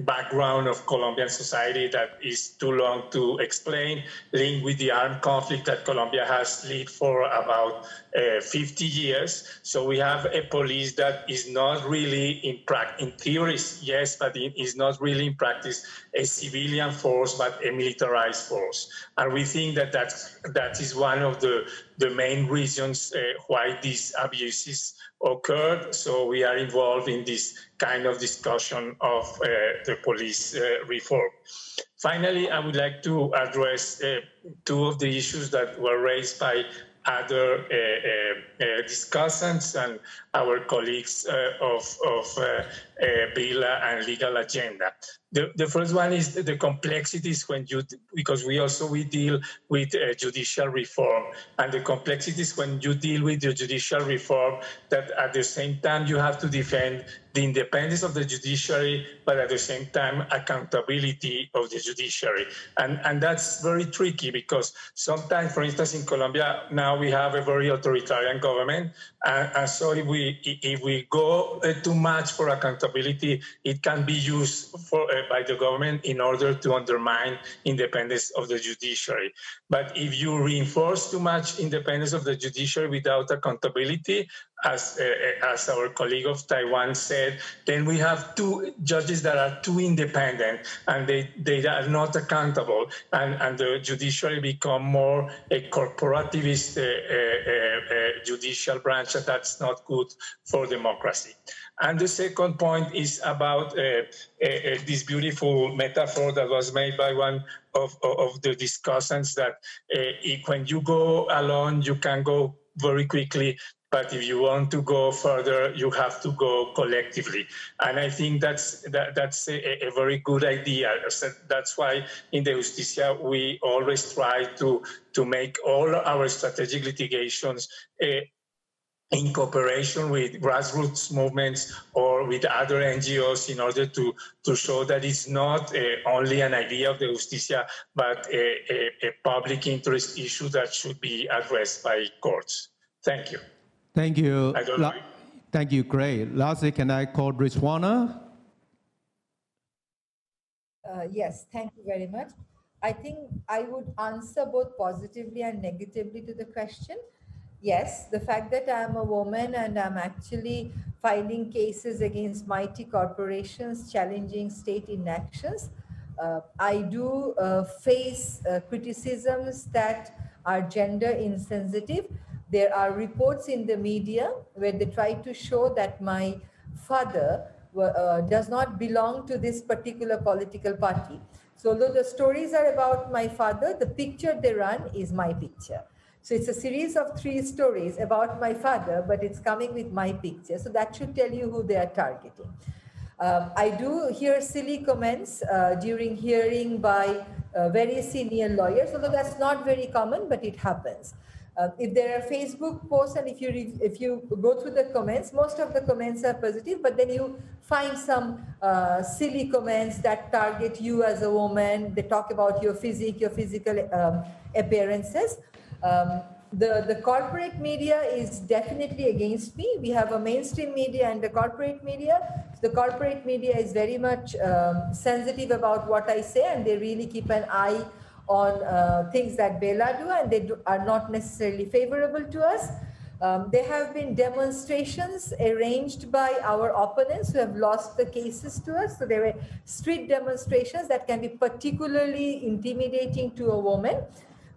F: background of Colombian society that is too long to explain, linked with the armed conflict that Colombia has lived for about 50 years. So we have a police that is not really in theory, yes, but it is not really in practice a civilian force, but a militarized force. And we think that that is one of the main reasons why these abuses occurred. So we are involved in this kind of discussion of the police reform. Finally, I would like to address two of the issues that were raised by other discussants and our colleagues of BILA and Legal Agenda. The first one is the complexities because we deal with judicial reform, and the complexities when you deal with the judicial reform, that at the same time you have to defend the independence of the judiciary, but at the same time accountability of the judiciary. And that's very tricky because sometimes, for instance, in Colombia, now we have a very authoritarian government. And so if we go too much for accountability, it can be used by the government in order to undermine independence of the judiciary. But if you reinforce too much independence of the judiciary without accountability, as our colleague of Taiwan said, then we have two judges that are too independent and they are not accountable, and the judiciary become more a corporativist judicial branch, and that's not good for democracy. And the second point is about this beautiful metaphor that was made by one of the discussants, that when you go alone, you can go very quickly, but if you want to go further, you have to go collectively. And I think that's a very good idea. That's why in the Justicia, we always try to make all our strategic litigations in cooperation with grassroots movements or with other NGOs, in order to show that it's not only an idea of the Justicia, but a public interest issue that should be addressed by courts. Thank you.
N: Thank you. Thank you, great. Lastly, can I call Rizwana?
D: Yes, thank you very much. I think I would answer both positively and negatively to the question. Yes, the fact that I'm a woman and I'm actually filing cases against mighty corporations challenging state inactions, I do face criticisms that are gender insensitive. There are reports in the media where they try to show that my father does not belong to this particular political party. So although the stories are about my father, the picture they run is my picture. So it's a series of 3 stories about my father, but it's coming with my picture. So that should tell you who they are targeting. I do hear silly comments during hearing by very senior lawyers, although that's not very common, but it happens. If there are Facebook posts and if you go through the comments, most of the comments are positive, but then you find some silly comments that target you as a woman. They talk about your physique, your physical appearances. The corporate media is definitely against me. We have a mainstream media and the corporate media. The corporate media is very much sensitive about what I say, and they really keep an eye on things that Bella do, and they are not necessarily favorable to us. There have been demonstrations arranged by our opponents who have lost the cases to us. So there were street demonstrations that can be particularly intimidating to a woman.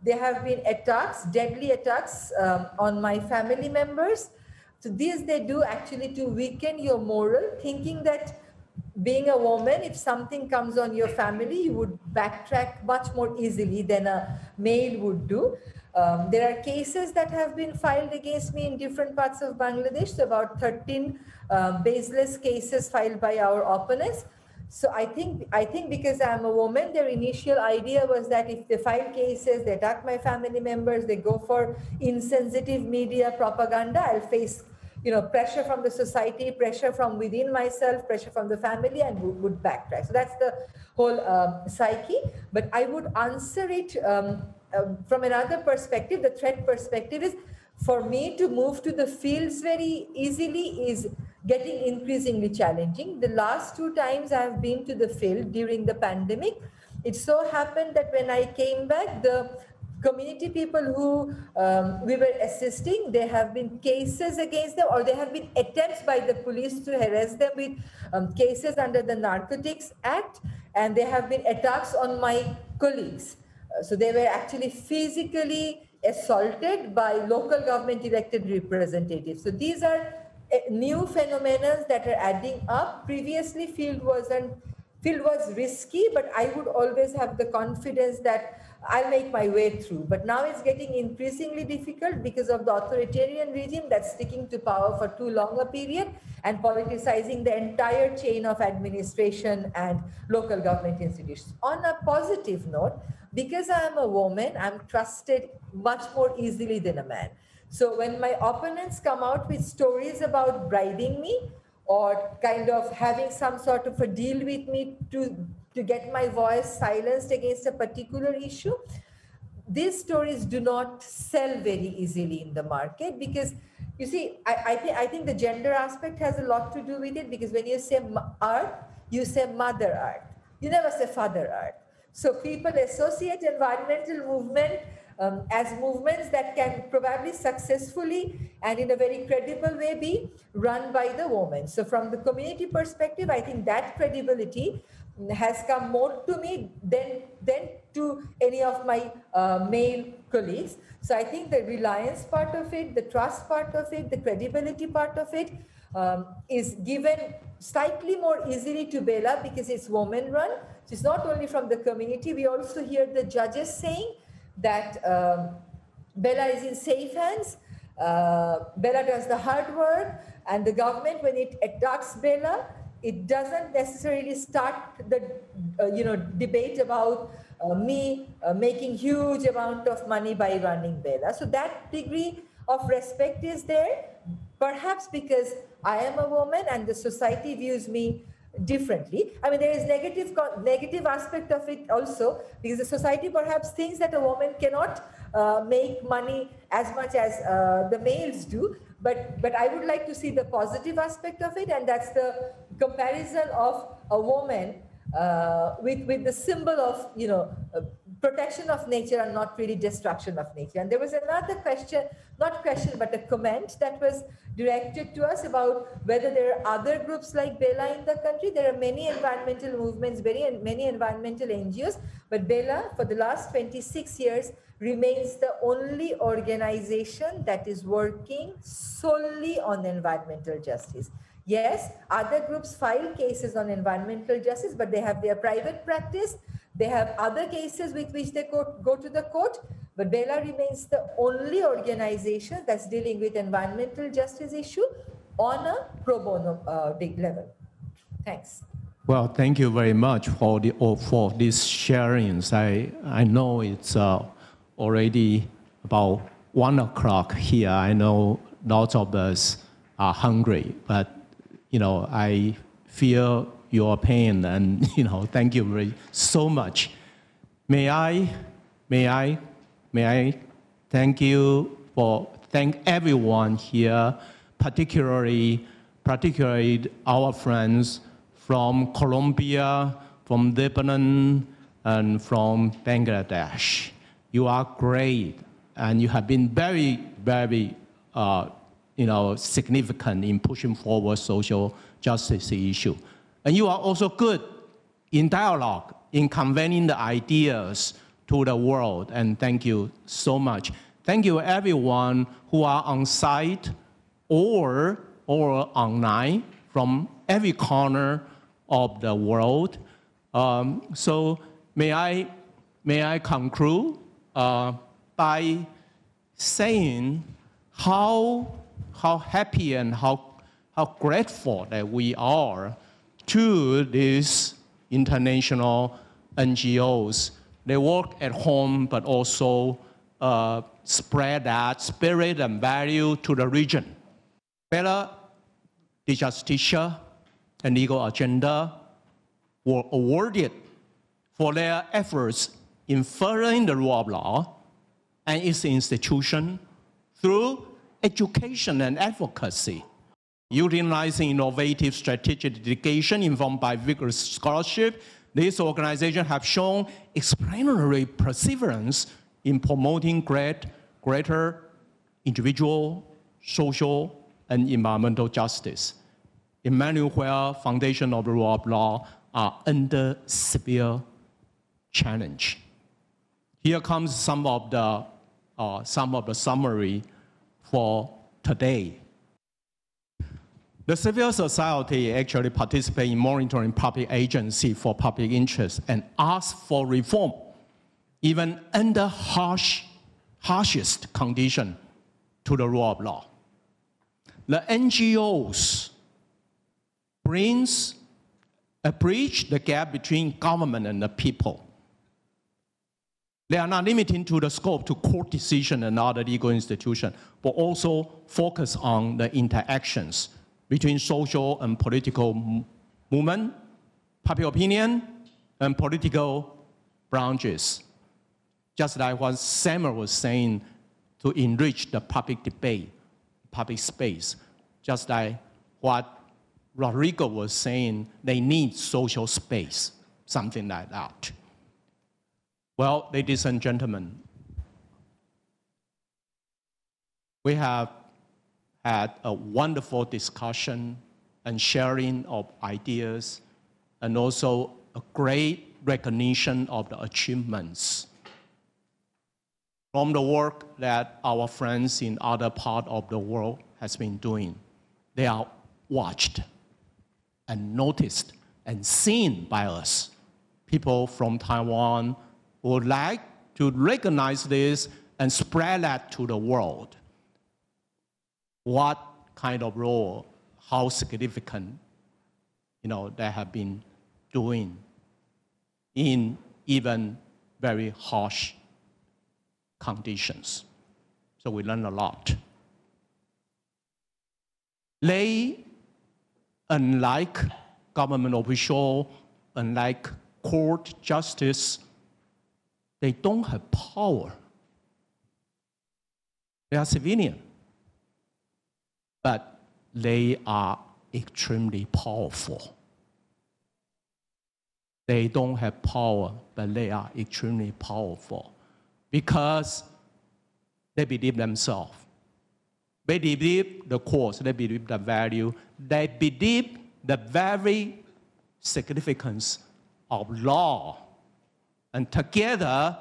D: There have been attacks, deadly attacks on my family members. So these they do actually to weaken your moral, thinking that being a woman, if something comes on your family, you would backtrack much more easily than a male would do. There are cases that have been filed against me in different parts of Bangladesh, so about 13 baseless cases filed by our opponents. So I think because I'm a woman, their initial idea was that if they file cases, they attack my family members, they go for insensitive media propaganda, I'll face pressure from the society, pressure from within myself, pressure from the family, and would backtrack. So that's the whole psyche. But I would answer it from another perspective. The threat perspective is, for me to move to the fields very easily is getting increasingly challenging. The last 2 times I have been to the field during the pandemic, it so happened that when I came back, the community people who we were assisting, there have been cases against them, or there have been attempts by the police to harass them with cases under the Narcotics Act, and there have been attacks on my colleagues. So they were actually physically assaulted by local government elected representatives. So these are new phenomena that are adding up. Previously, field was risky, but I would always have the confidence that I'll make my way through. But now it's getting increasingly difficult because of the authoritarian regime that's sticking to power for too long a period and politicizing the entire chain of administration and local government institutions. On a positive note, because I am a woman, I'm trusted much more easily than a man. So when my opponents come out with stories about bribing me or kind of having some sort of a deal with me to get my voice silenced against a particular issue, these stories do not sell very easily in the market because, you see, I think the gender aspect has a lot to do with it, because when you say art, you say mother art. You never say father art. So people associate environmental movement as movements that can probably successfully and in a very credible way be run by the woman. So from the community perspective, I think that credibility has come more to me than to any of my male colleagues. So I think the reliance part of it, the trust part of it, the credibility part of it is given slightly more easily to Bella because it's woman run. So it's not only from the community, we also hear the judges saying that Bella is in safe hands. Bella does the hard work, and the government, when it attacks Bella, it doesn't necessarily start the debate about me making huge amount of money by running Bella. So that degree of respect is there, perhaps because I am a woman and the society views me differently. I mean, there is negative aspect of it also, because the society perhaps thinks that a woman cannot make money as much as the males do. But I would like to see the positive aspect of it, and that's the comparison of a woman with the symbol of, protection of nature and not really destruction of nature. And there was another question, not question, but a comment that was directed to us about whether there are other groups like Bella in the country. There are many environmental movements, many environmental NGOs, but Bella, for the last 26 years, remains the only organization that is working solely on environmental justice. Yes, other groups file cases on environmental justice, but they have their private practice. They have other cases with which they go to the court, but Bella remains the only organization that's dealing with environmental justice issue on a pro bono level. Thanks.
N: Well, thank you very much for these sharings. I know it's already about 1 o'clock here. I know lots of us are hungry, but I feel your pain, and thank you so much. May I thank everyone here, particularly our friends from Colombia, from Lebanon, and from Bangladesh. You are great, and you have been very, very significant in pushing forward social justice issue. And you are also good in dialogue, in conveying the ideas to the world, and thank you so much. Thank you everyone who are on site or online from every corner of the world. So may I conclude by saying how happy and how grateful that we are to these international NGOs. They work at home, but also spread that spirit and value to the region. Bella, the Justicia, and Legal Agenda were awarded for their efforts in furthering the rule of law and its institution through education and advocacy, utilizing innovative strategic dedication informed by vigorous scholarship. These organizations have shown exemplary perseverance in promoting greater individual, social, and environmental justice. Emmanuel Foundation of the Rule of Law are under severe challenge. Here comes some of the summary for today. The civil society actually participates in monitoring public agency for public interest and asks for reform, even under harshest condition to the rule of law. The NGOs bridge the gap between government and the people. They are not limited to the scope to court decision and other legal institutions, but also focus on the interactions between social and political movement, public opinion, and political branches. Just like what Samuel was saying, to enrich the public debate, public space. Just like what Rodrigo was saying, they need social space, something like that. Well, ladies and gentlemen, we have had a wonderful discussion and sharing of ideas, and also a great recognition of the achievements from the work that our friends in other parts of the world has been doing. They are watched and noticed and seen by us. People from Taiwan would like to recognize this and spread that to the world. What kind of role, how significant, they have been doing in even very harsh conditions. So we learn a lot. They, unlike government official, unlike court justice, they don't have power. They are civilian, but they are extremely powerful. They don't have power, but they are extremely powerful because they believe themselves. They believe the cause, they believe the value, they believe the very significance of law. And together,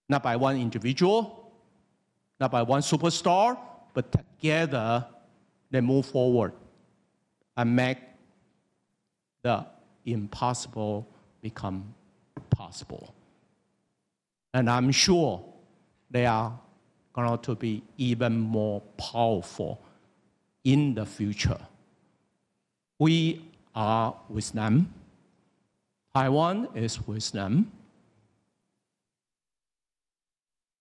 N: not by one individual, not by one superstar, but together they move forward and make the impossible become possible. And I'm sure they are going to be even more powerful in the future. We are with them. Taiwan is with them.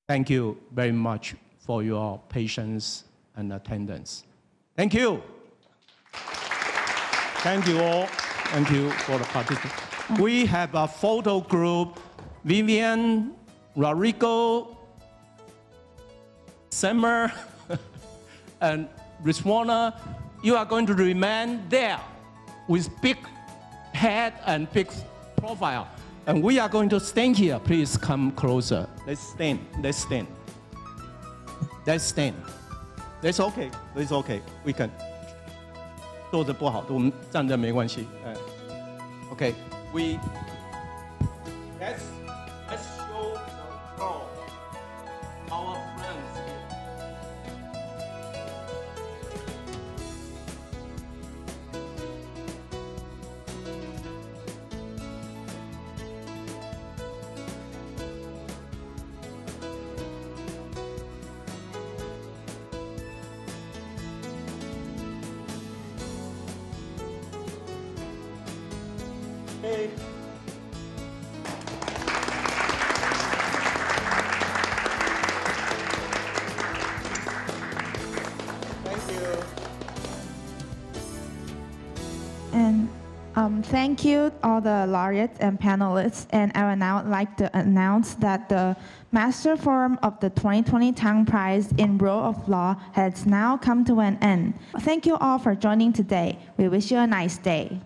N: Thank you very much for your patience and attendance. Thank you. Thank you all. Thank you for the participation. We have a photo group. Vivian, Rodrigo, Summer, and Rizwana. You are going to remain there with big head and big profile. And we are going to stand here. Please come closer. Let's stand. Let's stand. Let's stand. That's okay. That's okay. We can. 坐着不好，我们站着没关系。Okay. Let's show our friends here. Hey.
A: And thank you all the laureates and panelists. And I would now like to announce that the Master Forum of the 2020 Tang Prize in Rule of Law has now come to an end. Thank you all for joining today. We wish you a nice day.